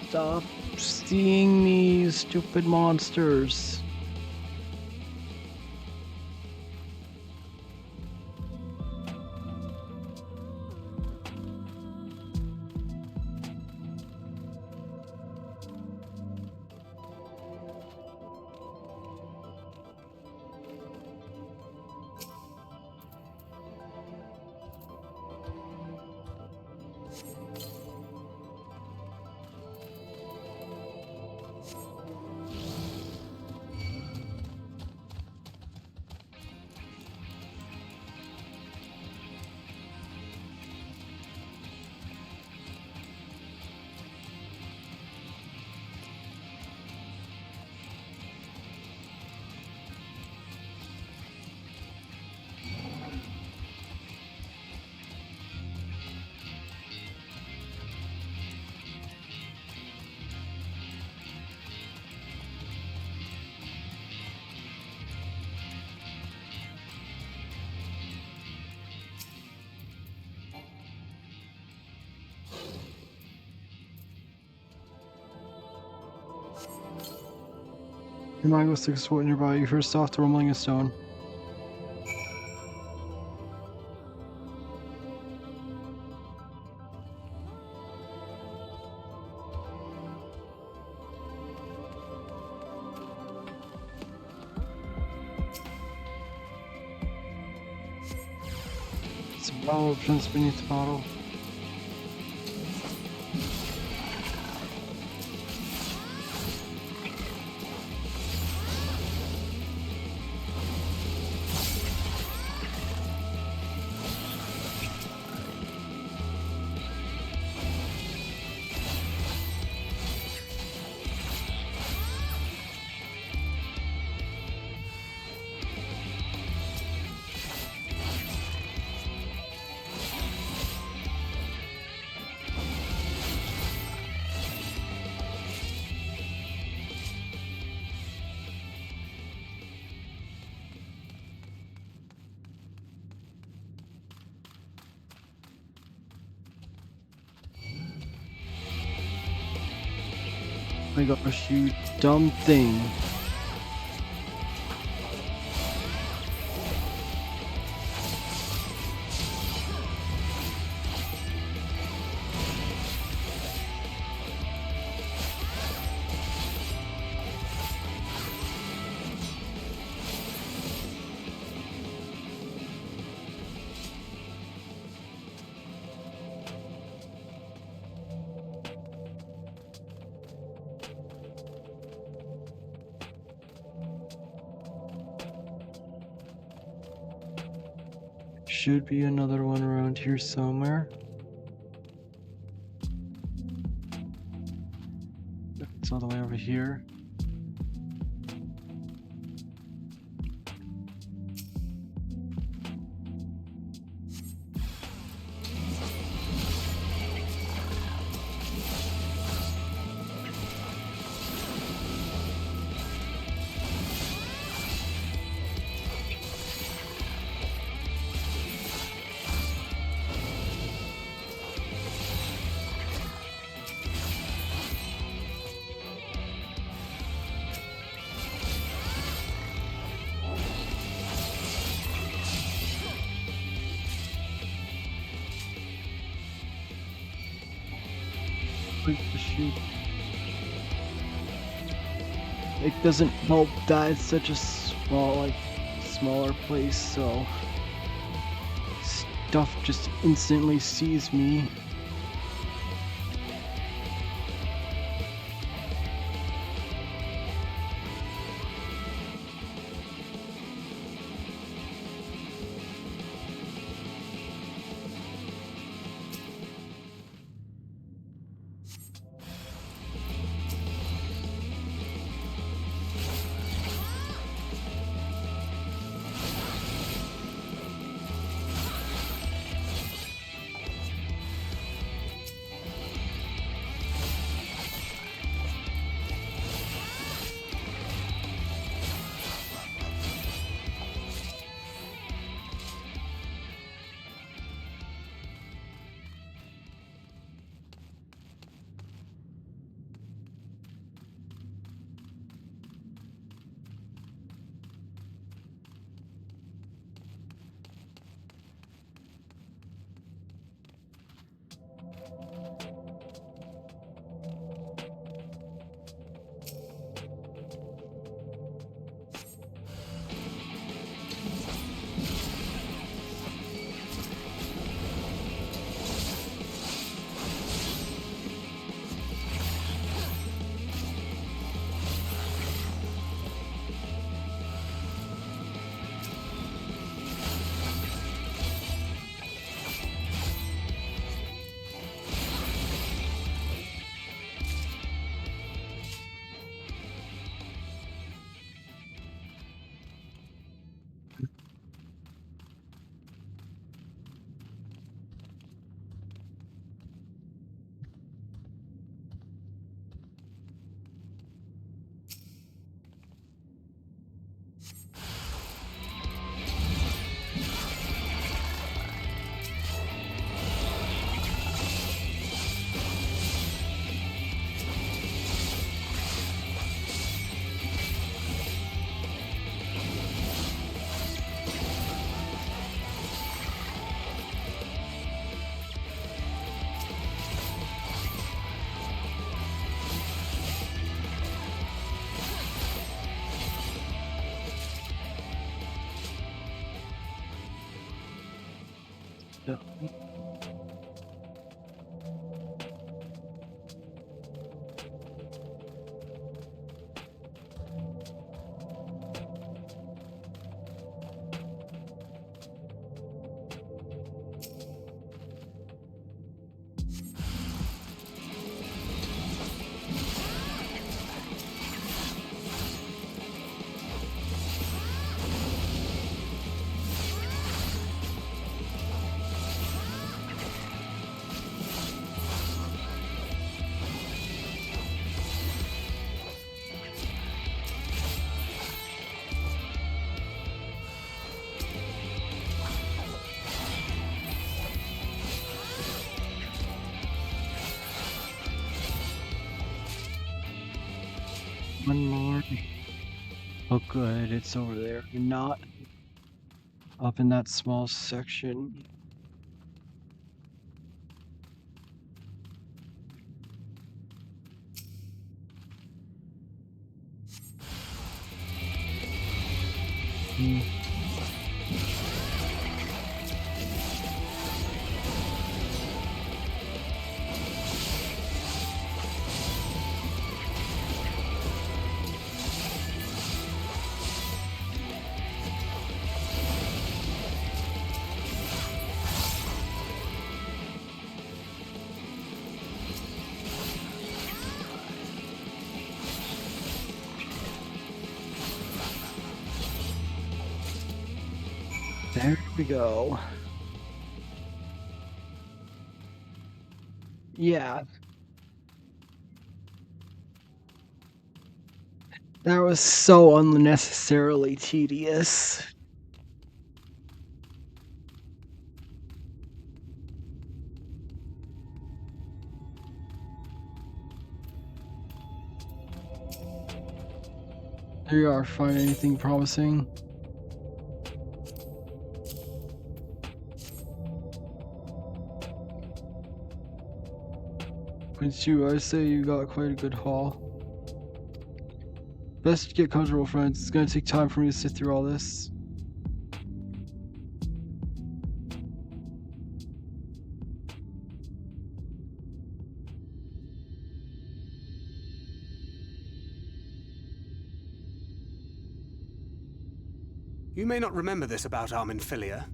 Stop seeing me, you stupid monsters. Your mind goes 6 foot nearby. You hear soft rumbling of stone. It's a bottle just beneath the bottle. My gosh, you dumb thing. Should be another one around here somewhere. It's all the way over here. Shoot. It doesn't help that it's such a small, smaller place, so stuff just instantly sees me. Yeah. One more. Oh good, it's over there. Not up in that small section. There we go. Yeah. That was so unnecessarily tedious. There you are. Find anything promising? I say you got quite a good haul. Best get comfortable, friends. It's gonna take time for me to sit through all this. You may not remember this about Arminfilia,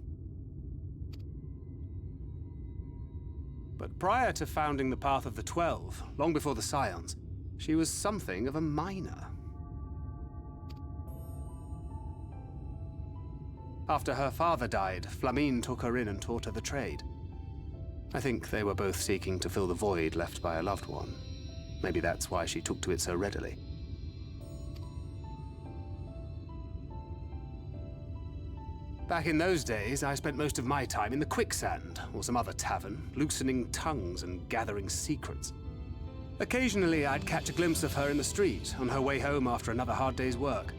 but prior to founding the Path of the 12, long before the Scions, she was something of a miner. After her father died, Flamine took her in and taught her the trade. I think they were both seeking to fill the void left by a loved one. Maybe that's why she took to it so readily. Back in those days, I spent most of my time in the Quicksand, or some other tavern, loosening tongues and gathering secrets. Occasionally, I'd catch a glimpse of her in the street, on her way home after another hard day's work.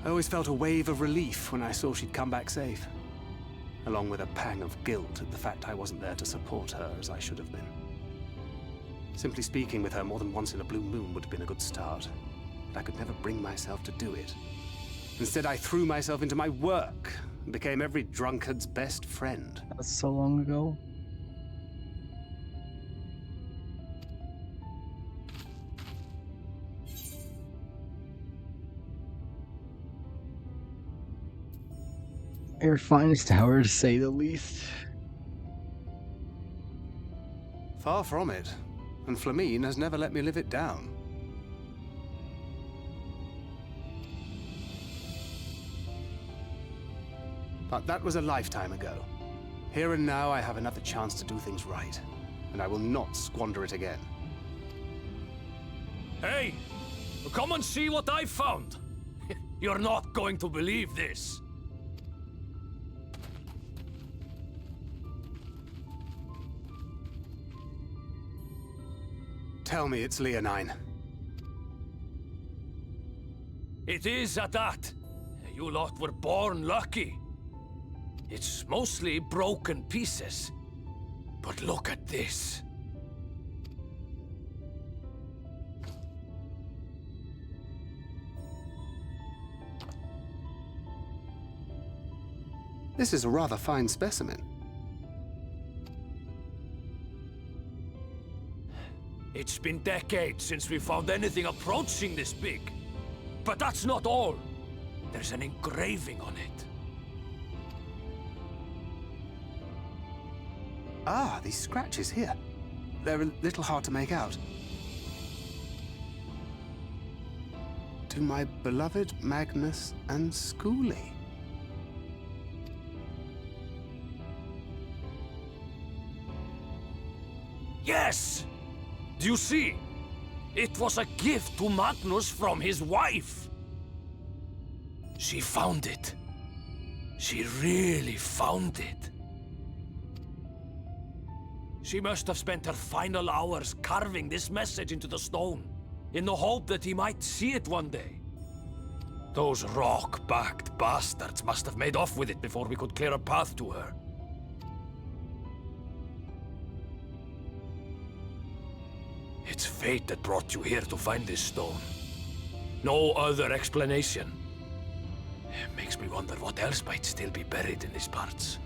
I always felt a wave of relief when I saw she'd come back safe, along with a pang of guilt at the fact I wasn't there to support her as I should have been. Simply speaking with her more than once in a blue moon would have been a good start, but I could never bring myself to do it. Instead, I threw myself into my work and became every drunkard's best friend. That's so long ago. Your finest hour, to say the least. Far from it, and Flamine has never let me live it down. But that was a lifetime ago. Here and now I have another chance to do things right, and I will not squander it again. Hey! Come and see what I found! You're not going to believe this! Tell me it's Leonine. It is at that. You lot were born lucky. It's mostly broken pieces. But look at this. This is a rather fine specimen. It's been decades since we found anything approaching this big. But that's not all. There's an engraving on it. Ah, these scratches here. They're a little hard to make out. To my beloved Magnus and Schoolie. Yes! Do you see? It was a gift to Magnus from his wife. She found it. She really found it. She must have spent her final hours carving this message into the stone, in the hope that he might see it one day. Those rock-backed bastards must have made off with it before we could clear a path to her. It's fate that brought you here to find this stone. No other explanation. It makes me wonder what else might still be buried in these parts.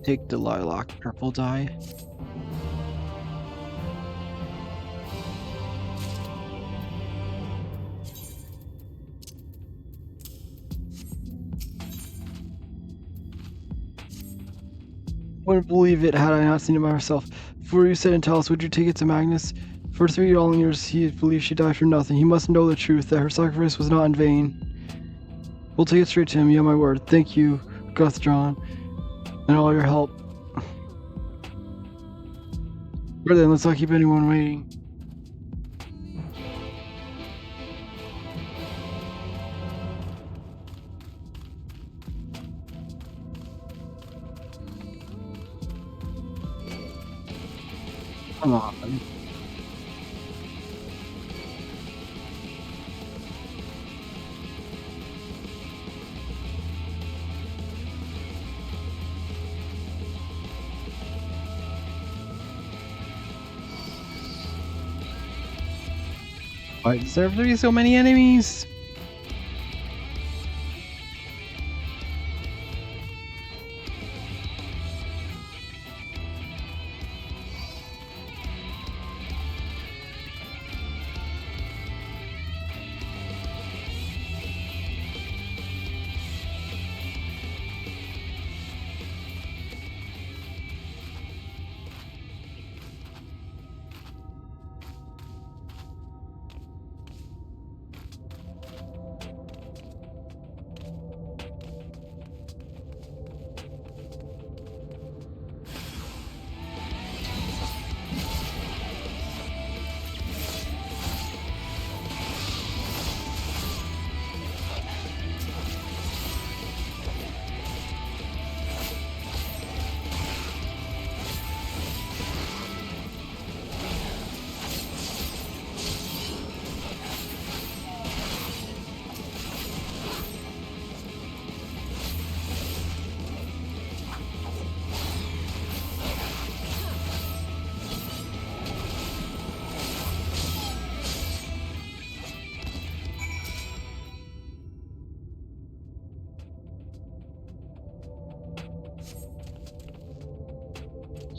Take the lilac purple dye. Wouldn't believe it had I not seen it by myself. Before you said and tell us, would you take it to Magnus? For 3 long years he believed she died for nothing. He must know the truth, that her sacrifice was not in vain. We'll take it straight to him, you have my word. Thank you, Guthron, and all your help. Right then, let's not keep anyone waiting. Come on. Why does there have to be so many enemies?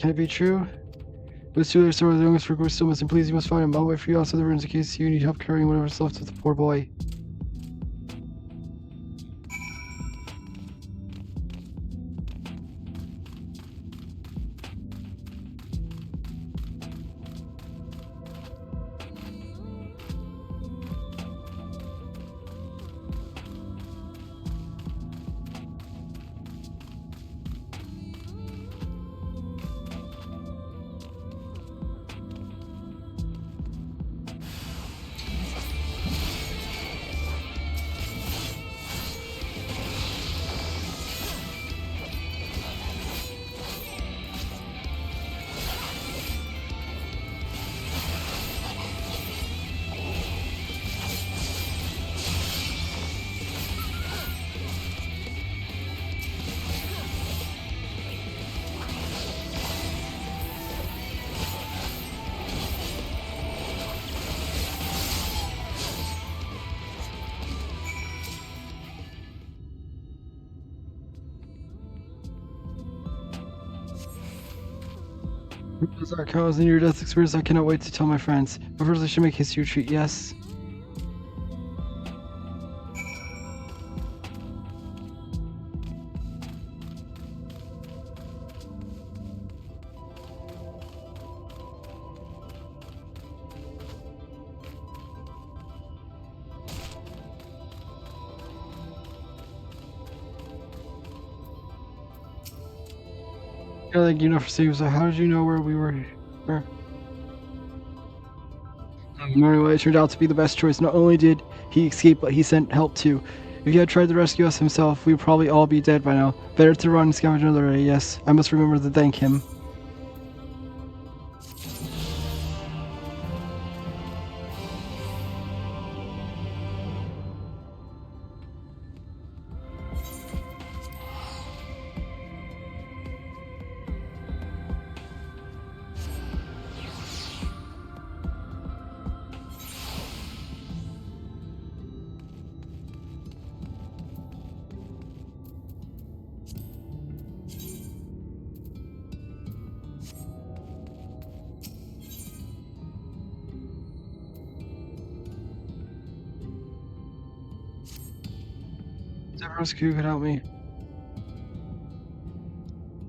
Can it be true? Let's do this, or the youngest for still missing. Please, you must find him. I'll wait for you outside the ruins in case you need help carrying whatever's left of the poor boy. As our account was a near-death experience, I cannot wait to tell my friends. But first I should make history retreat, yes? Yeah, thank you enough for saying so. How did you know where we were? Anyway, it turned out to be the best choice. Not only did he escape, but he sent help too. If he had tried to rescue us himself, we would probably all be dead by now. Better to run and scavenge another day, yes. I must remember to thank him. Rescue could help me.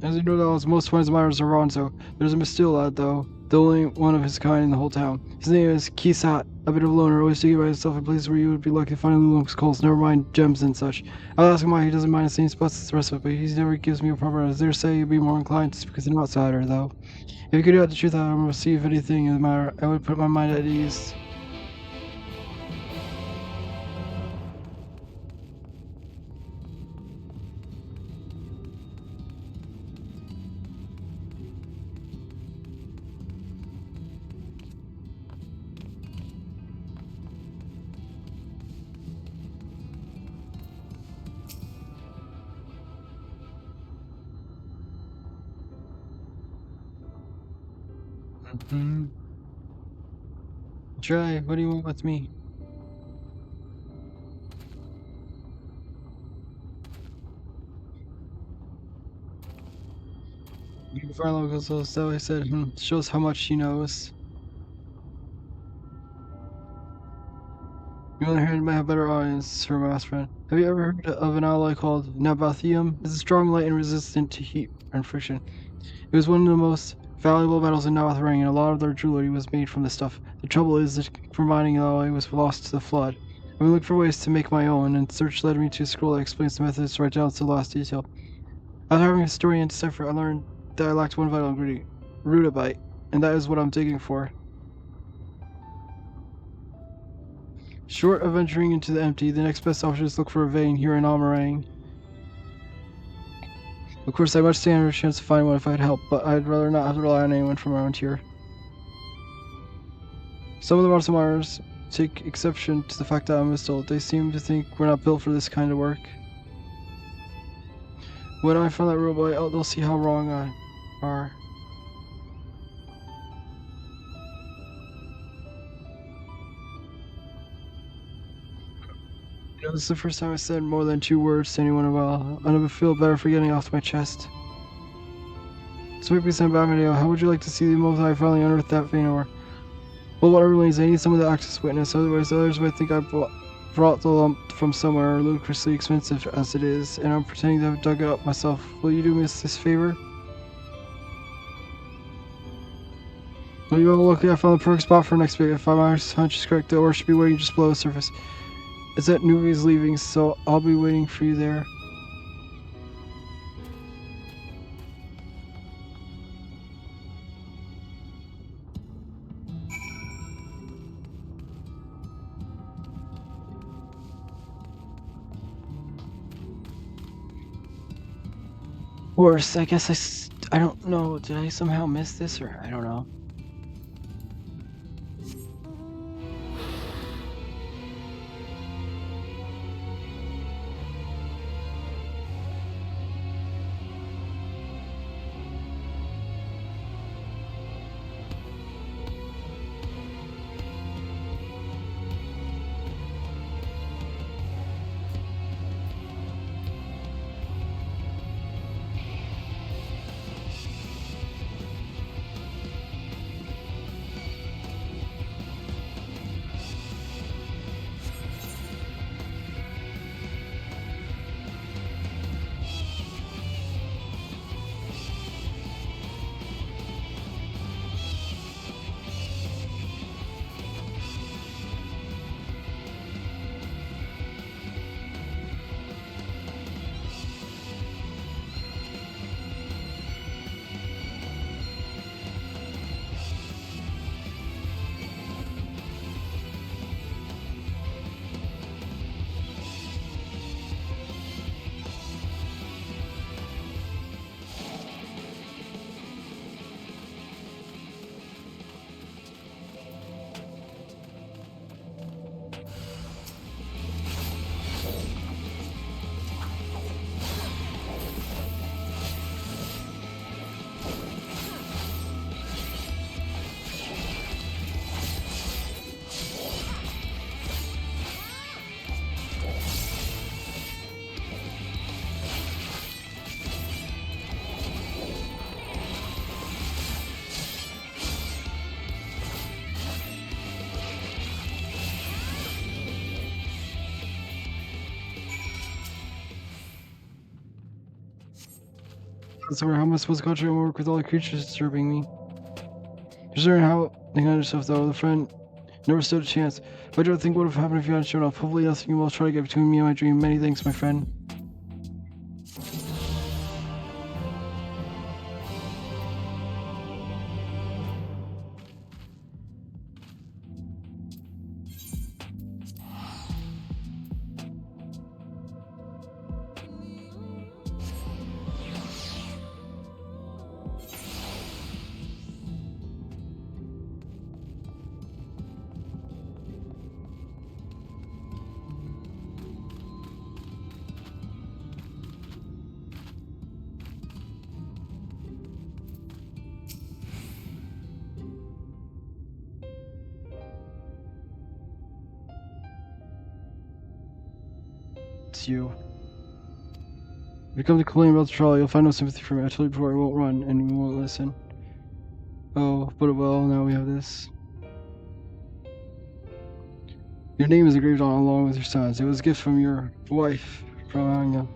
As you know, that was most of my admirers are wrong, so there's a Mistille lad, though. The only one of his kind in the whole town. His name is Kisat, a bit of a loner, always digging by himself in places where you would be lucky to find Lulum's coals, never mind gems and such. I'll ask him why he doesn't mind the same spots as the rest of it, but he never gives me a proper answer. I dare say he'd be more inclined to speak as an outsider, though. If you could get the truth out of him or see if anything in the matter, I would put my mind at ease. Try, what do you want with me? You can find locals, so I said, shows how much she knows. On the other hand, you might have better audience for my last friend. Have you ever heard of an alloy called Nabathium? It's a strong light and resistant to heat and friction. It was one of the most valuable metals in Nabath and a lot of their jewelry was made from this stuff. The trouble is that combining the alloy was lost to the flood. I've been looking for ways to make my own, and search led me to a scroll that explains the methods right down to the last detail. After having a historian decipher, I learned that I lacked one vital ingredient, rudabite, and that is what I'm digging for. Short of venturing into the empty, the next best option is look for a vein here in Almarang. Of course, I much stand a chance to find one if I had help, but I'd rather not have to rely on anyone from around here. Some of the Martian miners take exception to the fact that I'm Mistille. They seem to think we're not built for this kind of work. When I find that robot, they'll see how wrong I are. You know, this is the first time I said more than 2 words to anyone in a while. I never feel better for getting off my chest. So maybe some bad video. How would you like to see the moment I finally unearthed that vein ore? Well, whatever means, I need someone to act as witness. Otherwise, others might think I brought the lump from somewhere ludicrously expensive as it is, and I'm pretending to have dug it up myself. Will you do me this favor? Well, you all look, I found the perfect spot for next bit. If my hunch is correct, the ore should be waiting just below the surface. It's that Nuvi's leaving, so I'll be waiting for you there. Worse, I guess I don't know, did I somehow miss this, or I don't know. So how am I supposed to concentrate and work with all the creatures disturbing me? Considering how they got yourself though, the friend never stood a chance. If I don't think what would have happened if you hadn't shown up, hopefully nothing will try to get between me and my dream. Many thanks, my friend. It's you. If you come to complain about the trial, you'll find no sympathy from me. I told you before, I won't run, and we won't listen. Oh, but well, now we have this. Your name is engraved on along with your son's. It was a gift from your wife, from Anya.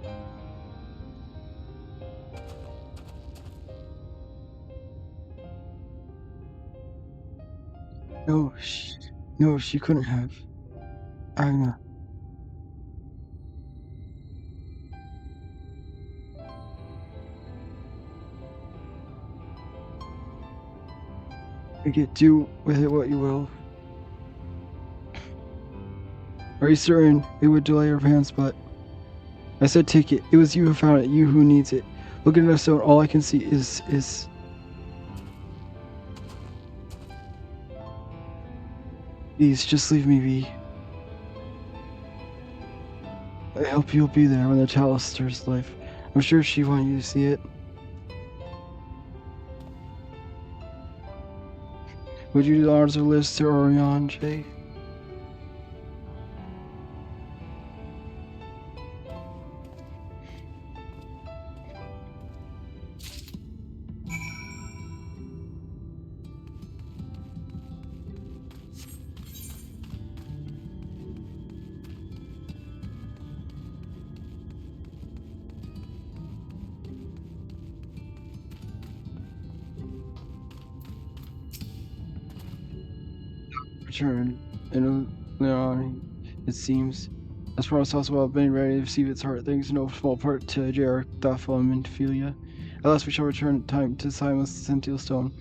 No, she couldn't have. Anya. You get do with it what you will. Are you certain it would delay our plans? But I said take it. It was you who found it, you who needs it. Looking at us out, all I can see is please, just leave me be. I hope you'll be there when the chalice stirs life. I'm sure she wanted you to see it. Would you do the honors of Liz to Orion, Jay? Return, and it seems. As far as possible, I've been ready to receive its heart, thanks in no small part to J.R. Daffel and Minophilia. At last we shall return time to silence the Sentinel Stone.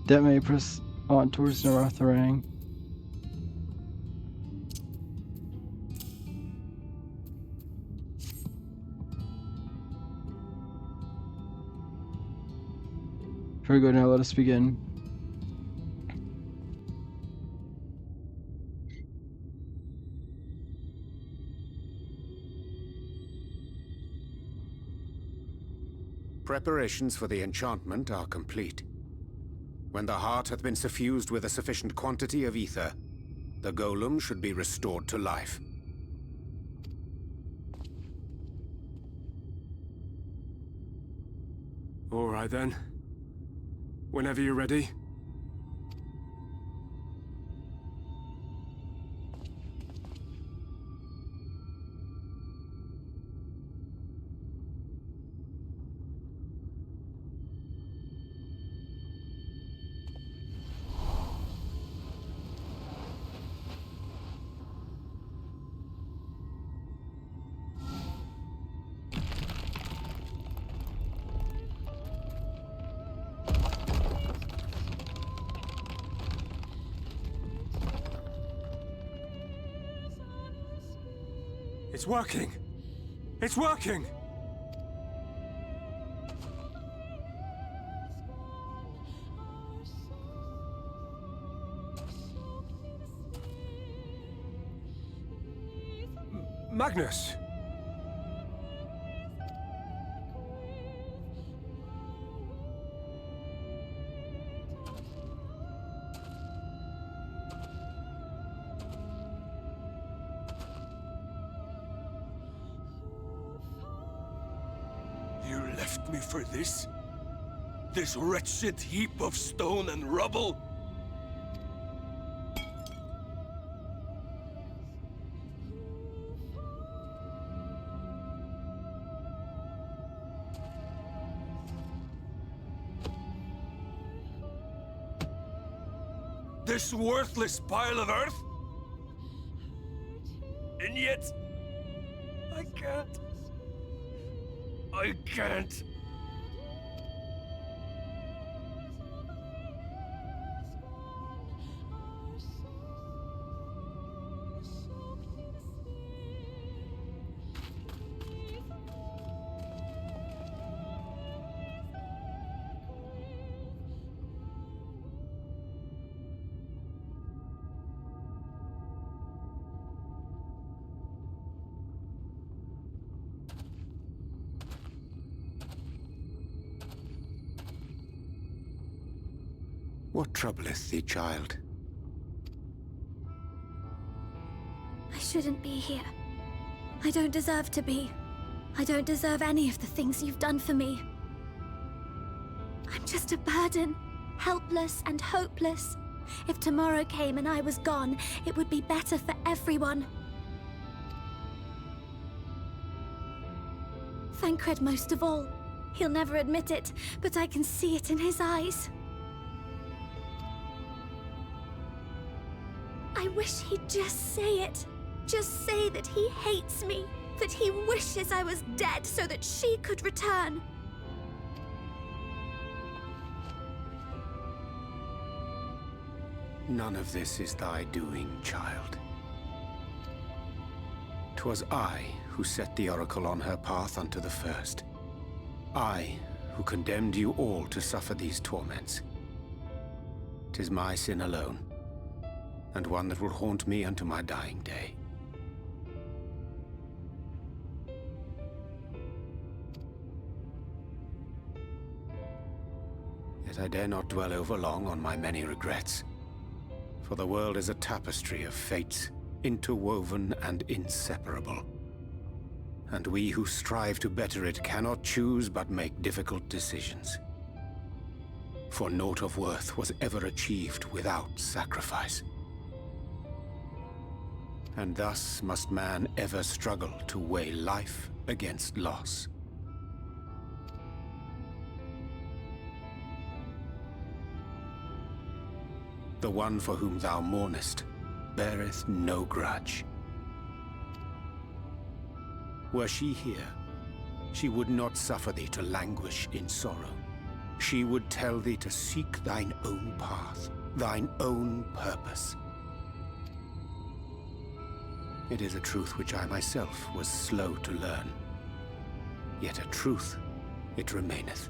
That may press on towards Naratharang. Very good, now let us begin. Preparations for the enchantment are complete. When the heart hath been suffused with a sufficient quantity of ether, the golem should be restored to life. All right then. Whenever you're ready. It's working! It's working! Magnus! You left me for this? This wretched heap of stone and rubble? This worthless pile of earth? And yet... I can't. I can't. What troubleth thee, child? I shouldn't be here. I don't deserve to be. I don't deserve any of the things you've done for me. I'm just a burden, helpless and hopeless. If tomorrow came and I was gone, it would be better for everyone. Thancred most of all. He'll never admit it, but I can see it in his eyes. I wish he'd just say it. Just say that he hates me, that he wishes I was dead so that she could return. None of this is thy doing, child. 'Twas I who set the Oracle on her path unto the first. I who condemned you all to suffer these torments. 'Tis my sin alone, and one that will haunt me unto my dying day. Yet I dare not dwell overlong on my many regrets, for the world is a tapestry of fates, interwoven and inseparable. And we who strive to better it cannot choose but make difficult decisions. For naught of worth was ever achieved without sacrifice. And thus must man ever struggle to weigh life against loss. The one for whom thou mournest beareth no grudge. Were she here, she would not suffer thee to languish in sorrow. She would tell thee to seek thine own path, thine own purpose. It is a truth which I myself was slow to learn. Yet a truth it remaineth.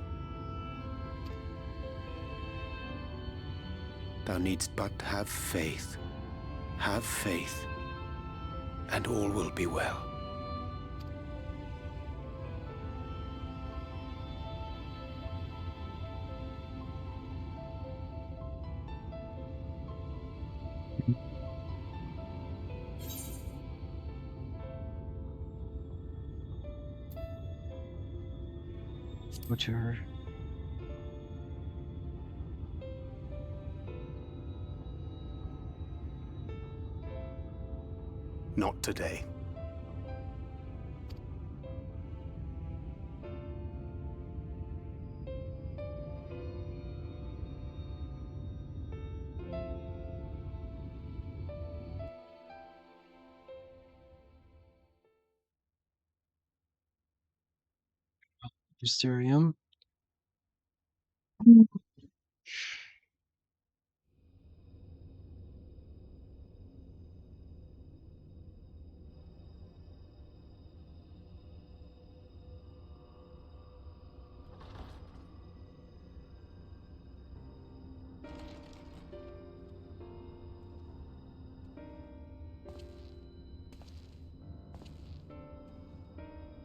Thou needst but have faith, and all will be well. What you heard? Not today. Mysterium.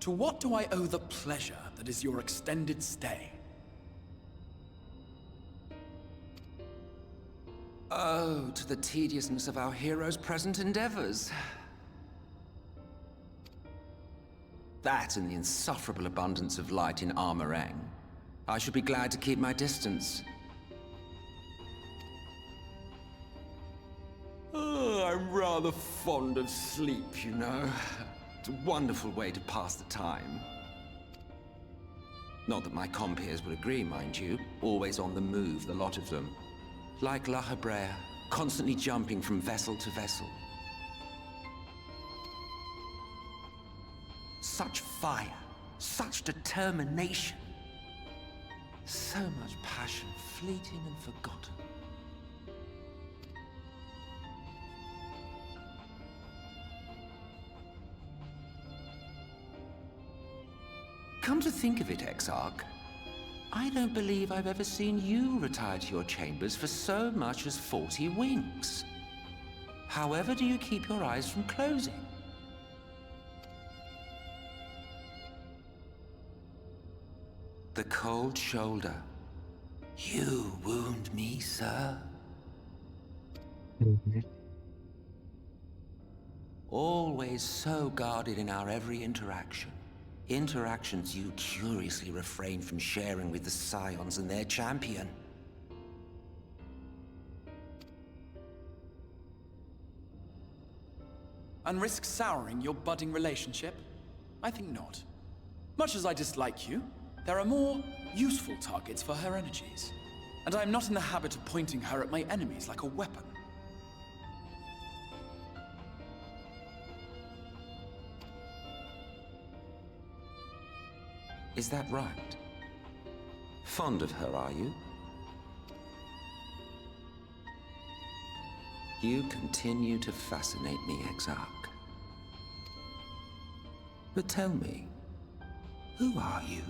To what do I owe the pleasure that is your extended stay? Oh, to the tediousness of our hero's present endeavors. That and the insufferable abundance of light in Armorang. I should be glad to keep my distance. Oh, I'm rather fond of sleep, you know. It's a wonderful way to pass the time. Not that my compeers would agree, mind you. Always on the move, the lot of them. Like La Hebrea, constantly jumping from vessel to vessel. Such fire, such determination, so much passion fleeting and forgotten. Come to think of it, Exarch, I don't believe I've ever seen you retire to your chambers for so much as 40 winks. However do you keep your eyes from closing? The cold shoulder. You wound me, sir. Always so guarded in our every interaction. Interactions you curiously refrain from sharing with the Scions and their champion. And risk souring your budding relationship? I think not. Much as I dislike you, there are more useful targets for her energies. And I am not in the habit of pointing her at my enemies like a weapon. Is that right? Fond of her, are you? You continue to fascinate me, Exarch. But tell me, who are you?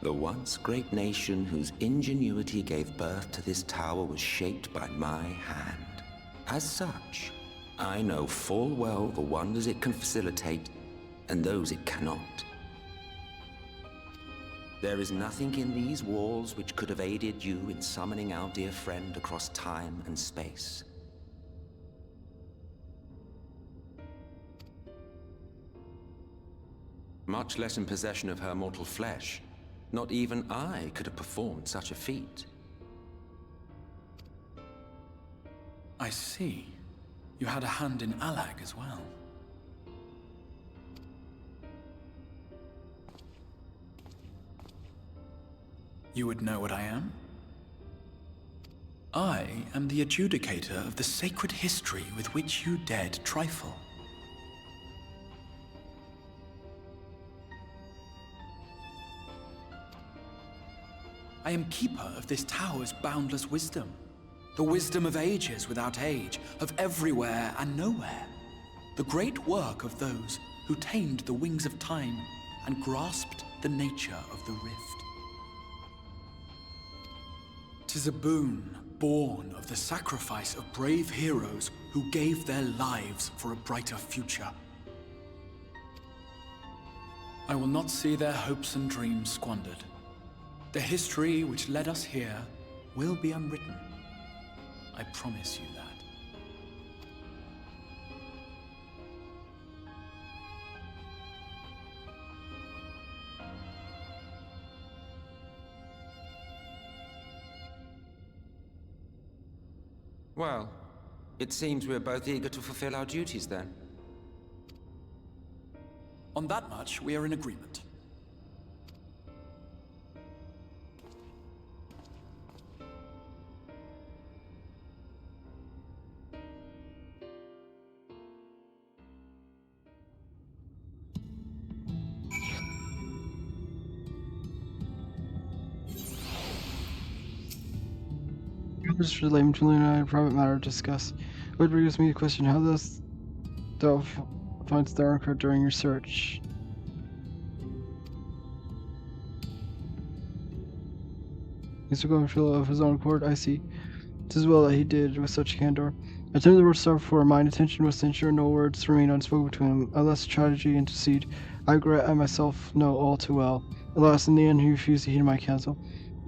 The once great nation whose ingenuity gave birth to this tower was shaped by my hand. As such, I know full well the wonders it can facilitate and those it cannot. There is nothing in these walls which could have aided you in summoning our dear friend across time and space. Much less in possession of her mortal flesh. Not even I could have performed such a feat. I see. You had a hand in Alag as well. You would know what I am? I am the adjudicator of the sacred history with which you dared trifle. I am keeper of this tower's boundless wisdom. The wisdom of ages without age, of everywhere and nowhere. The great work of those who tamed the wings of time and grasped the nature of the rift. 'Tis a boon born of the sacrifice of brave heroes who gave their lives for a brighter future. I will not see their hopes and dreams squandered. The history which led us here will be unwritten. I promise you that. Well, it seems we're both eager to fulfill our duties then. On that much, we are in agreement. Just relating to Luna and I, a private matter to discuss. What brings me to question, how does thou find Starker during your search? He's going to feel of his own accord, I see. 'Tis well that he did with such candor. I turned the word star for mine intention was to ensure no words remain unspoken between him, unless tragedy intercede. I regret I myself know all too well. Alas, in the end he refused to heed my counsel.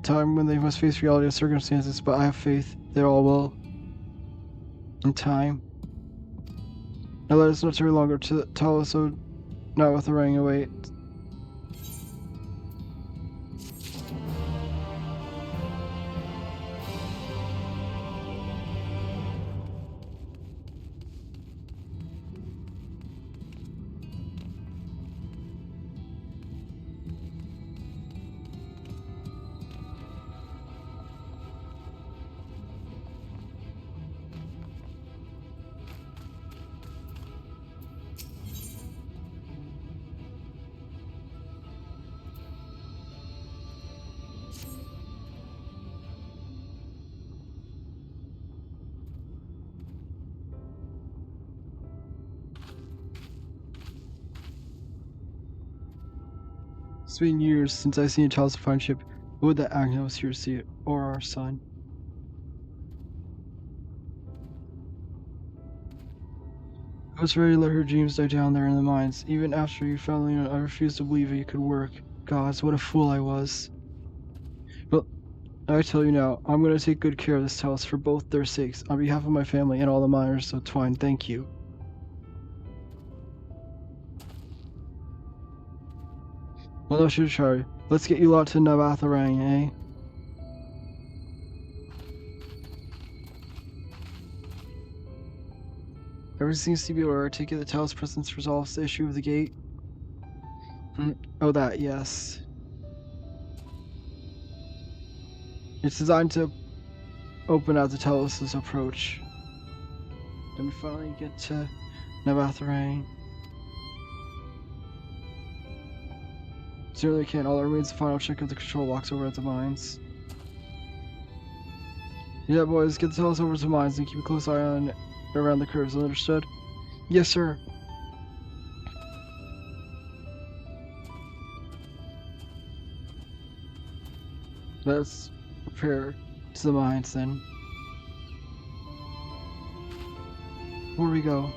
Time when they must face reality of circumstances, but I have faith they all will. In time. Now let us not tarry longer to tell us so not with the running away. been years since I've seen a child's friendship. Would that Agnes was here to see it, or our son. I was ready to let her dreams die down there in the mines. Even after you finally knew, I refused to believe it could work. Gods, what a fool I was. But I tell you now, I'm going to take good care of this house for both their sakes, on behalf of my family and all the miners of Twine. Thank you. Well, I should try. Let's get you lot to Navatharang, eh? Everything seems to be ordered. Take it the Tao's presence resolves the issue of the gate. Oh, that, yes. It's designed to open out the Talos' approach. Then we finally get to Navatharang. Certainly can. All that remains the final check of the control locks over at the mines. Yeah, boys, get the Talos over to the mines and keep a close eye on around the curves. Understood? Yes, sir. Let's prepare to the mines then. Where we go?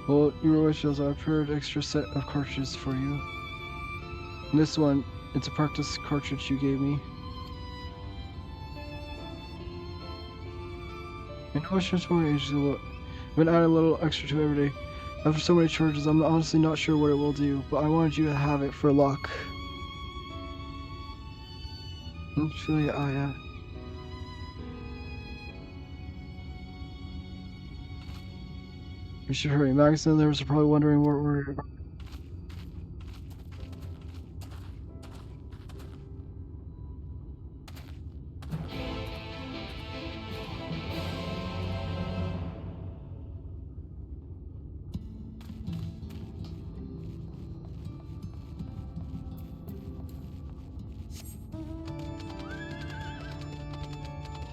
Well, your wishes, I prepared an extra set of cartridges for you. And this one, it's a practice cartridge you gave me. And how much more age I've been adding a little extra to every day. After so many charges, I'm honestly not sure what it will do, but I wanted you to have it for luck. Yeah. We should hurry. Magus and others are probably wondering what we're...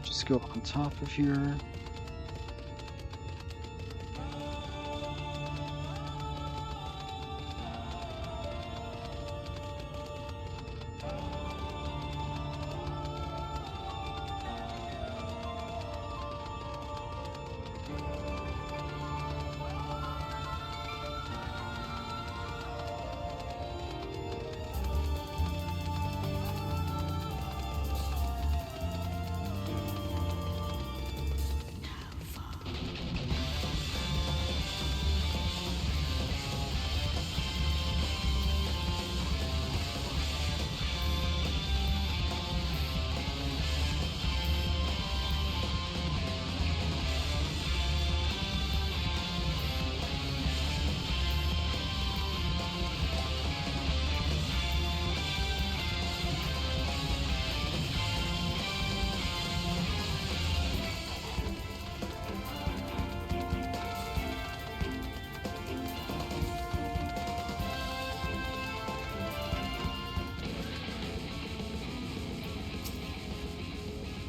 Just go on top of here.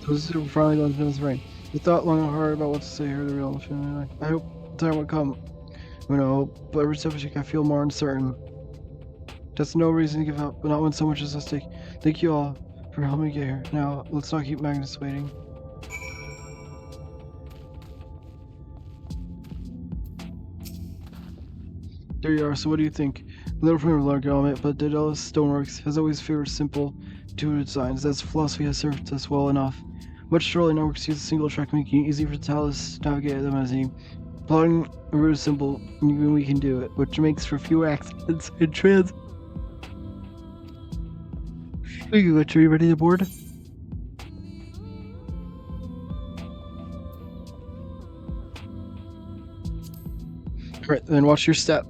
This is finally going to this rain. You thought long and hard about what to say here, the real feeling. I hope the time will come. You know, but every step I take, I feel more uncertain. That's no reason to give up, but not when so much is at stake. Thank you all for helping me get here. Now, let's not keep Magnus waiting. There you are, so what do you think? A little primitive large element, but Daedalus Stoneworks has always favored simple, intuitive designs. That philosophy has served us well enough. Much trolling networks use a single track, making it easy for Daedalus to navigate them as he. Plotting a route is simple, and we can do it, which makes for fewer accidents and trans. Are you ready to board? Alright, then watch your step.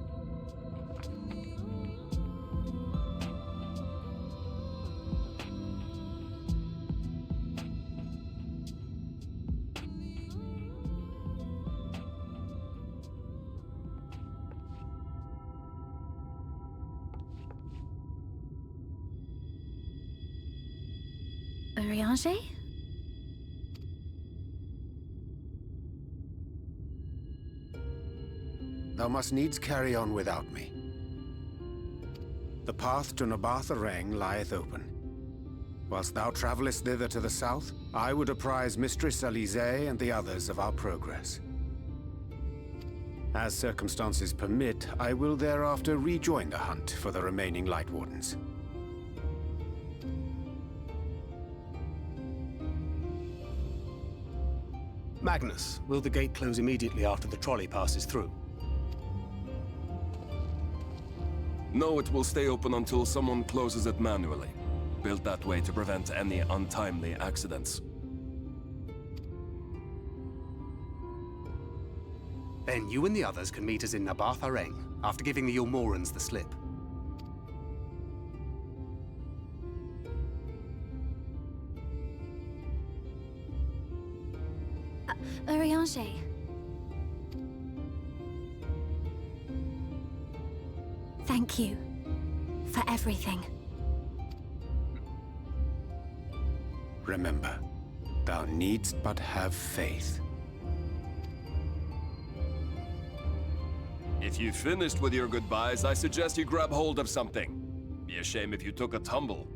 Urianger? Thou must needs carry on without me. The path to Nabartha Reng lieth open. Whilst thou travellest thither to the south, I would apprise Mistress Alize and the others of our progress. As circumstances permit, I will thereafter rejoin the hunt for the remaining Light Wardens. Magnus, will the gate close immediately after the trolley passes through? No, it will stay open until someone closes it manually. Built that way to prevent any untimely accidents. Then you and the others can meet us in Nabartha Reng, after giving the Yulmorans the slip. Urianger. Thank you for everything. Remember, thou needst but have faith. If you've finished with your goodbyes, I suggest you grab hold of something. Be a shame if you took a tumble.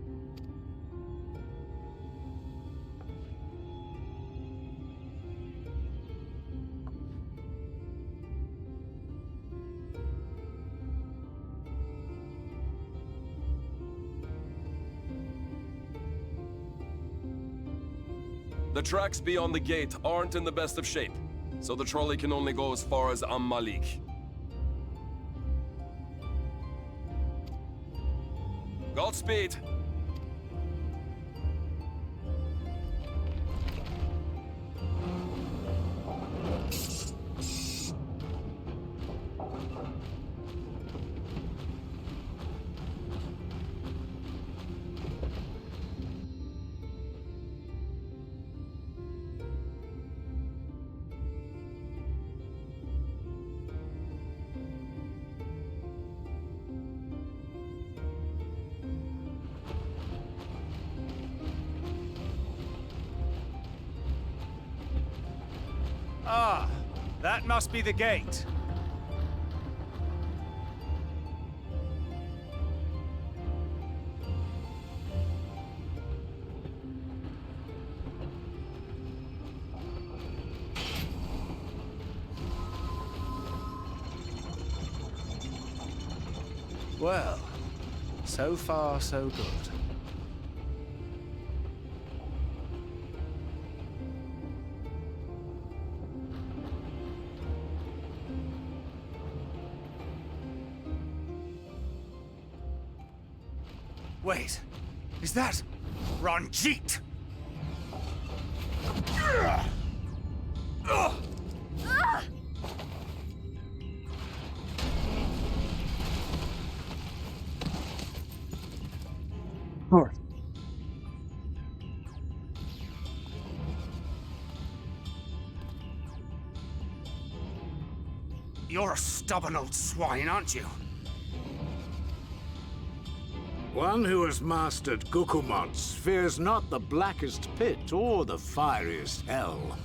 The tracks beyond the gate aren't in the best of shape, so the trolley can only go as far as Malik. Godspeed! Ah, that must be the gate. Well, so far so good. Wait, is that Ranjit? North. You're a stubborn old swine, aren't you? One who has mastered Gukumots fears not the blackest pit or the fieriest hell.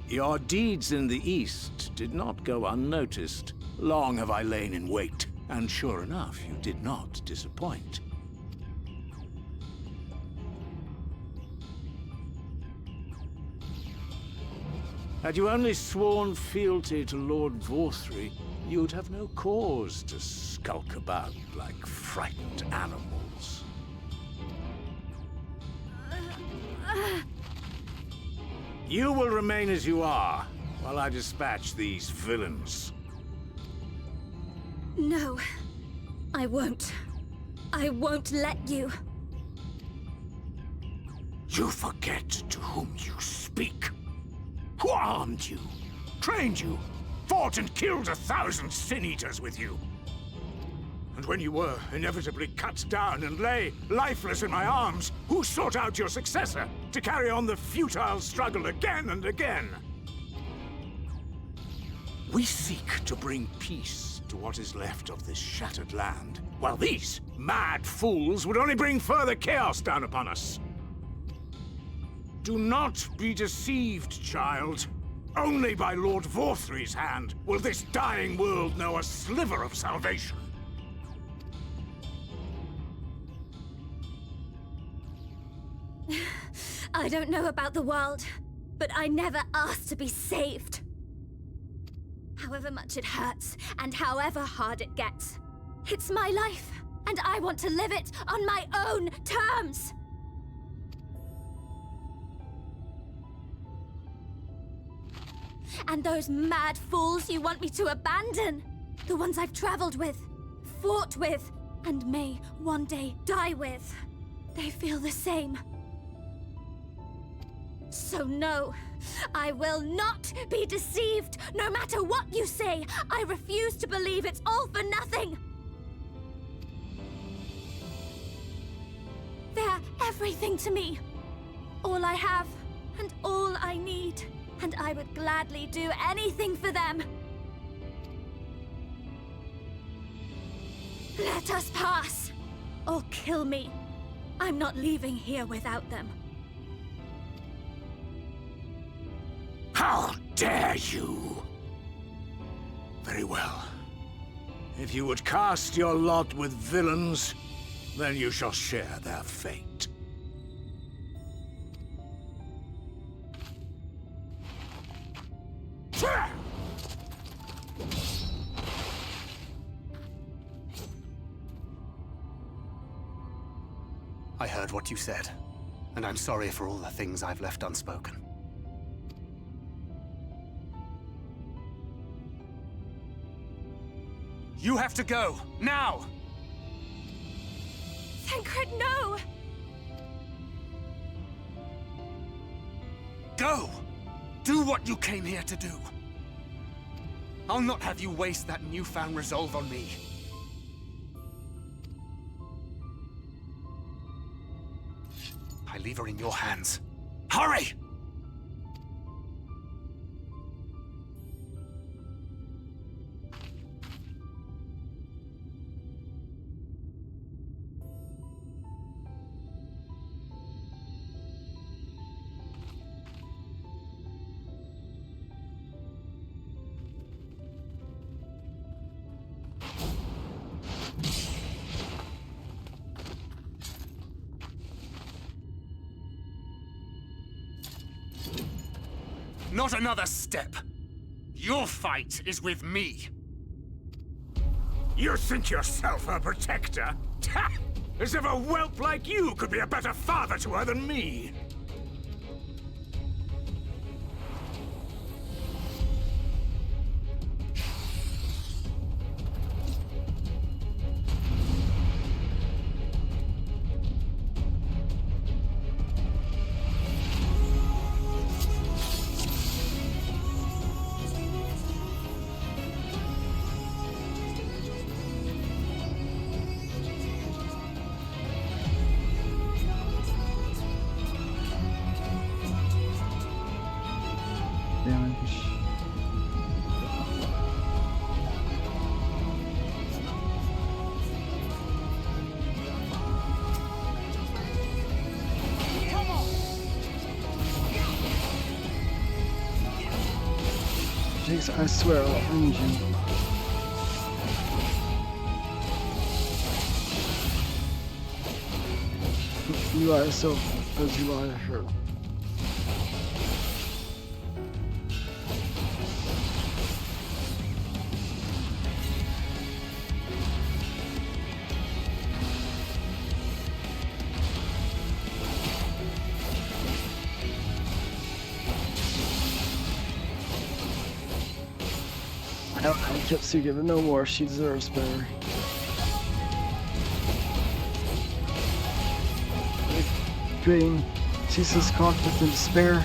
Your deeds in the east did not go unnoticed. Long have I lain in wait, and sure enough, you did not disappoint. Had you only sworn fealty to Lord Vorthri, you'd have no cause to skulk about like frightened animals. You will remain as you are, while I dispatch these villains. No, I won't. I won't let you. You forget to whom you speak. Who armed you, trained you, fought and killed 1,000 sin-eaters with you. And when you were inevitably cut down and lay lifeless in my arms, who sought out your successor to carry on the futile struggle again and again? We seek to bring peace to what is left of this shattered land, while these mad fools would only bring further chaos down upon us. Do not be deceived, child. Only by Lord Vorthri's hand will this dying world know a sliver of salvation. I don't know about the world, but I never asked to be saved. However much it hurts, and however hard it gets, it's my life, and I want to live it on my own terms! And those mad fools you want me to abandon, the ones I've traveled with, fought with, and may one day die with, they feel the same. So no, I will not be deceived, no matter what you say. I refuse to believe it's all for nothing. They're everything to me. All I have, and all I need. And I would gladly do anything for them. Let us pass, or kill me. I'm not leaving here without them. How dare you! Very well. If you would cast your lot with villains, then you shall share their fate. I heard what you said, and I'm sorry for all the things I've left unspoken. You have to go, now! Thancred, no! Go! Do what you came here to do. I'll not have you waste that newfound resolve on me. I leave her in your hands. Hurry! Not another step. Your fight is with me. You think yourself a protector? As if a whelp like you could be a better father to her than me! Damage. Jeez, I swear I'll end you. You lie so as you lie to her. I kept Sue giving no more. She deserves better. Being ceaseless conflict and despair.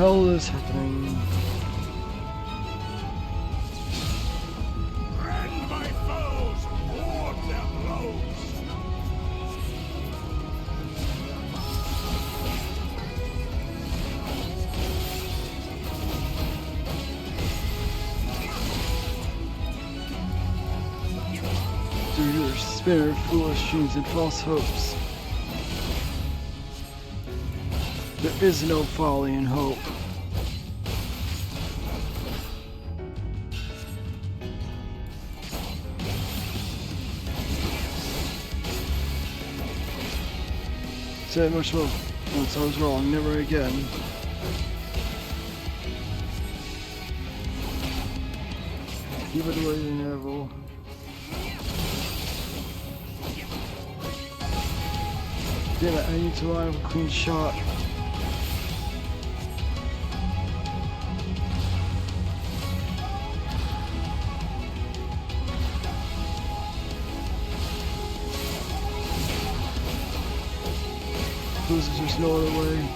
hell is happening? Rend my foes, ward their blows. Through your spirit, foolish dreams and false hopes. There is no folly in hope. Said much more once I was wrong, never again. Keep it away, Neville. Damn it, I need to line up a clean shot. There's no other way.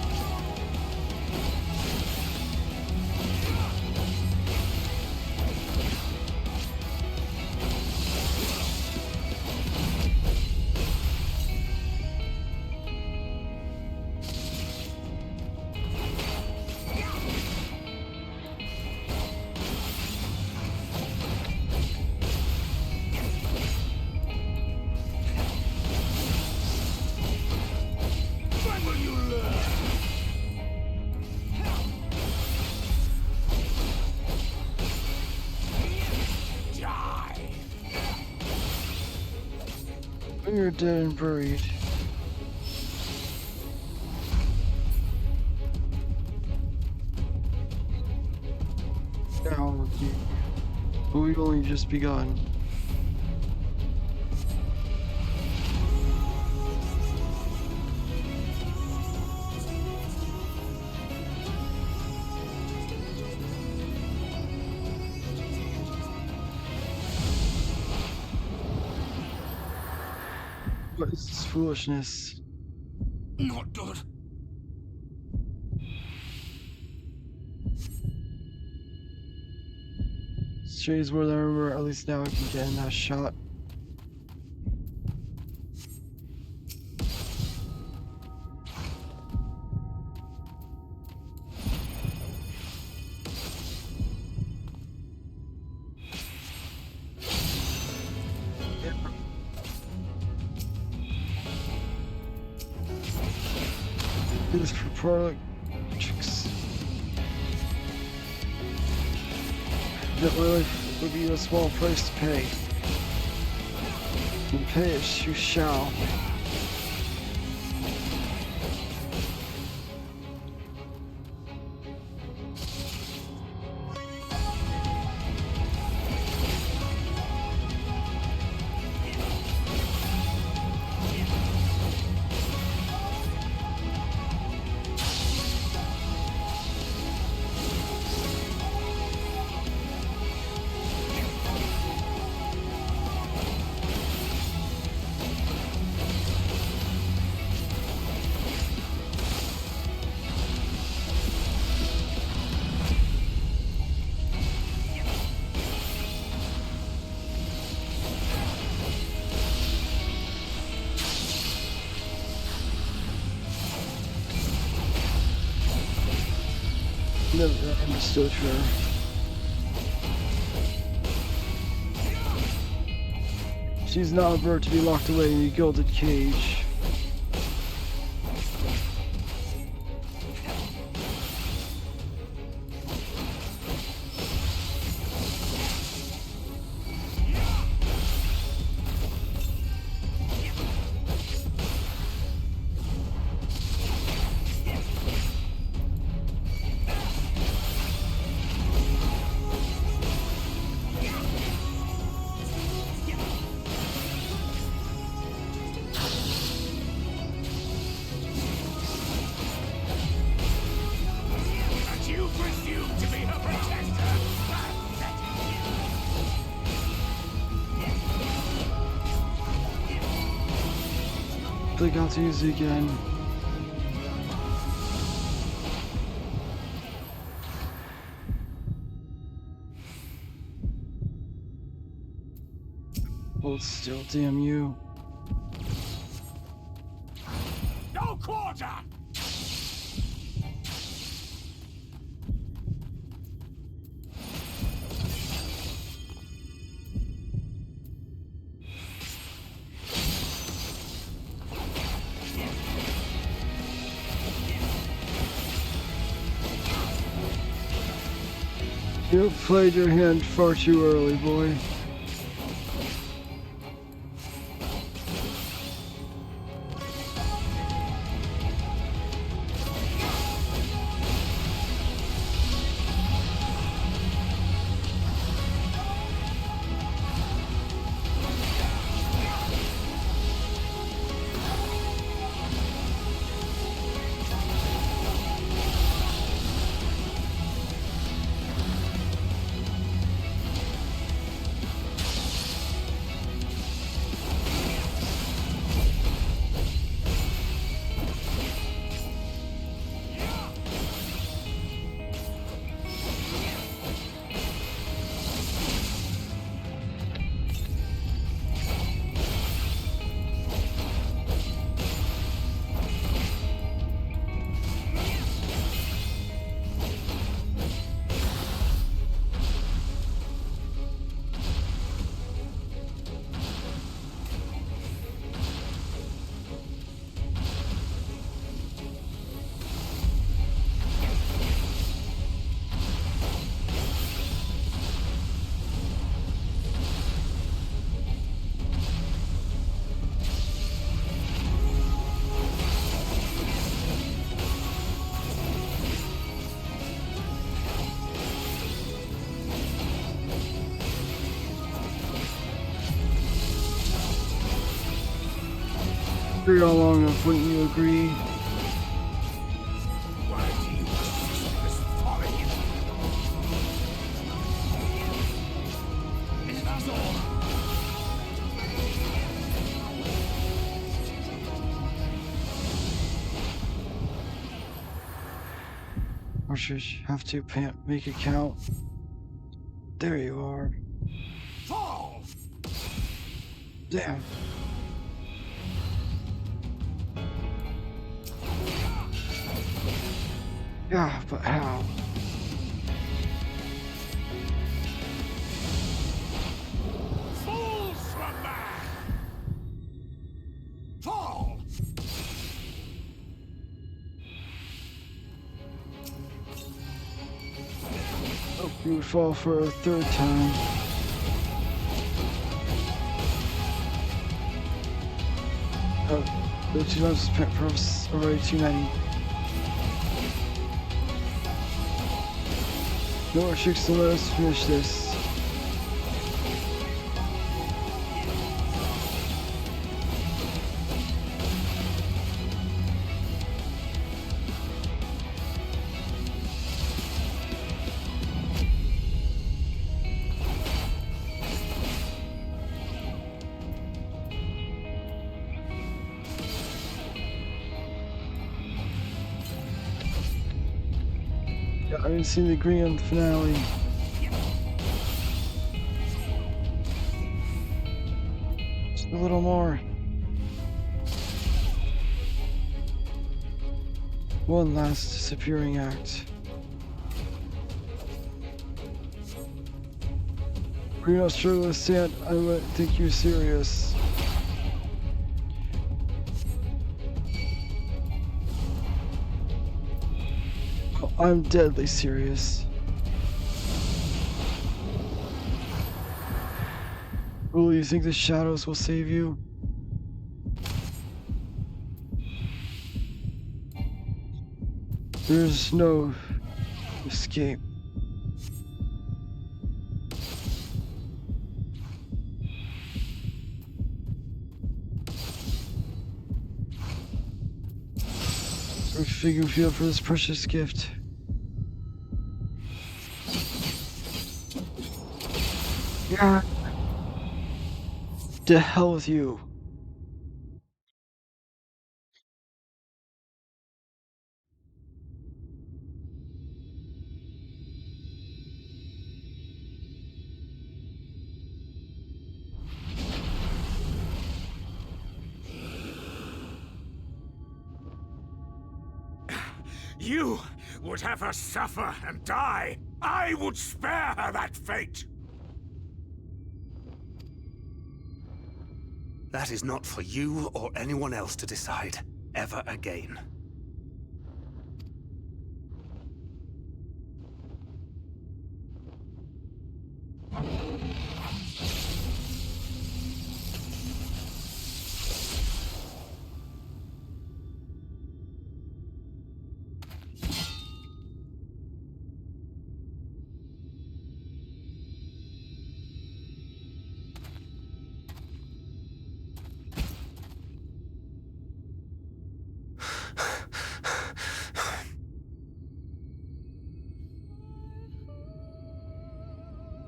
When you're dead and buried. Now, but we've only just begun. What is this foolishness? Not good. Straight is where I remember, at least now I can get in that shot. This for projects. That my life would be a small price to pay. And pay as you shall. No, I'm still sure. She's not a bird to be locked away in a gilded cage. They got to use it again. Hold still, damn you. No quarter! You played your hand far too early, boy. You're all long enough, wouldn't you agree? Why do you insist on this folly? Is that all? Archers have to make it count. There you are. Fall! Damn. Yeah, but how? Fools from man! Fall! Oh, you would fall for a third time. Oh, the 2 times spent for already 290. No more tricks to let us finish this. I didn't see the green on the finale. Just a little more. One last disappearing act. You're not struggling to stand. I wouldn't think you're serious. Oh, I'm deadly serious. Will you think the shadows will save you? There's no escape. We're figuring feel for this precious gift. Yeah. To hell with you. You would have her suffer and die. I would spare her that fate. That is not for you or anyone else to decide, ever again.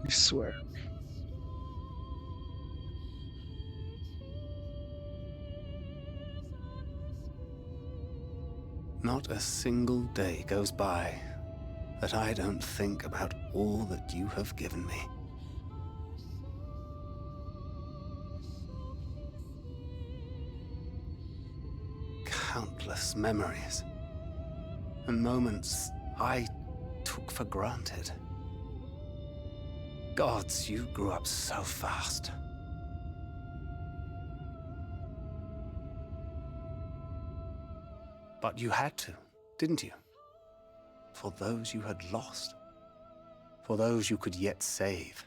I swear. Not a single day goes by that I don't think about all that you have given me. Countless memories and moments I took for granted. Gods, you grew up so fast. But you had to, didn't you? For those you had lost. For those you could yet save.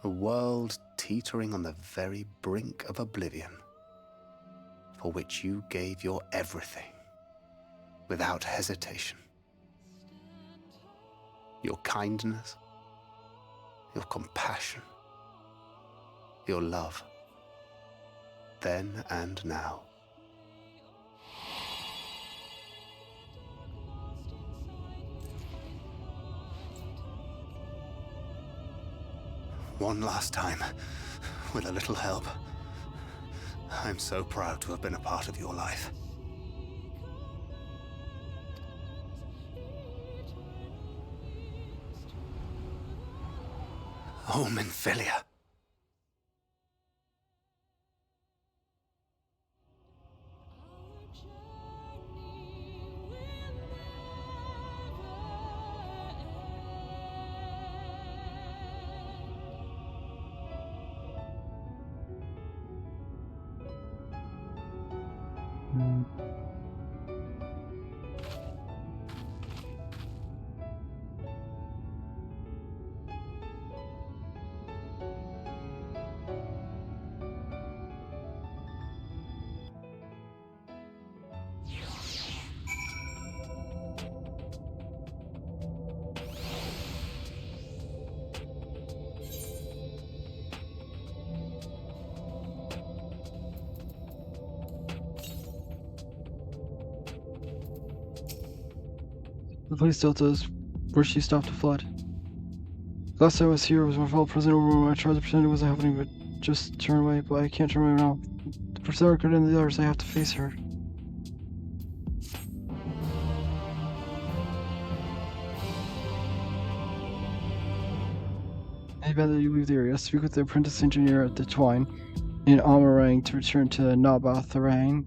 A world teetering on the very brink of oblivion, for which you gave your everything, without hesitation. Your kindness, your compassion, your love, then and now. One last time, with a little help. I'm so proud to have been a part of your life. Oh, Minfilia. The police delta is where she stopped the flood. Last time I was here was when I felt present over when I tried to pretend it wasn't happening, but just turn away, but I can't turn away now. The Berserker and the others, I have to face her. Any bad that you leave the area, speak with the apprentice engineer at the Twine in Amarang to return to Nabath Tharang.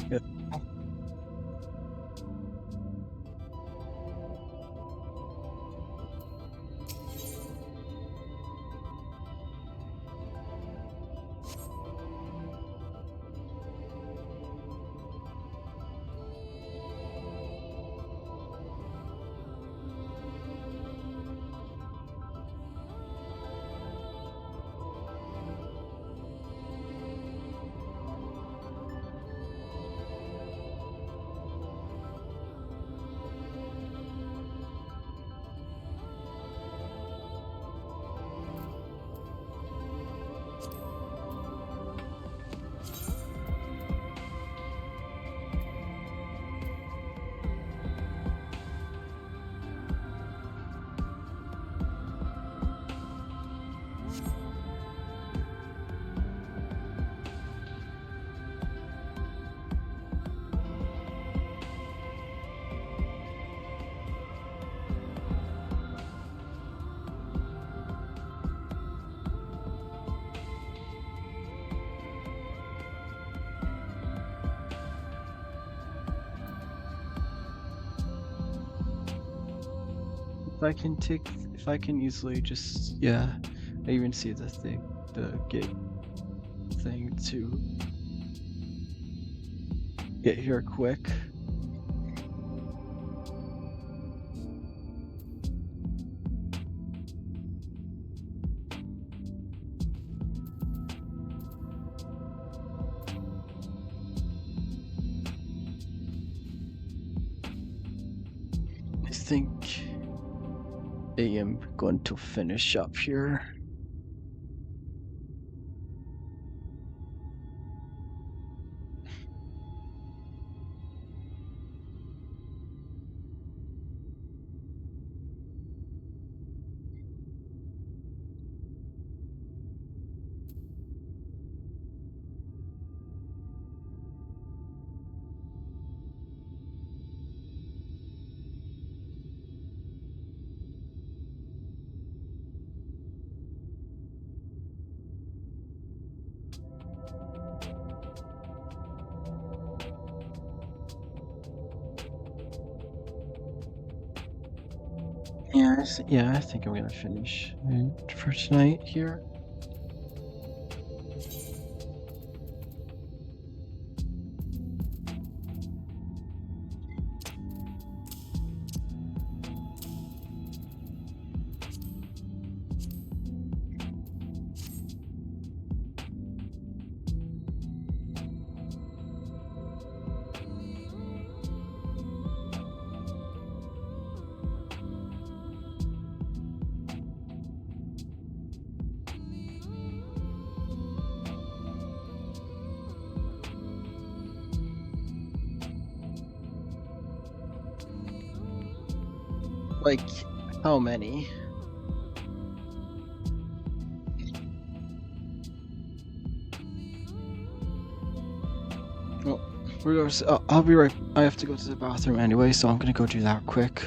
Yep. if I can easily just, yeah, I even see the thing, the gate thing to get here quick. I think I am going to finish up here. Yeah, I think I'm gonna finish for tonight here. Like, how many? Well, I'll be right. I have to go to the bathroom anyway, so I'm gonna go do that quick.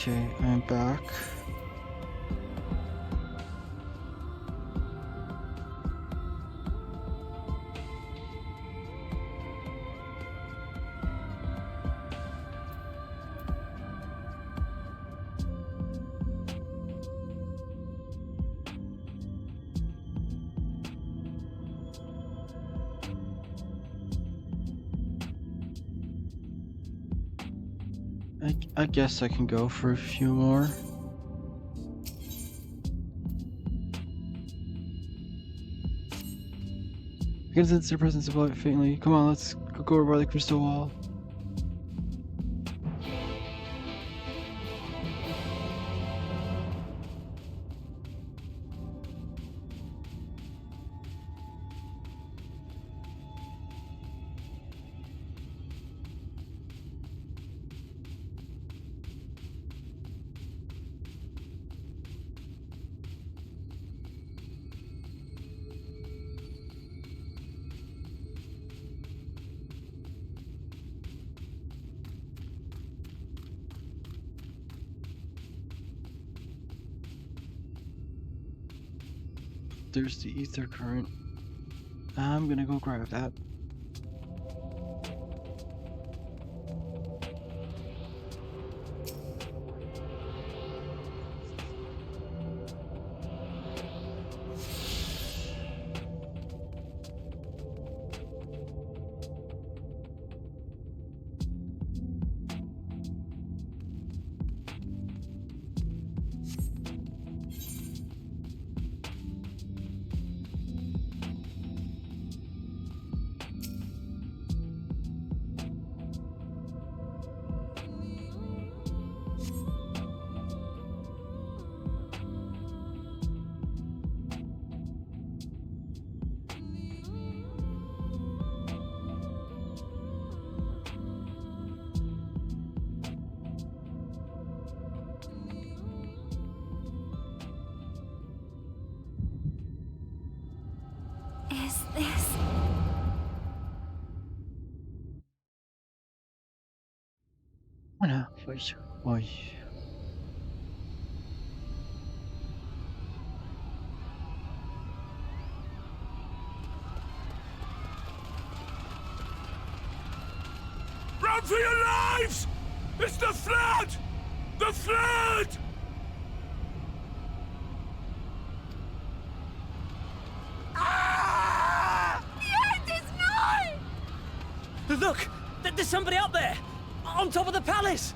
Okay, I'm back. I guess I can go for a few more. I can sense their presence above it faintly. Come on, let's go over by the crystal wall. There's the ether current. I'm gonna go grab that. Is this... Voilà, oui. Run for your lives! It's the flood! The flood! Ah! The end is nigh! Look! There's somebody up there! On top of the palace!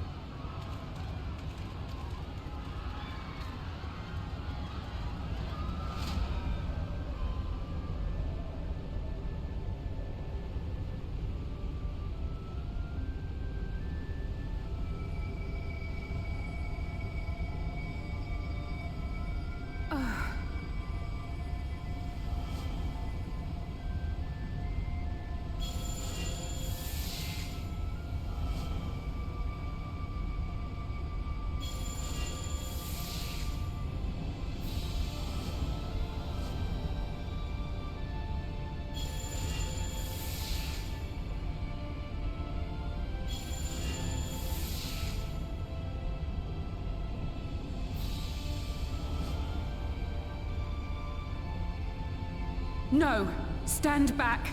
No! Stand back!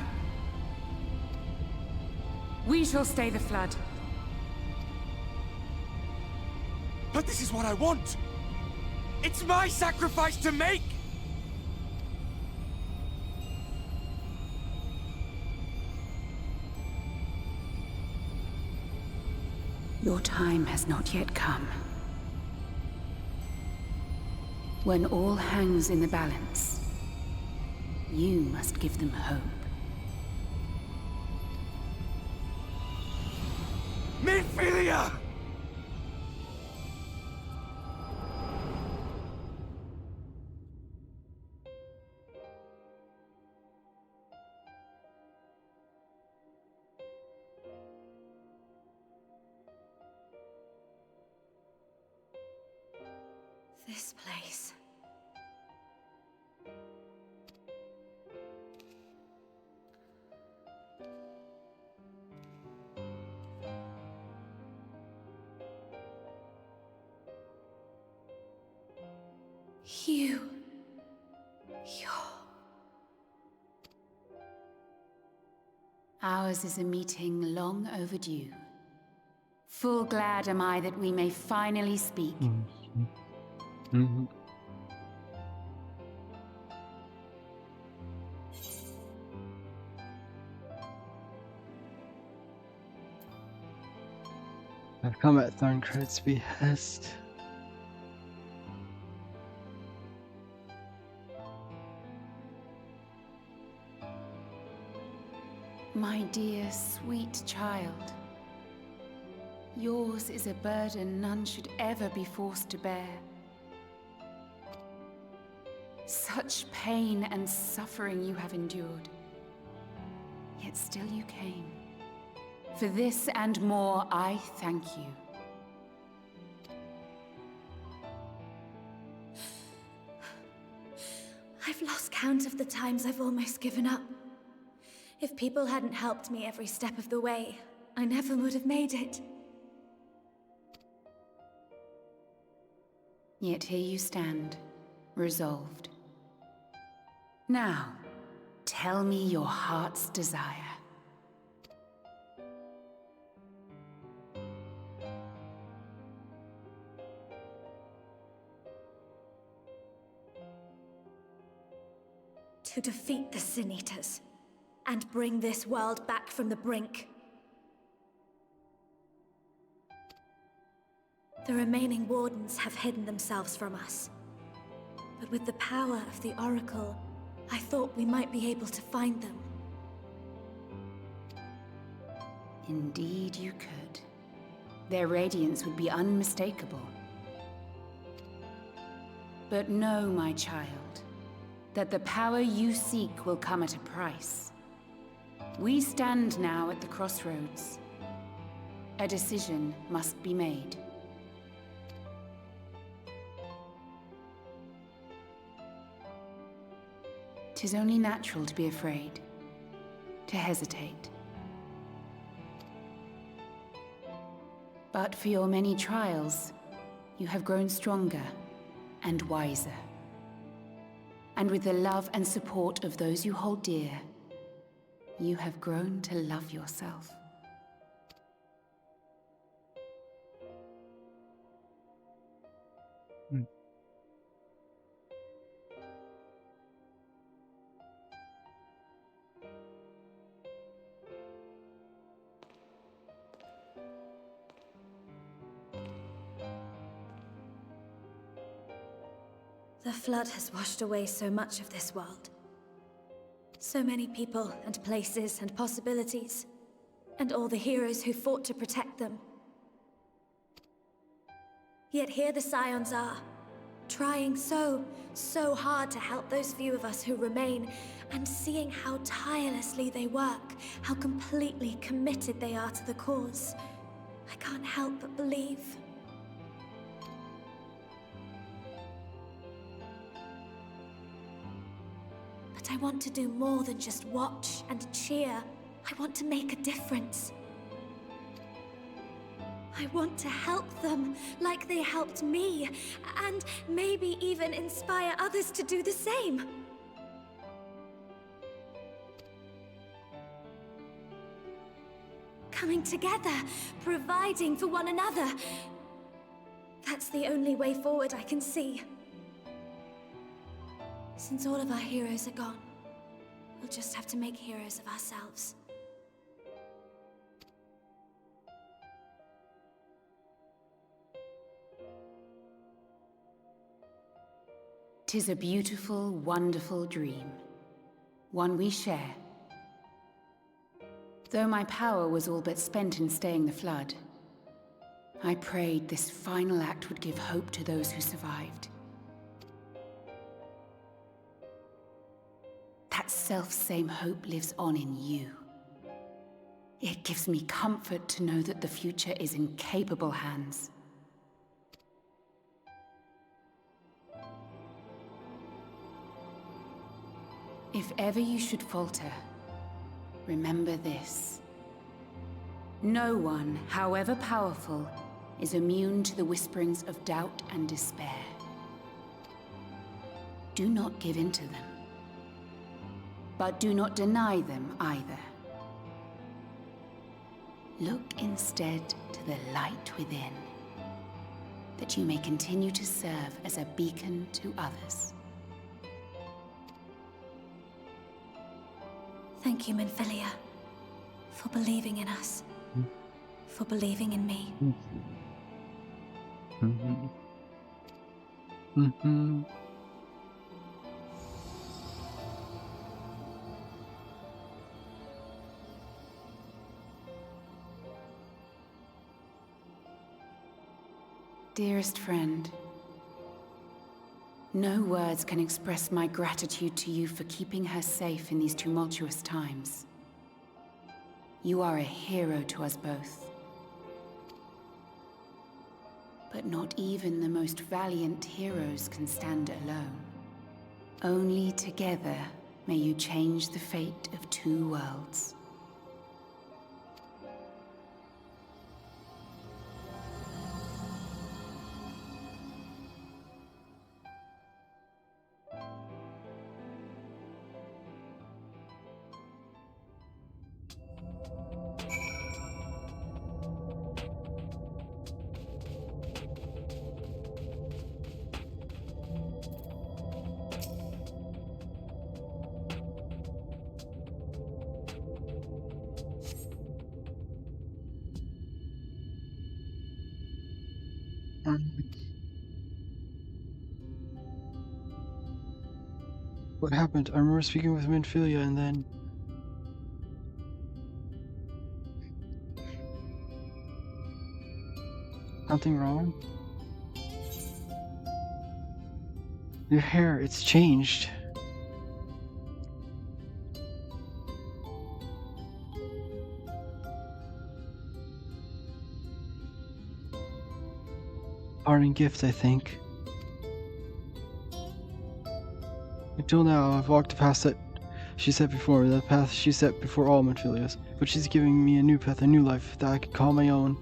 We shall stay the flood. But this is what I want! It's my sacrifice to make! Your time has not yet come. When all hangs in the balance, you must give them hope. Minfilia! This place... You're... Ours is a meeting long overdue. Full glad am I that we may finally speak. I've come at Thorncrest's behest. My dear, sweet child. Yours is a burden none should ever be forced to bear. Such pain and suffering you have endured. Yet still you came. For this and more, I thank you. I've lost count of the times I've almost given up. If people hadn't helped me every step of the way, I never would have made it. Yet here you stand, resolved. Now, tell me your heart's desire. To defeat the Sin Eaters, and bring this world back from the brink. The remaining Wardens have hidden themselves from us. But with the power of the Oracle, I thought we might be able to find them. Indeed you could. Their radiance would be unmistakable. But know, my child, that the power you seek will come at a price. We stand now at the crossroads. A decision must be made. 'Tis only natural to be afraid, to hesitate. But for your many trials, you have grown stronger and wiser. And with the love and support of those you hold dear, you have grown to love yourself. The flood has washed away so much of this world. So many people and places and possibilities, and all the heroes who fought to protect them. Yet here the Scions are, trying so hard to help those few of us who remain, and seeing how tirelessly they work, how completely committed they are to the cause. I can't help but believe. But I want to do more than just watch and cheer. I want to make a difference. I want to help them, like they helped me, and maybe even inspire others to do the same. Coming together, providing for one another. That's the only way forward I can see. Since all of our heroes are gone, we'll just have to make heroes of ourselves. 'Tis a beautiful, wonderful dream. One we share. Though my power was all but spent in staying the flood, I prayed this final act would give hope to those who survived. That self-same hope lives on in you. It gives me comfort to know that the future is in capable hands. If ever you should falter, remember this. No one, however powerful, is immune to the whisperings of doubt and despair. Do not give in to them. But do not deny them either. Look instead to the light within, that you may continue to serve as a beacon to others. Thank you, Minfilia, for believing in us. For believing in me. Dearest friend, no words can express my gratitude to you for keeping her safe in these tumultuous times. You are a hero to us both. But not even the most valiant heroes can stand alone. Only together may you change the fate of two worlds. What happened? I remember speaking with Minfilia and then... Something wrong? Your hair, it's changed. Parting gift, I think. Until now, I've walked the path that she set before me, the path she set before all Minfilias. But she's giving me a new path, a new life that I could call my own.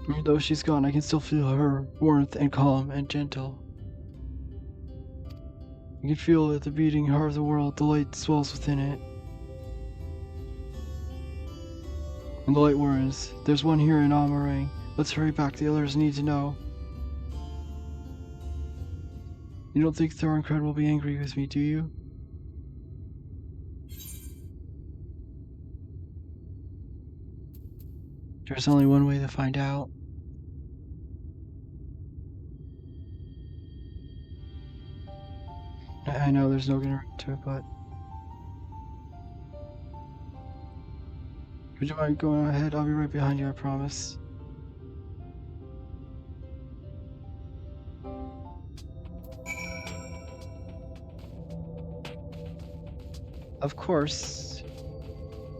Even though she's gone, I can still feel her warmth and calm and gentle. You can feel it, the beating heart of the world, the light swells within it. And the light warns, there's one here in Amarang. Let's hurry back, the others need to know. You don't think Thorncred will be angry with me, do you? There's only one way to find out. I know there's no getting around to it, but... Would you mind going ahead? I'll be right behind you, I promise. Of course.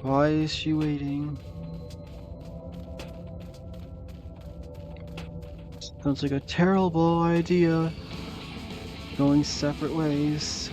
Why is she waiting? Sounds like a terrible idea. Going separate ways.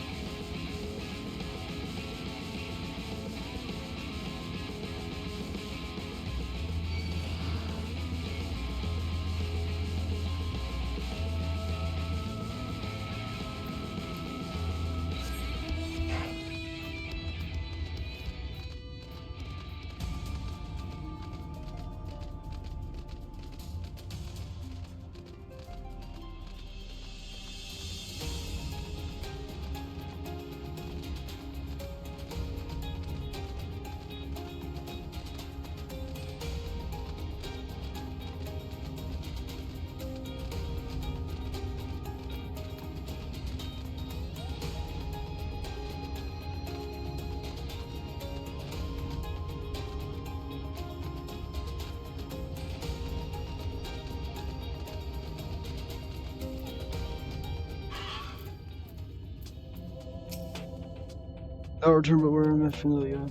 I'll return, but we're in Minfilia.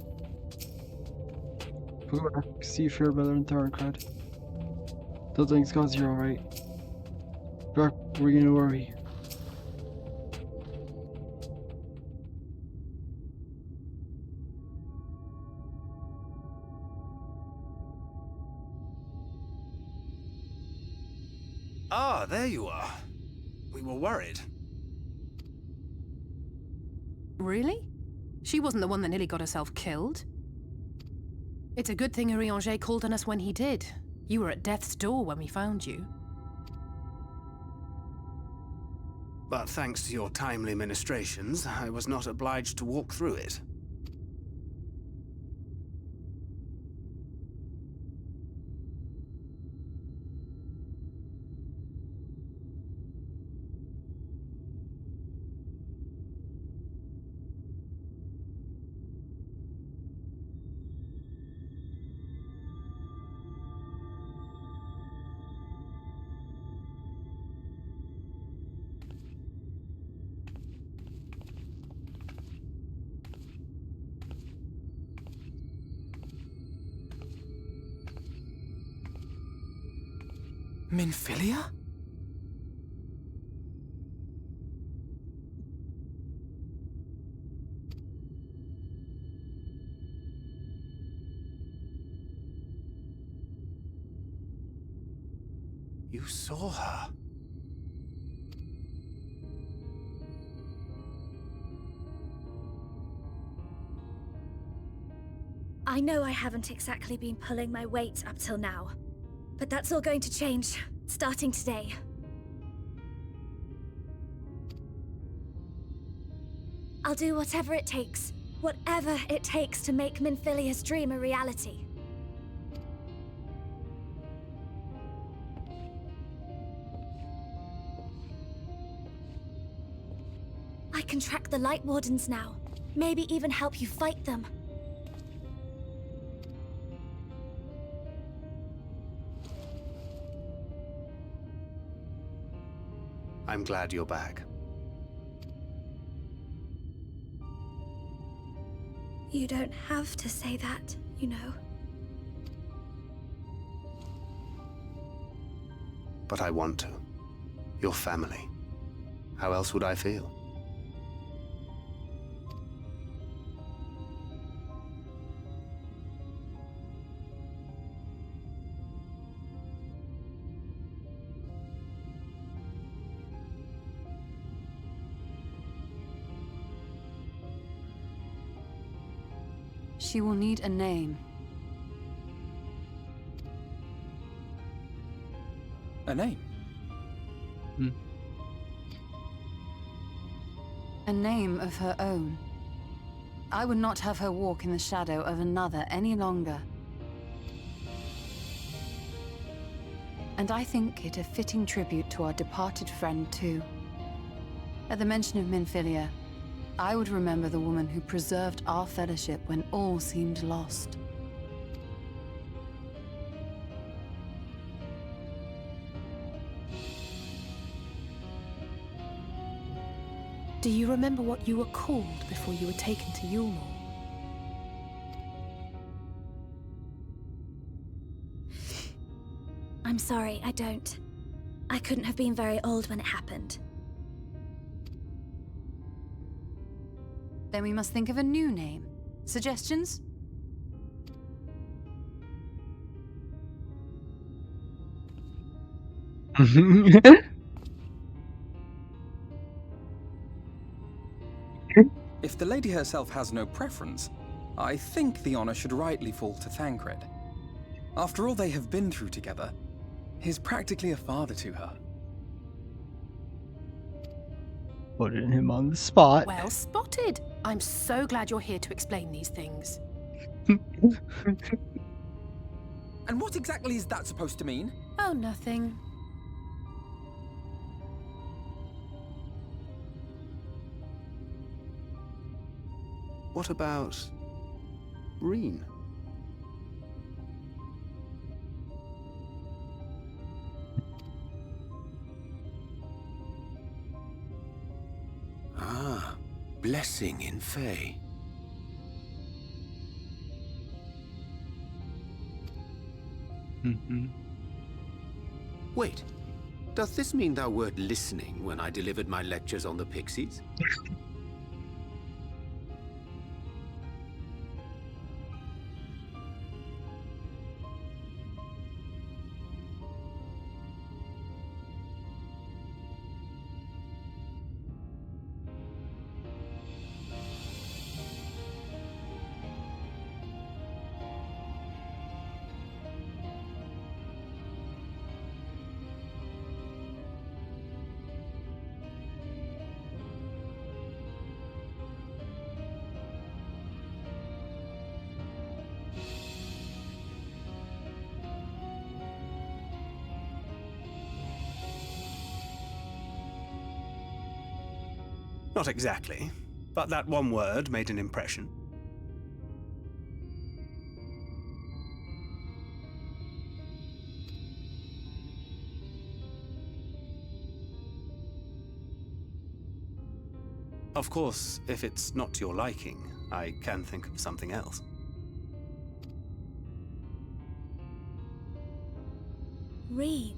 We'll go back, see if you're better than Thorncred. Those things got 0, right? Back, we're gonna worry. Ah, there you are. We were worried. Really? She wasn't the one that nearly got herself killed. It's a good thing Urianger called on us when he did. You were at death's door when we found you. But thanks to your timely ministrations, I was not obliged to walk through it. Minfilia? You saw her. I know I haven't exactly been pulling my weight up till now, but that's all going to change, starting today. I'll do whatever it takes to make Minfilia's dream a reality. I can track the Light Wardens now, maybe even help you fight them. I'm glad you're back. You don't have to say that, you know. But I want to. Your family. How else would I feel? She will need a name. A name? A name of her own. I would not have her walk in the shadow of another any longer. And I think it a fitting tribute to our departed friend, too. At the mention of Minfilia, I would remember the woman who preserved our fellowship when all seemed lost. Do you remember what you were called before you were taken to Yulmore? I'm sorry, I don't. I couldn't have been very old when it happened. Then we must think of a new name. Suggestions? If the lady herself has no preference, I think the honor should rightly fall to Thancred. After all they have been through together, he's practically a father to her. Putting him on the spot. Well spotted. I'm so glad you're here to explain these things. And what exactly is that supposed to mean? Oh, nothing. What about Reen? Ah, blessing in Fae. Wait, doth this mean thou wert listening when I delivered my lectures on the Pixies? Not exactly, but that one word made an impression. Of course, if it's not to your liking, I can think of something else. Reen.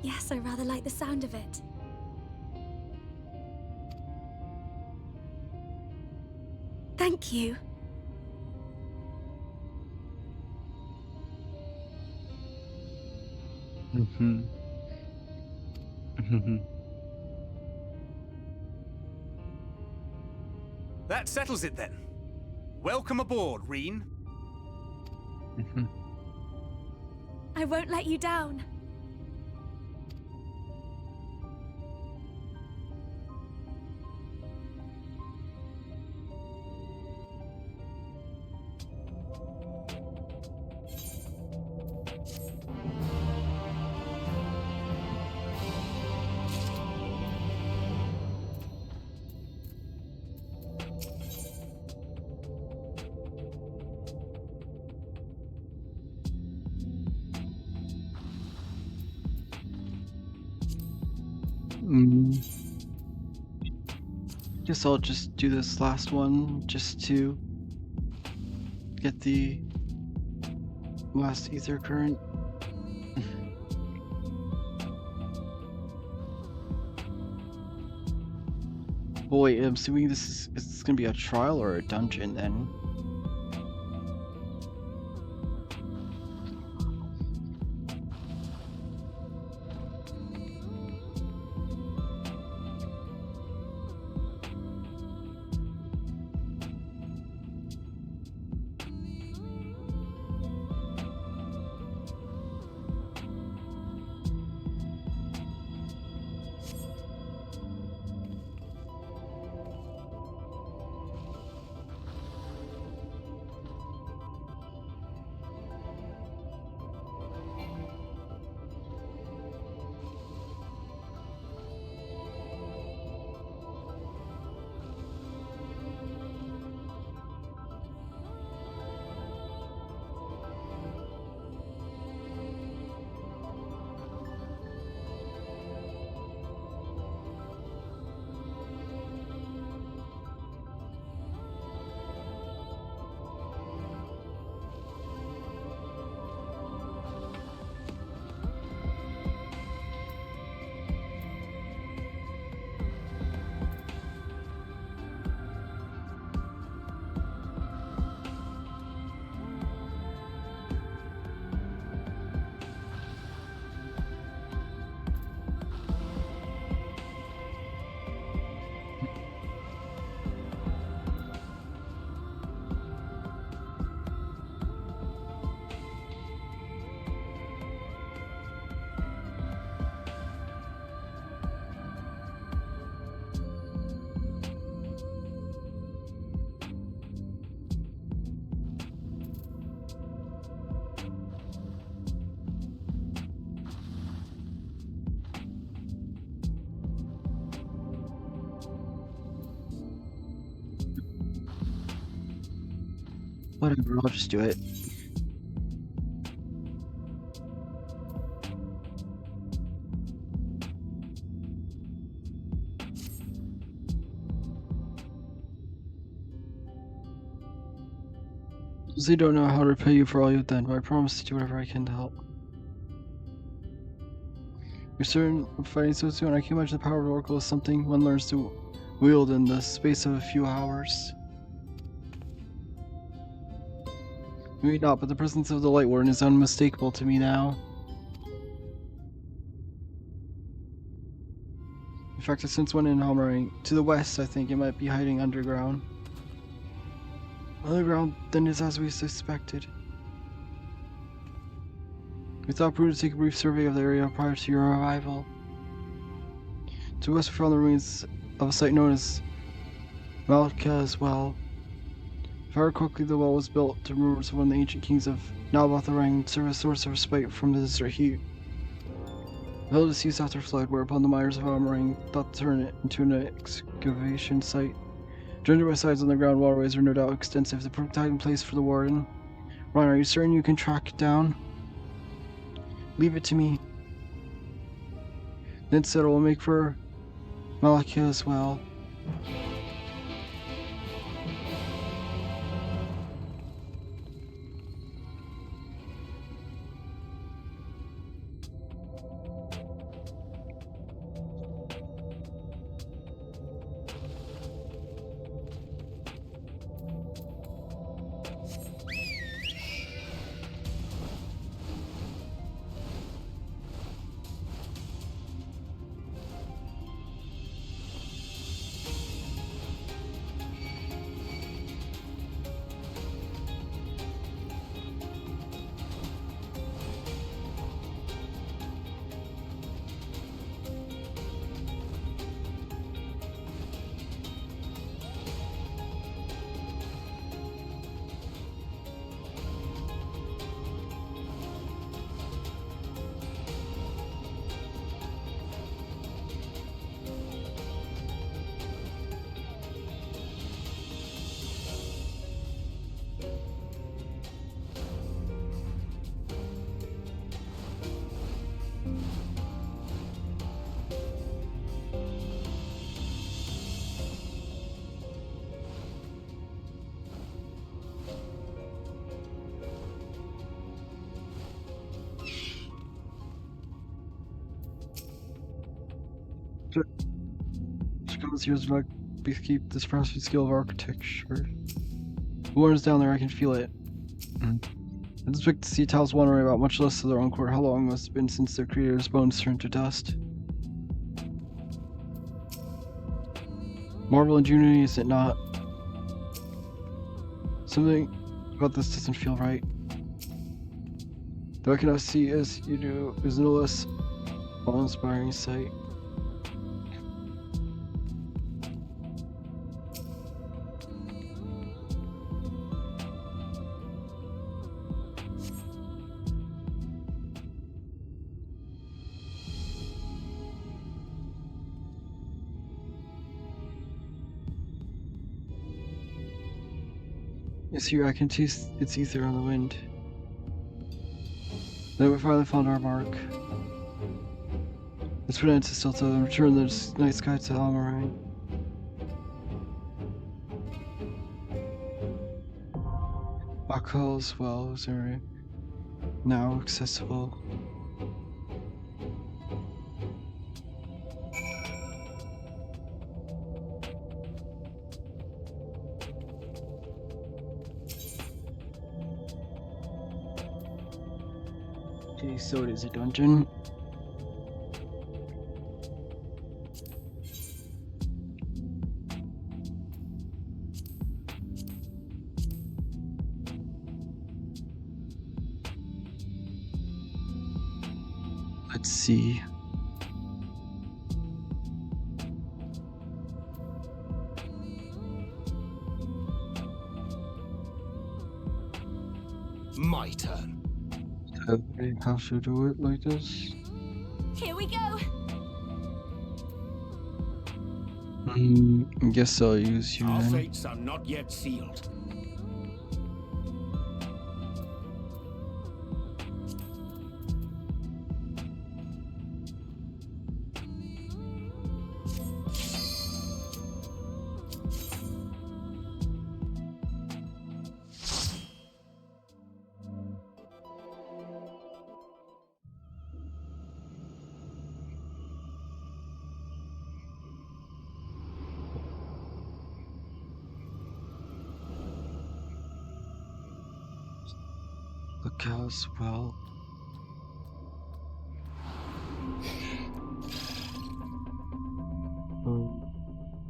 Yes, I rather like the sound of it. Thank you. That settles it then. Welcome aboard, Reen. I won't let you down. Guess I'll just do this last one just to get the last ether current. Boy, I'm assuming it's gonna be a trial or a dungeon then. Whatever, I'll just do it. They don't know how to repay you for all you've done, but I promise to do whatever I can to help. You're certain of fighting so soon? I can imagine the power of the Oracle is something one learns to wield in the space of a few hours. Maybe not, but the presence of the Light Warden is unmistakable to me now. In fact, I sense one in Hammering. To the west, I think it might be hiding underground. Underground, then, is as we suspected. We thought prudent to take a brief survey of the area prior to your arrival. To the west, we found the ruins of a site known as Malka's Well. If I recall correctly, the well was built to rumors of one of the ancient kings of Nabatharang and serve as a source of respite from the desert heat. Held is used after flood, whereupon the miners of Almaring thought to turn it into an excavation site. Joined by sides on the ground waterways are no doubt extensive. The perfect hiding place for the warden. Ron, are you certain you can track it down? Leave it to me. Ned said it will make for Malachia as well. Here's like keep this frosty skill of architecture. Whoever's down there, I can feel it. I expect to see Taos wondering about much less of their own court. How long must have been since their creator's bones turned to dust? Marvel and Unity, is it not? Something about this doesn't feel right. Though I cannot see as you do, is no less awe-inspiring sight. Yes, here I can taste its ether on the wind. Then we finally found our mark. Let's put an end to Stilta and return the night sky to Almarine. Alcohol's wells are now accessible. Okay, so it is a dungeon. Let's see. My turn. I have to do it like this. Here we go. I guess I'll use you Our then. fates are not yet sealed. Look as well.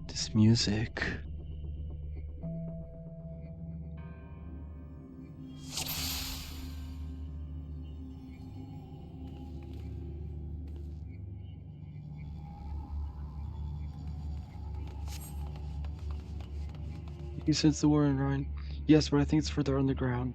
This music. You sense the war in Rhine? Yes, but I think it's further underground.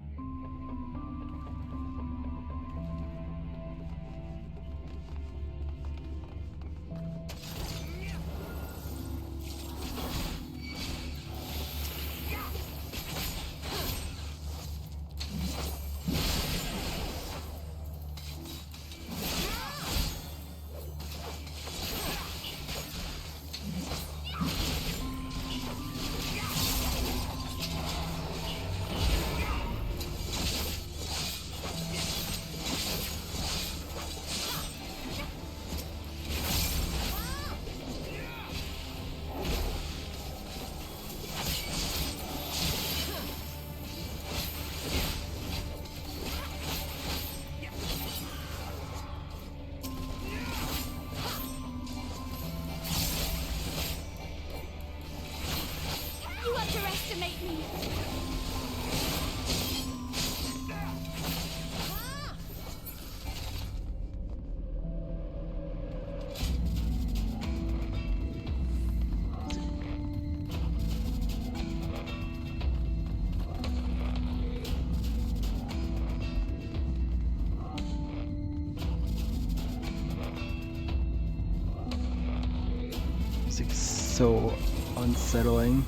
It's like so unsettling.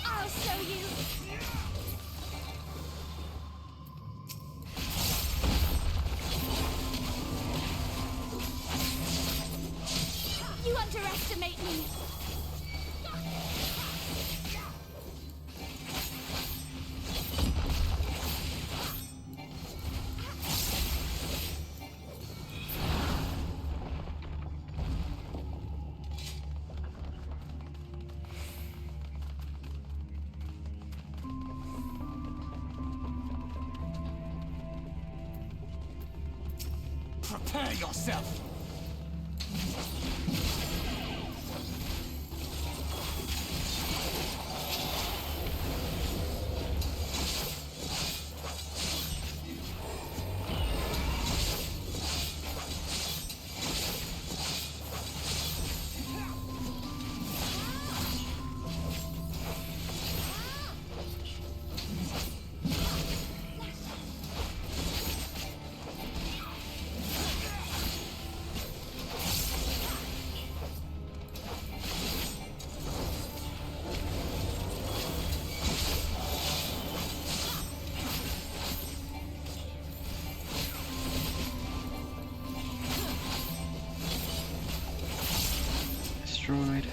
I'll show you. You underestimate me. Prepare yourself! Destroyed.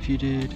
Defeated.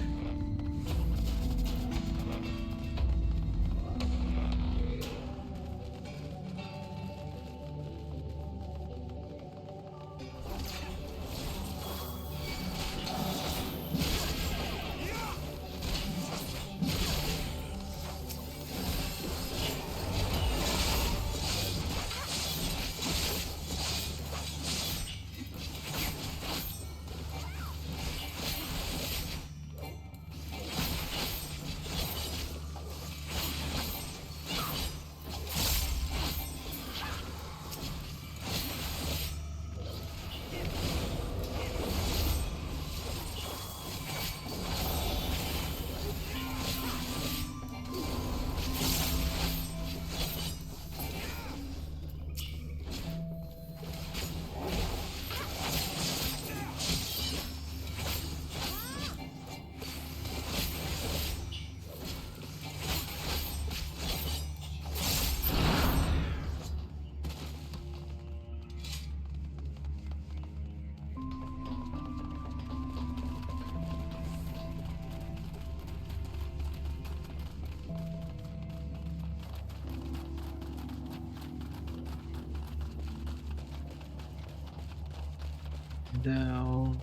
Down.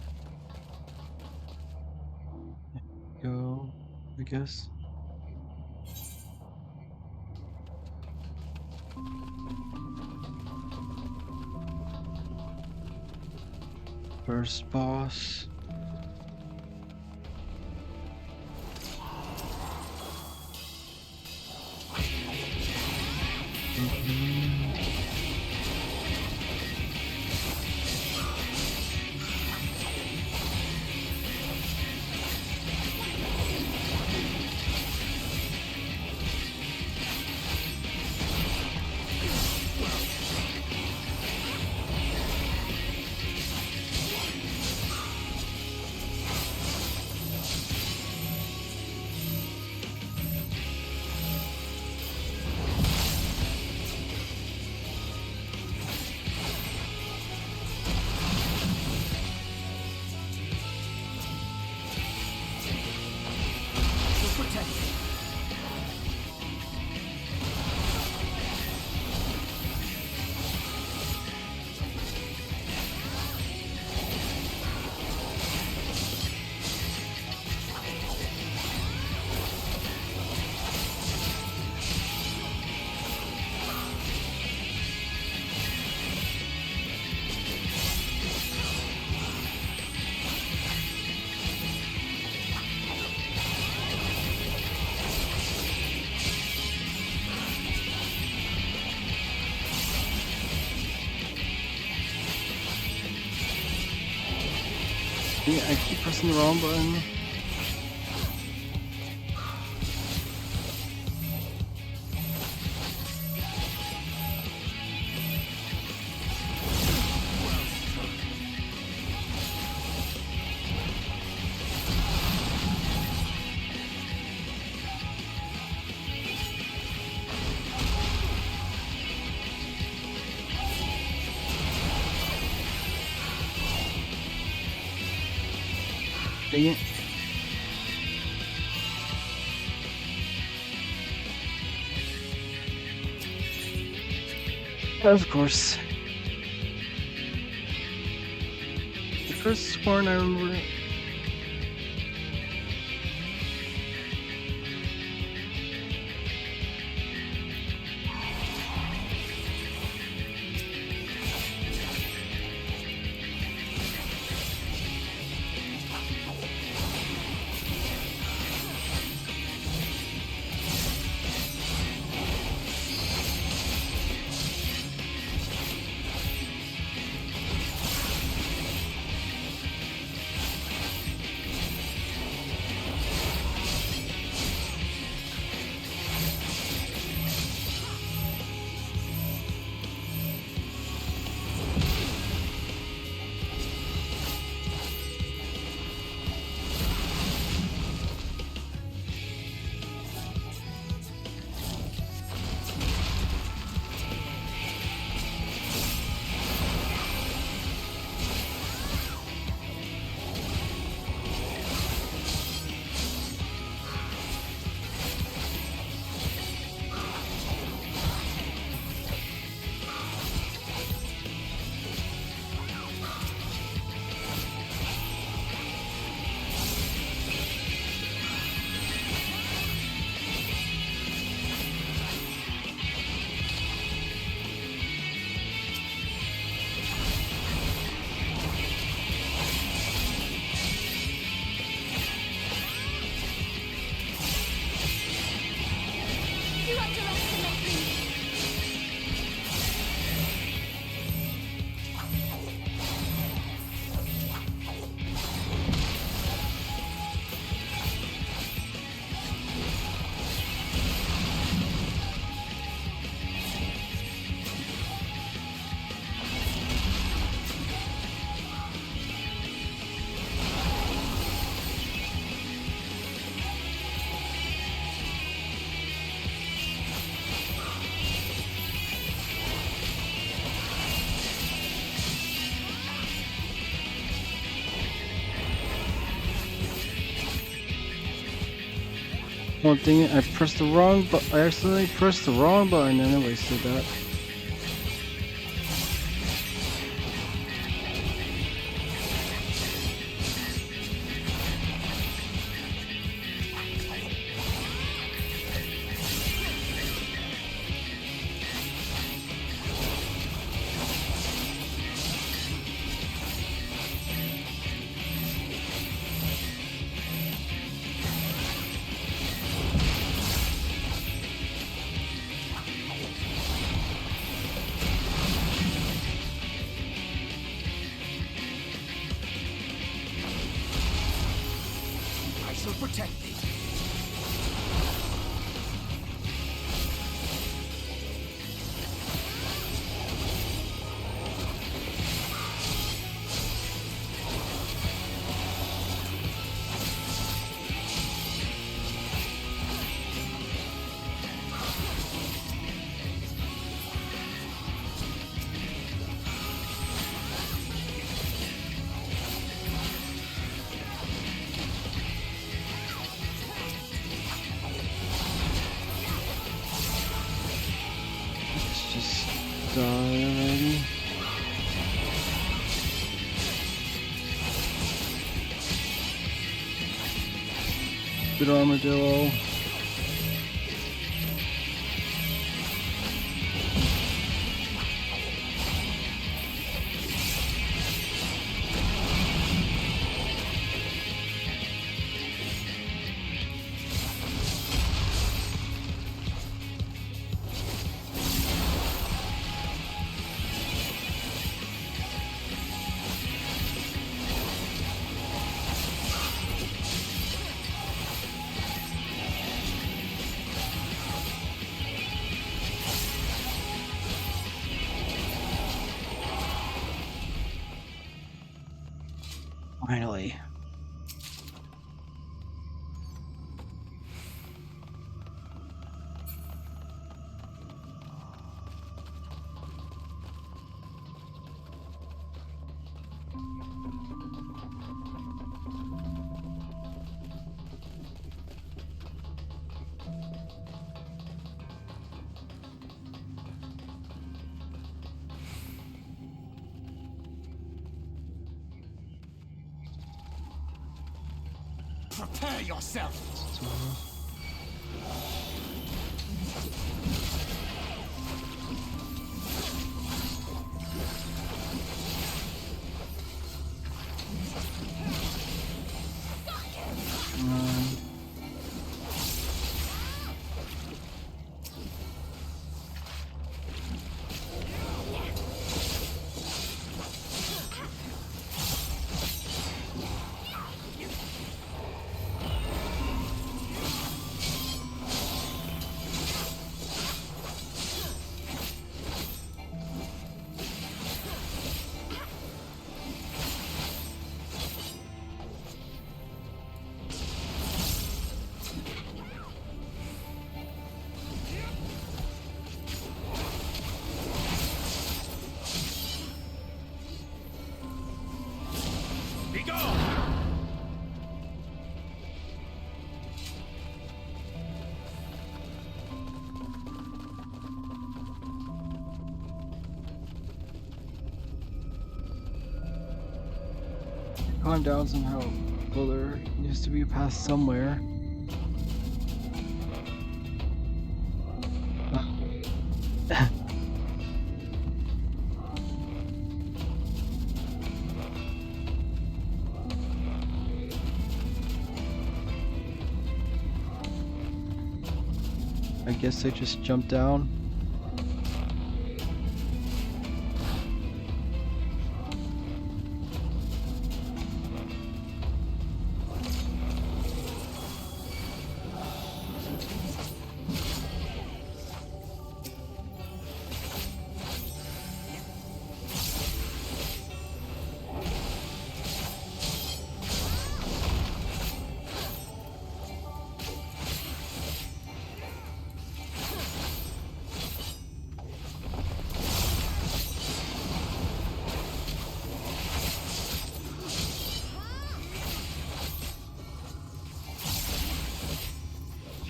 Go, I guess. First boss. Yeah, I keep pressing the wrong button. Dang it. Of course. The first sworn I remember. Well, dang it, I pressed the wrong button. I accidentally pressed the wrong button and I wasted that. Protect thee. Die already. Good armadillo. Finally. Prepare yourself! Climb down somehow. Well, there used to be a path somewhere. I guess I just jumped down.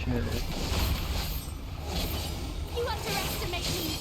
You underestimate me.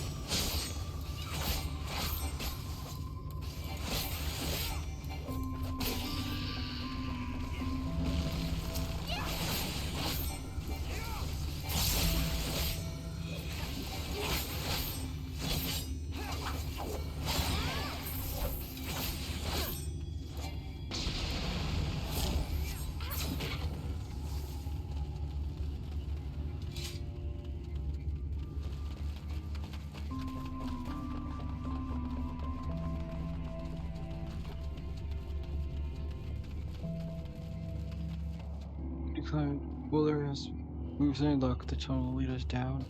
Well, there is. We were saying, look, the tunnel will lead us down.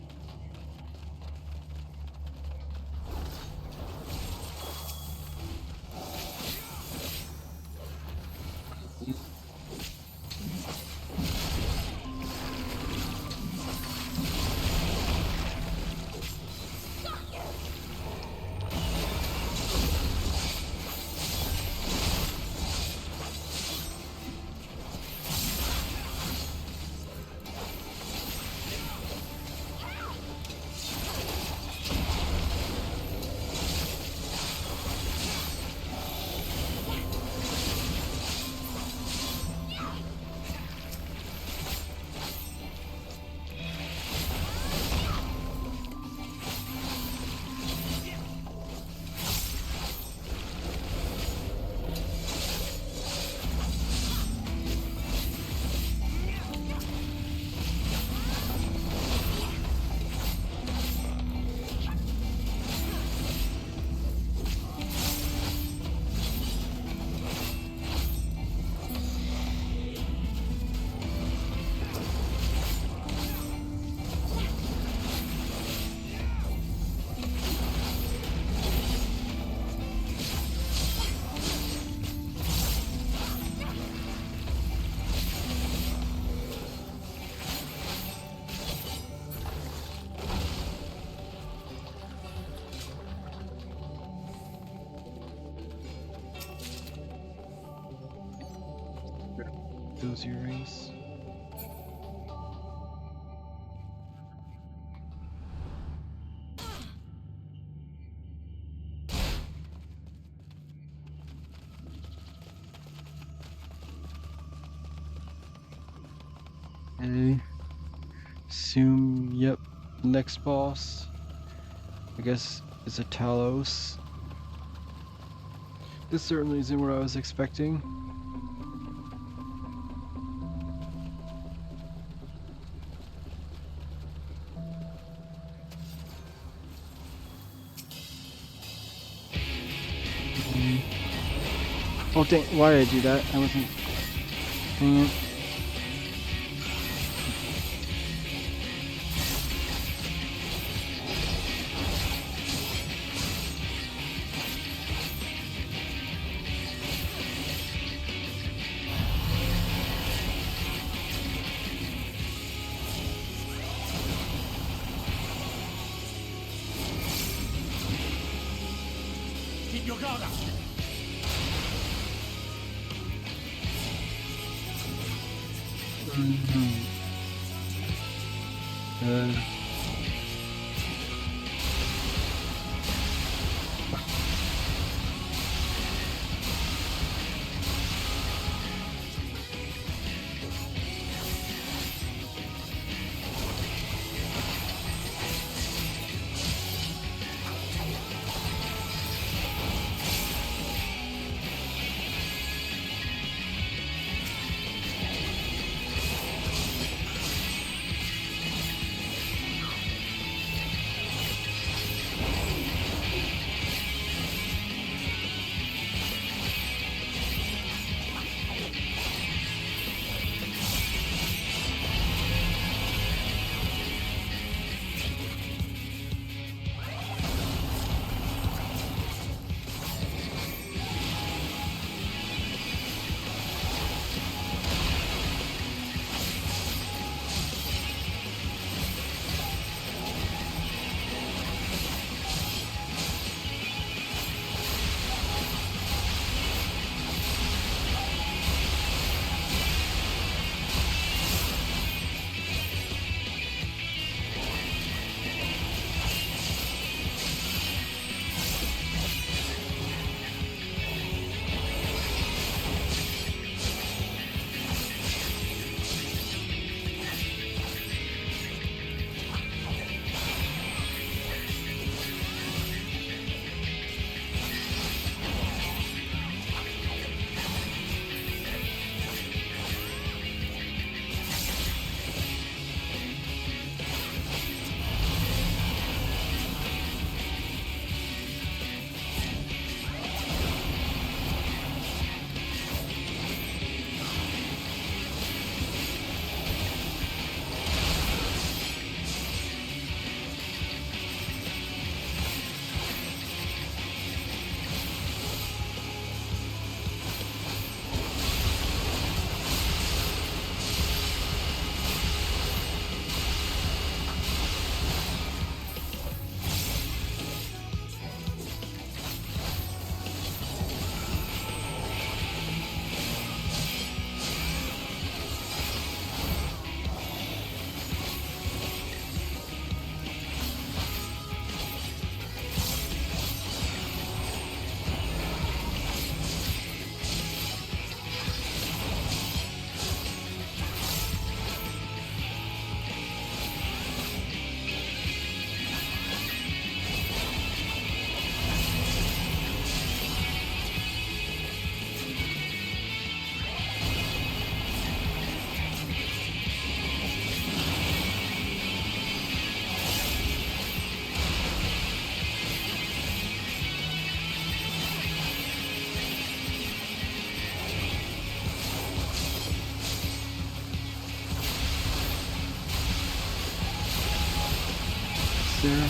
those earrings. Okay. Assume, yep. Next boss, I guess, is a Talos. This certainly isn't what I was expecting. Oh dang, why did I do that? I wasn't... Dang it. Keep your guard up. There.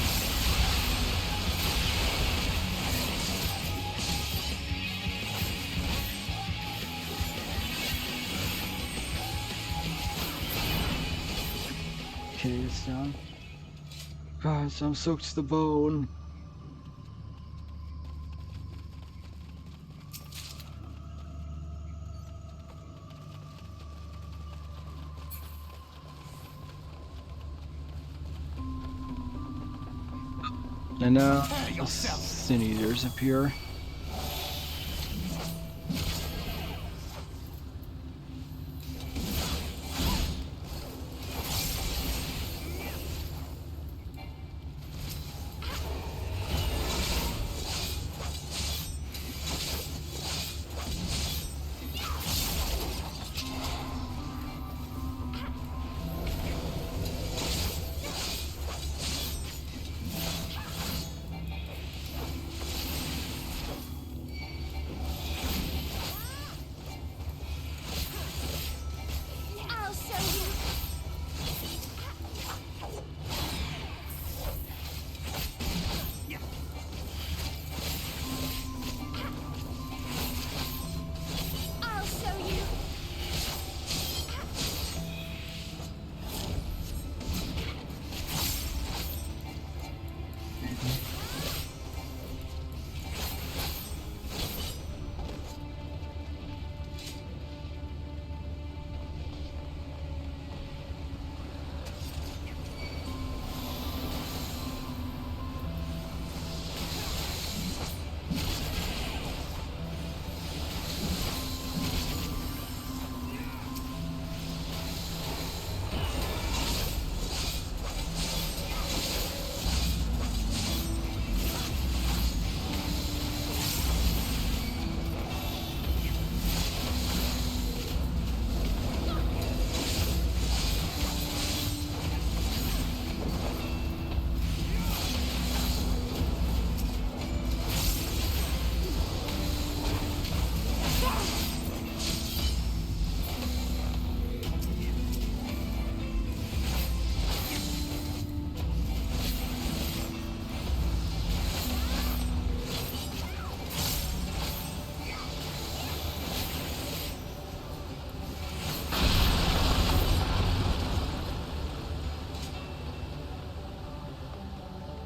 Okay, it's down. Gosh, I'm soaked to the bone. And now the Sin Eaters appear. I'll show you. I'll show you.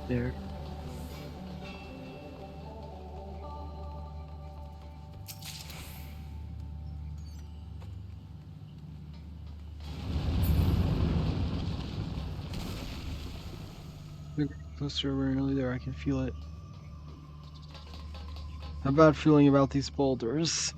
There. We're closer, we're nearly there, I can feel it. How bad feeling about these boulders?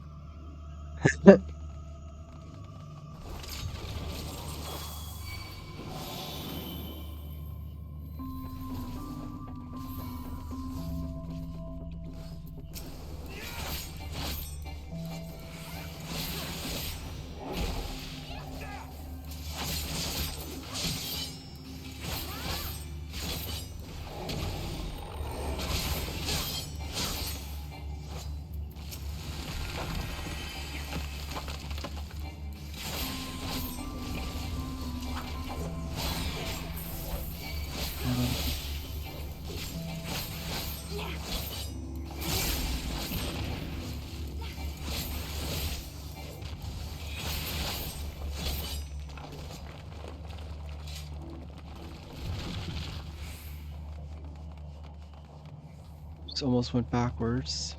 Just almost went backwards.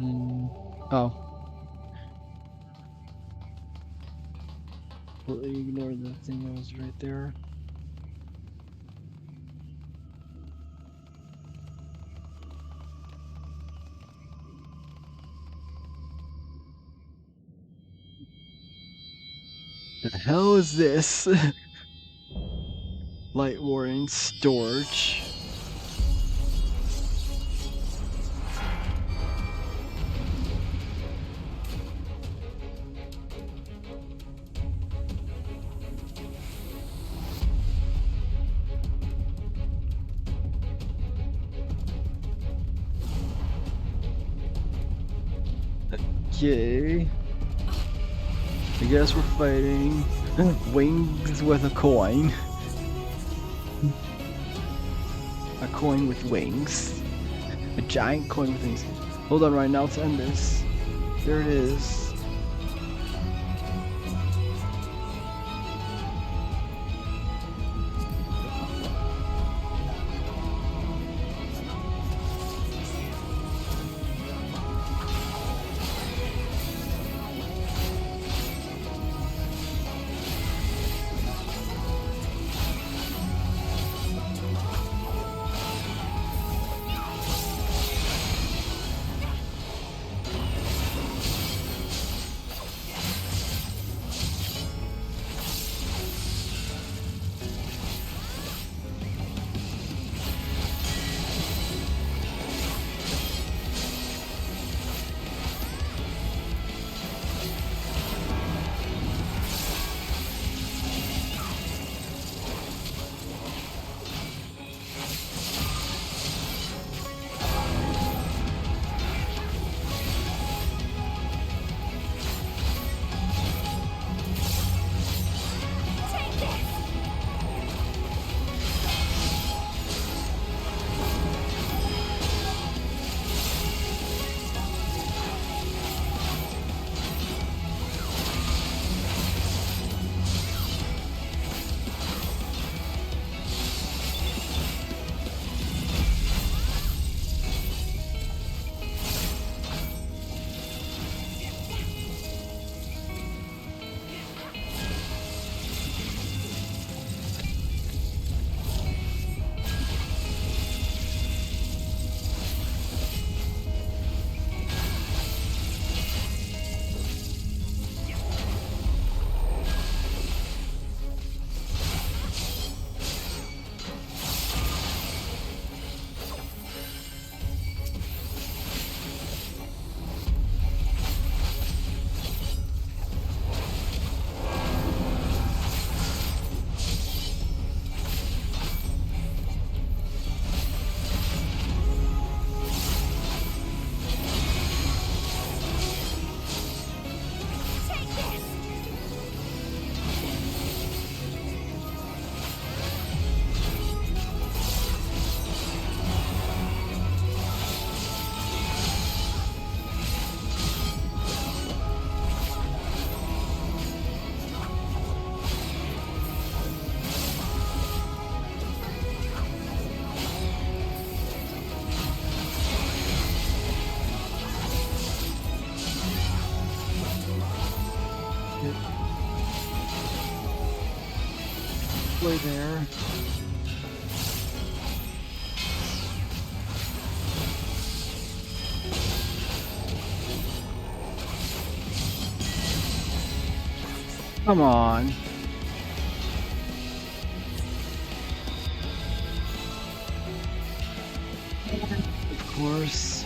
Oh. Completely ignore the thing that was right there. The hell is this? Light warning storage. Okay. I guess we're fighting wings with a coin. A coin with wings. A giant coin with wings. Hold on right now to end this. There it is. Way there. Come on. Of course.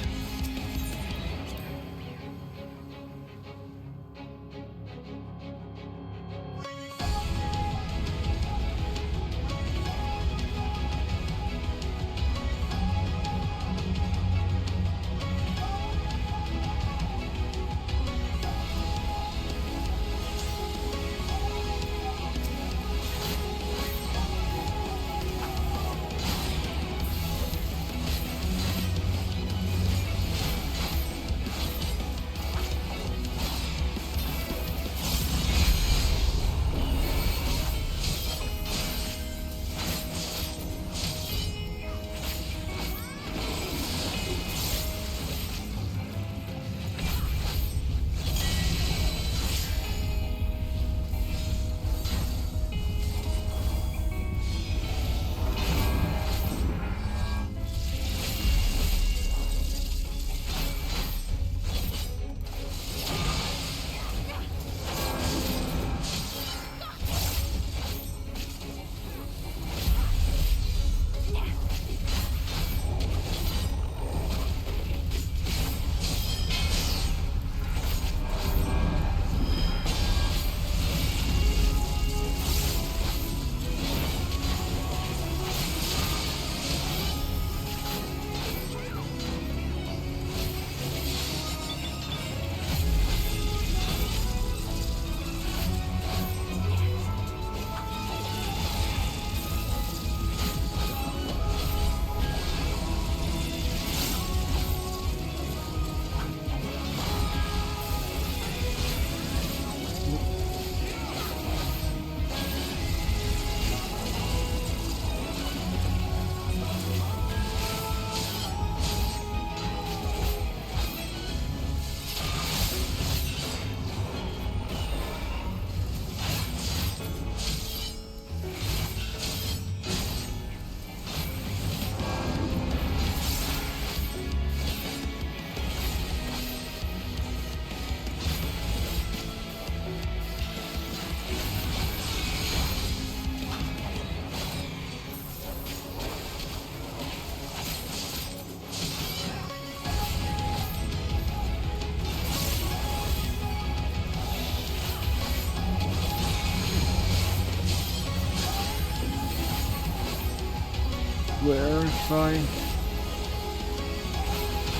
clarify.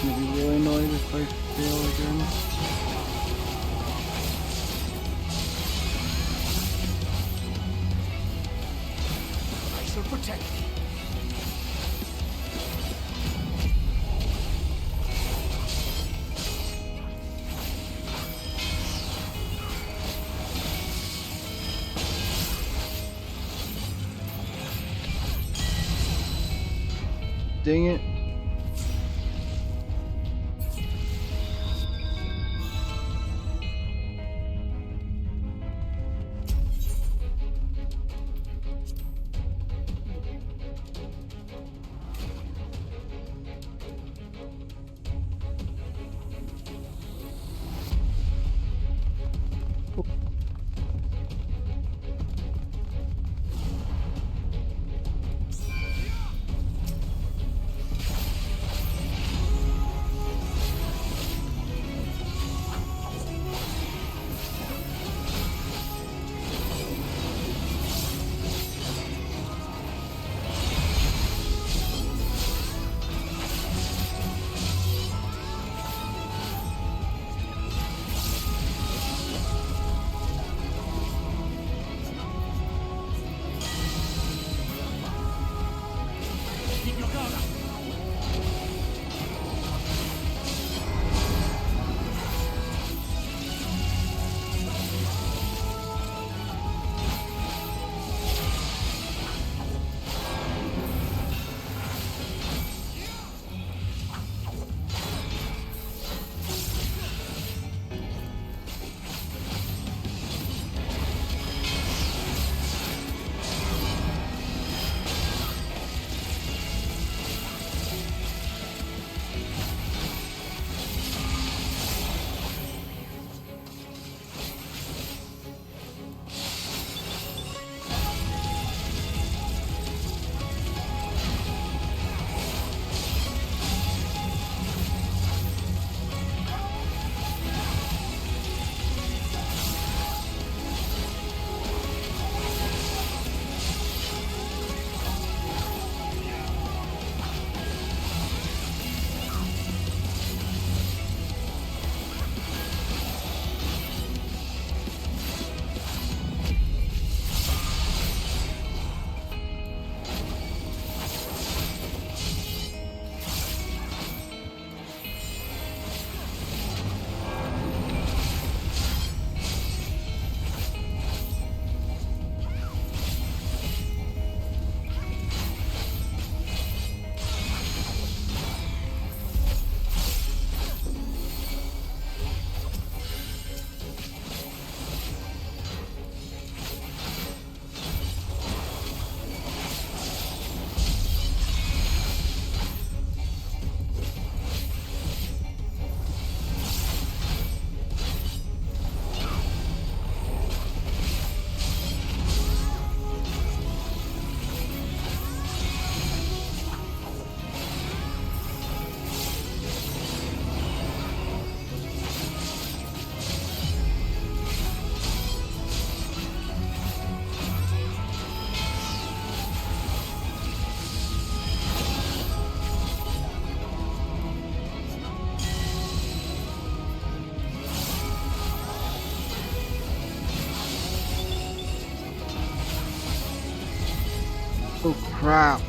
I'm gonna be really annoyed if I fail again. I shall protect you. Dang it. Oh crap.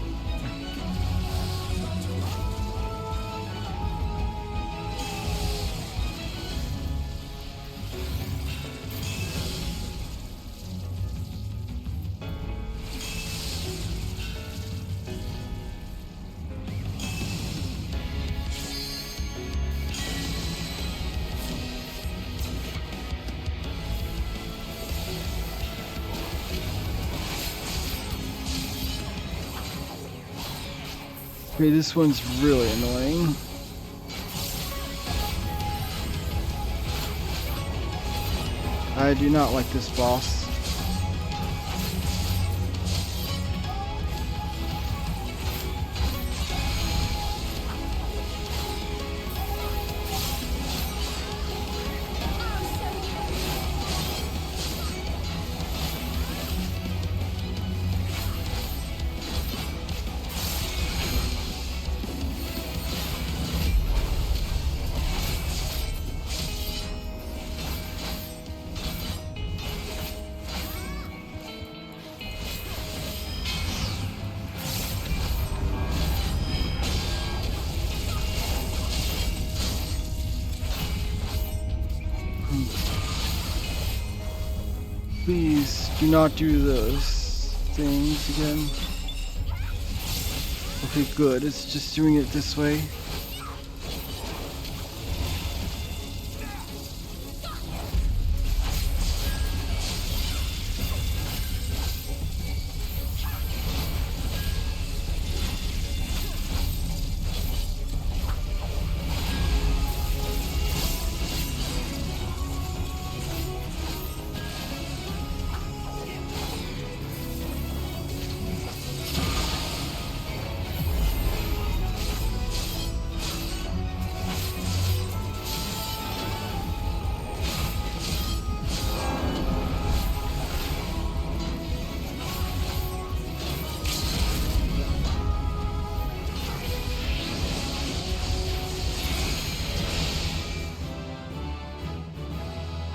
Okay, this one's really annoying. I do not like this boss. Please do not do those things again. Okay, good. It's just doing it this way.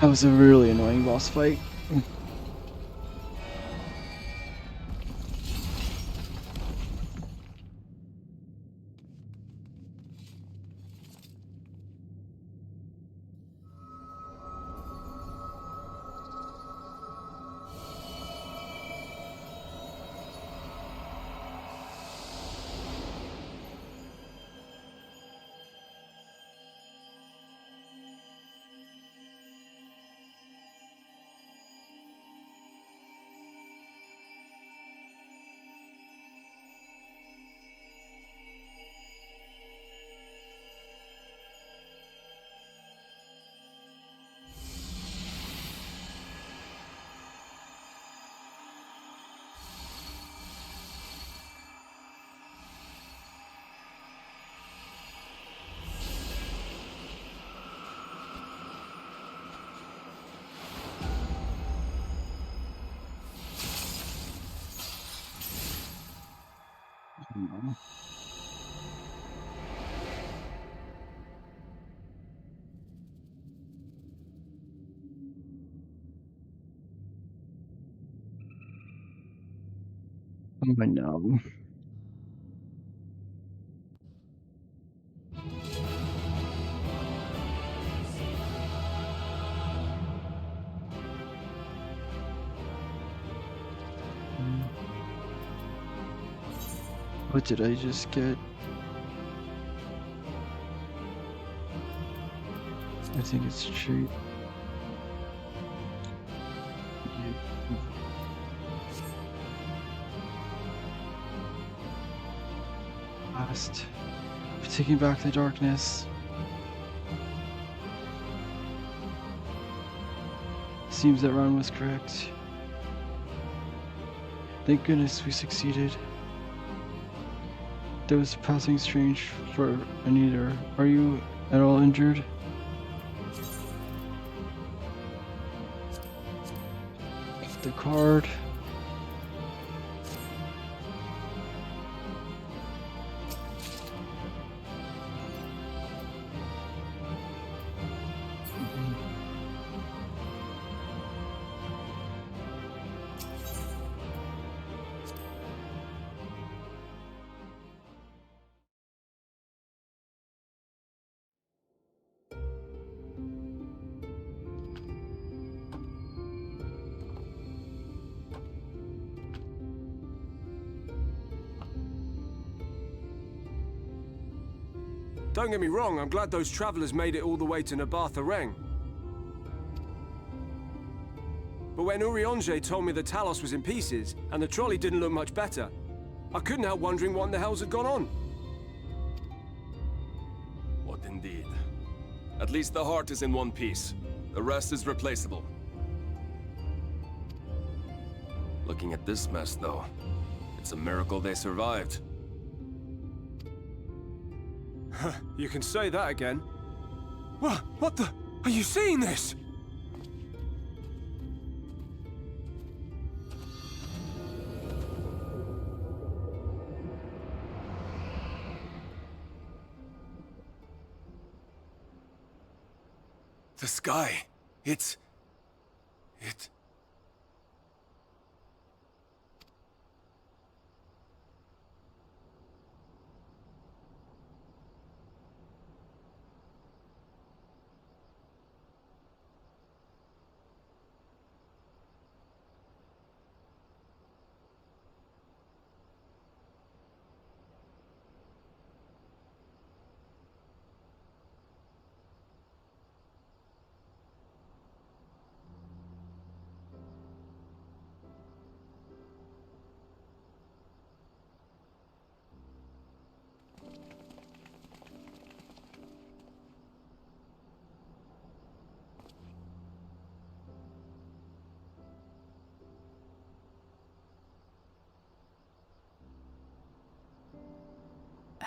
That was a really annoying boss fight. No. Oh no. What did I just get? I think it's cheap. Last. Taking back the darkness. Seems that Ron was correct. Thank goodness we succeeded. That was passing strange for Anita. Are you at all injured? The card. Don't get me wrong, I'm glad those travelers made it all the way to Nabartha Reng. But when Urianger told me the Talos was in pieces, and the trolley didn't look much better, I couldn't help wondering what in the hells had gone on. What indeed? At least the heart is in one piece. The rest is replaceable. Looking at this mess, though, it's a miracle they survived. You can say that again. What the? Are you seeing this? The sky. It...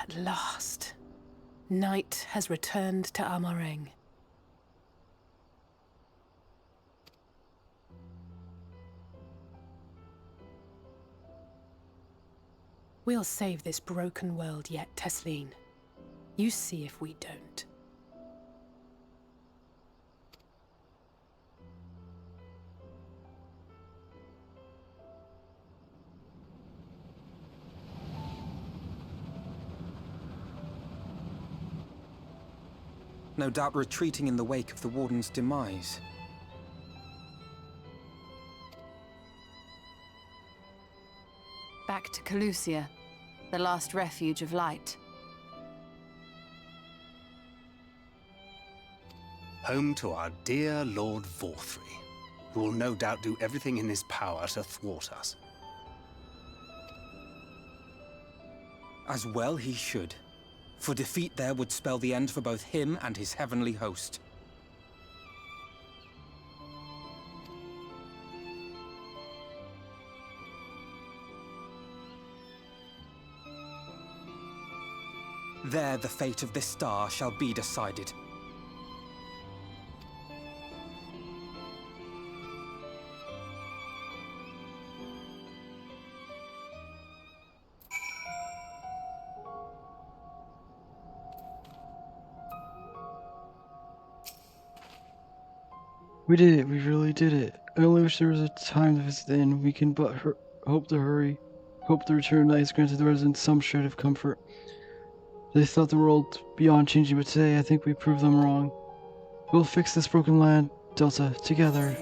At last, night has returned to Amareng. We'll save this broken world yet, Tesleen. You see if we don't. No doubt retreating in the wake of the Warden's demise. Back to Calusia, the last refuge of light. Home to our dear Lord Vorthri, who will no doubt do everything in his power to thwart us. As well he should, for defeat there would spell the end for both him and his heavenly host. There the fate of this star shall be decided. We did it, we really did it. I only wish there was a time to visit the inn. We can but hope to return night has granted the residents some shred of comfort. They thought the world beyond changing, but today I think we proved them wrong. We'll fix this broken land, Delta, together.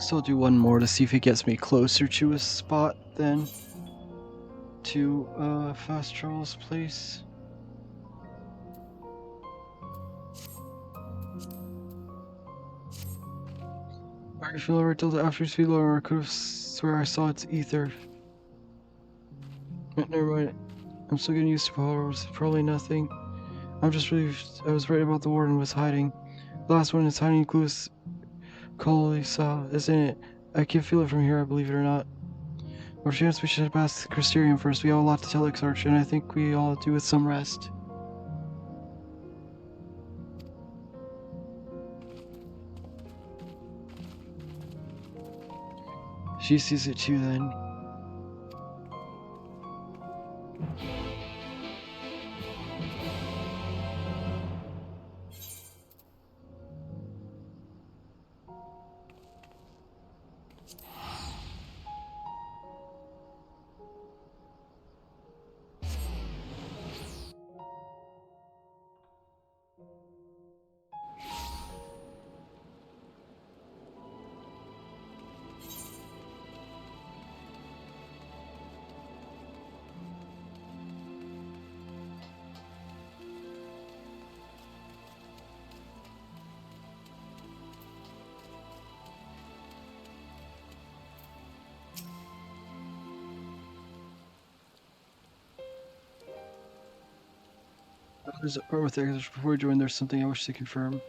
So I'll do one more to see if it gets me closer to a spot then. To Fast Charles' place. I feel alright till the after feel or I could have swear I saw its ether. Never mind. I'm still getting used to powers. Probably nothing. I'm just relieved I was right about the warden was hiding. The last one is hiding clues Coley saw, isn't it? I can feel it from here, believe it or not. Or chance we should head past Crysterium first. We have a lot to tell Exarch, and I think we all do with some rest. She sees it too then. There's a part with Exarch before we join. There's something I wish to confirm.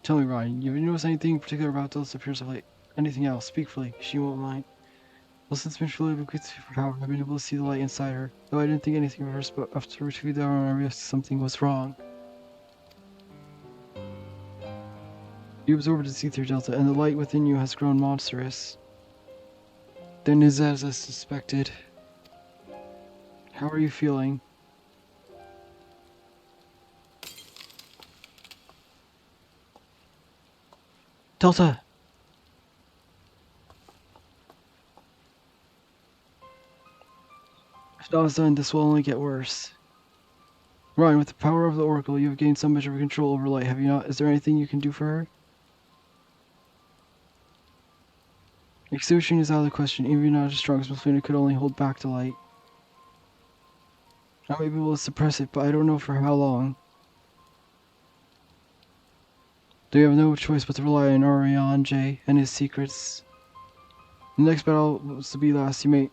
Tell me, Ryan, you notice anything particular about Delta's appearance of late? Anything else? Speak freely. She won't mind. Well, since Mitch really bequeathed superpower, I've been able to see the light inside her. Though I didn't think anything of hers, but after retrieving that one, I realized something was wrong. You absorbed its ether, Delta, and the light within you has grown monstrous. Then is as I suspected. How are you feeling? Delta! If not done, this will only get worse. Ryan, with the power of the Oracle, you have gained some measure of control over light, have you not? Is there anything you can do for her? Extinguishing is out of the question. Even not as strong as Melfina could only hold back the light. I may be able to suppress it, but I don't know for how long. Do you have no choice but to rely on Orion J and his secrets? The next battle was to be last. You may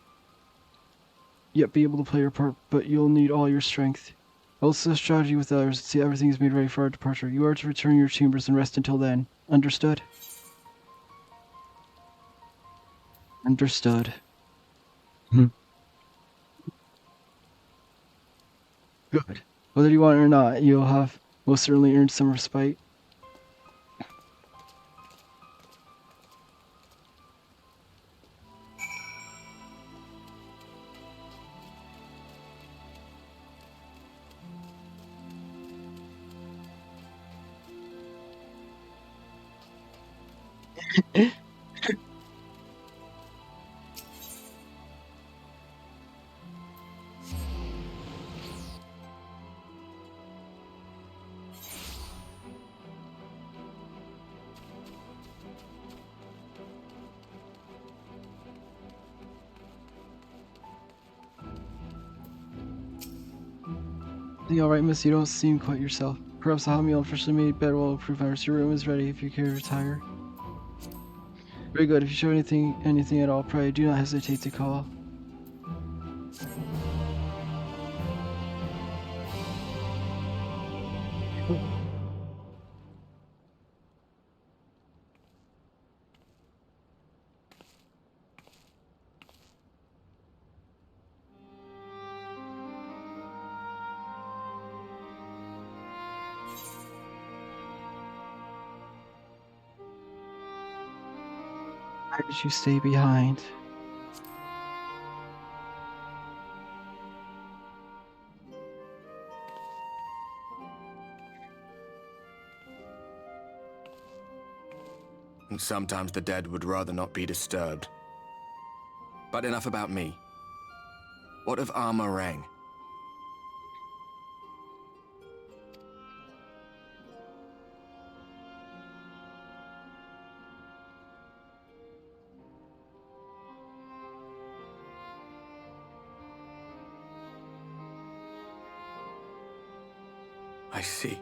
yet be able to play your part, but you'll need all your strength. Also, strategy with others. See, everything is made ready for our departure. You are to return to your chambers and rest until then. Understood? Understood. Good. Whether you want it or not, you'll have most certainly earned some respite. Alright, miss, you don't seem quite yourself. Perhaps the hot meal freshly made bed will improve matters. Your room is ready if you care to retire. Very good. If you show anything at all, pray do not hesitate to call. Why did you stay behind? And sometimes the dead would rather not be disturbed. But enough about me. What of Armorang? I see.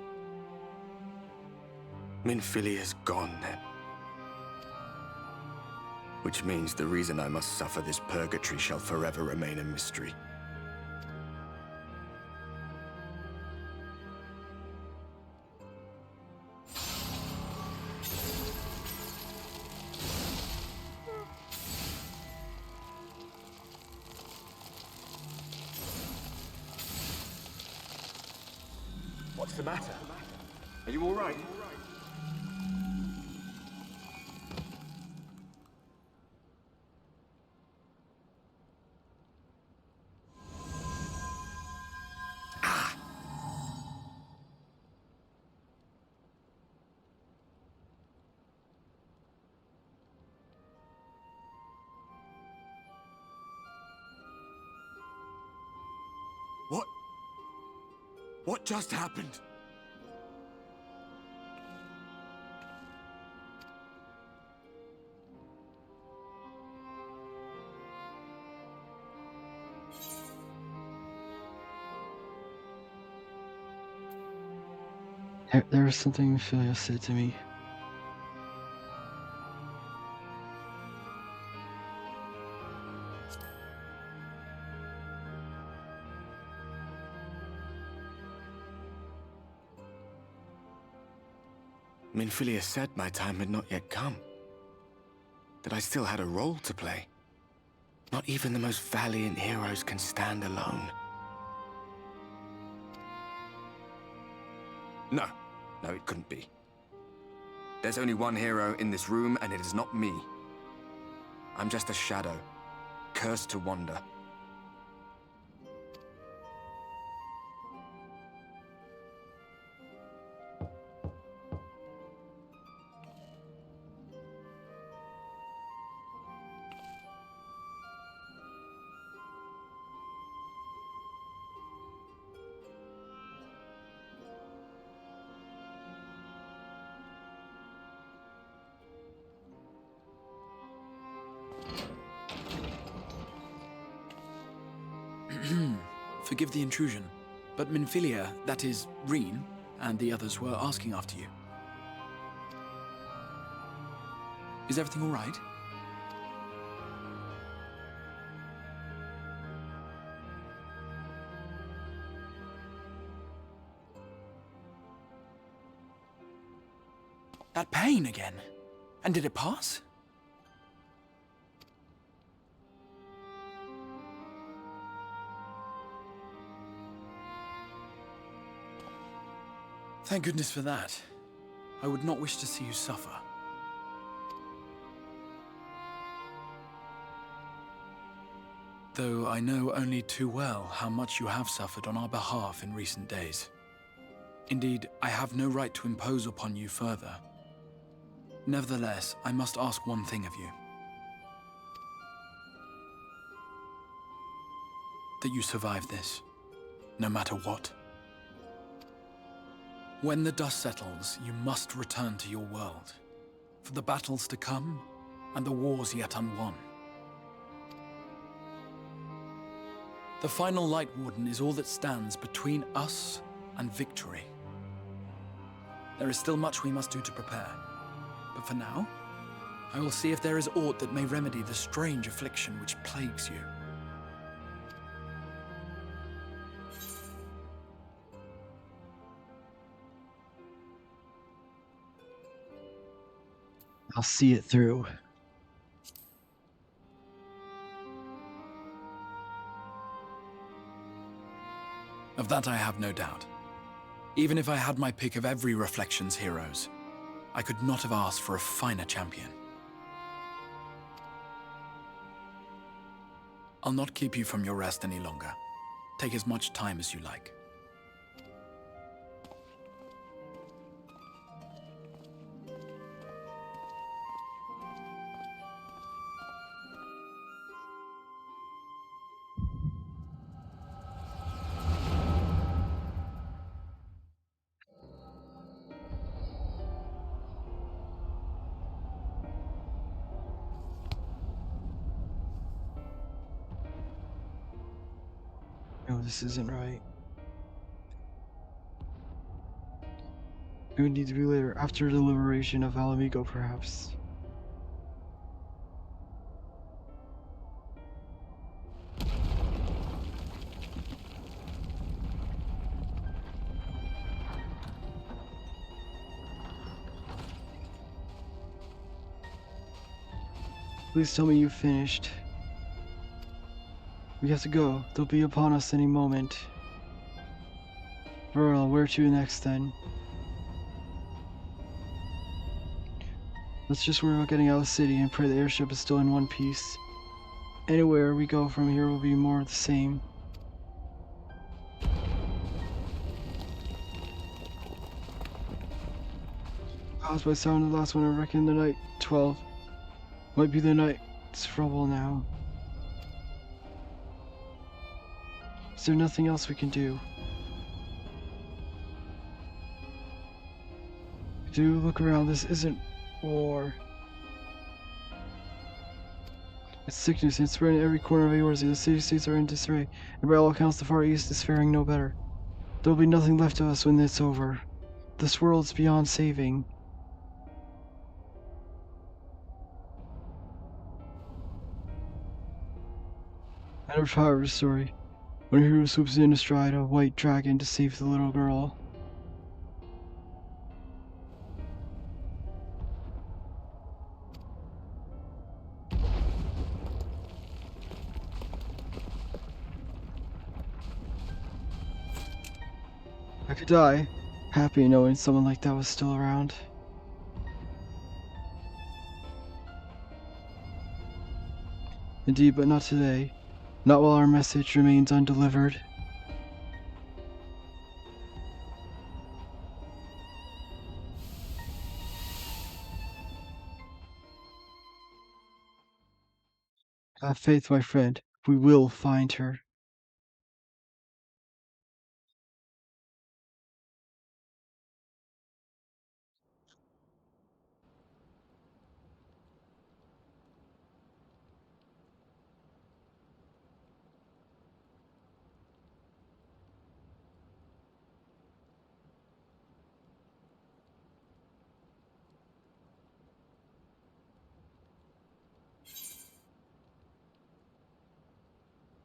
Minfilia's gone then. Which means the reason I must suffer this purgatory shall forever remain a mystery. What's the matter? Are you all right? What just happened? There was something Ophelia said to me. Minfilia said my time had not yet come. That I still had a role to play. Not even the most valiant heroes can stand alone. No, it couldn't be. There's only one hero in this room, and it is not me. I'm just a shadow, cursed to wander. Forgive the intrusion, but Minfilia, that is, Reen, and the others were asking after you. Is everything all right? That pain again. And did it pass? Thank goodness for that. I would not wish to see you suffer. Though I know only too well how much you have suffered on our behalf in recent days. Indeed, I have no right to impose upon you further. Nevertheless, I must ask one thing of you. That you survive this, no matter what. When the dust settles, you must return to your world, for the battles to come and the wars yet unwon. The final Light Warden is all that stands between us and victory. There is still much we must do to prepare, but for now, I will see if there is aught that may remedy the strange affliction which plagues you. I'll see it through. Of that I have no doubt. Even if I had my pick of every Reflections heroes, I could not have asked for a finer champion. I'll not keep you from your rest any longer. Take as much time as you like. No, this isn't right. It would need to be later, after the liberation of Alamigo, perhaps. Please tell me you finished. We have to go. They'll be upon us any moment. Verl, where to next then? Let's just worry about getting out of the city and pray the airship is still in one piece. Anywhere we go from here will be more of the same. Caused by sound the last one, I reckon the night 12. Might be the night's trouble now. Is there nothing else we can do? Do look around, this isn't war. It's sickness, it's spreading in every corner of Eorzea. The city-states are in disarray, and by all accounts the Far East is faring no better. There will be nothing left of us when it's over. This world's beyond saving. End of Power's story. When a hero swoops in astride a white dragon to save the little girl. I could die, happy knowing someone like that was still around. Indeed, but not today. Not while our message remains undelivered. Have faith, my friend. We will find her.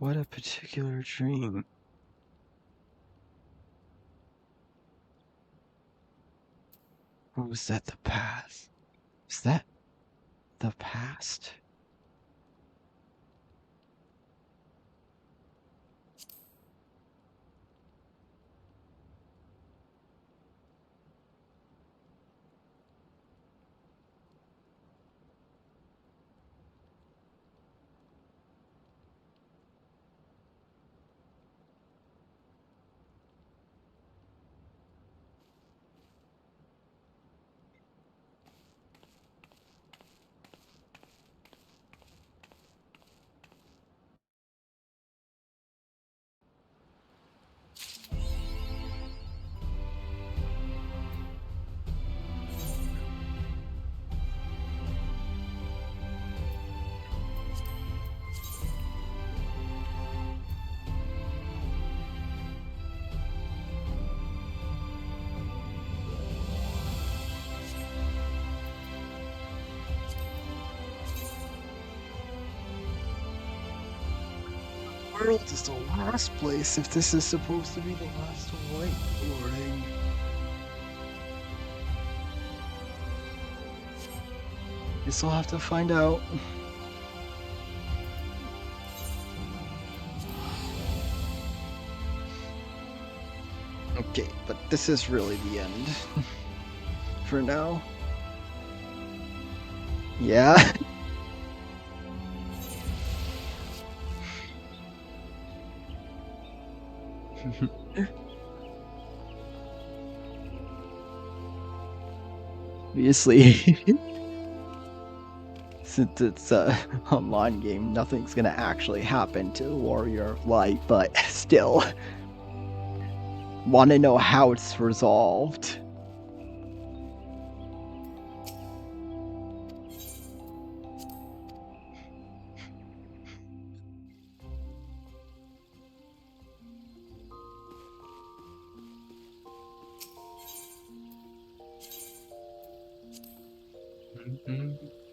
What a particular dream. Or was that the past? Is that the past? World is the last place if this is supposed to be the last white warning. Guess I'll have to find out. Okay, but this is really the end. For now. Yeah. Obviously, since it's a online game, nothing's gonna actually happen to the Warrior of Light, but still, want to know how it's resolved. Mm-hmm.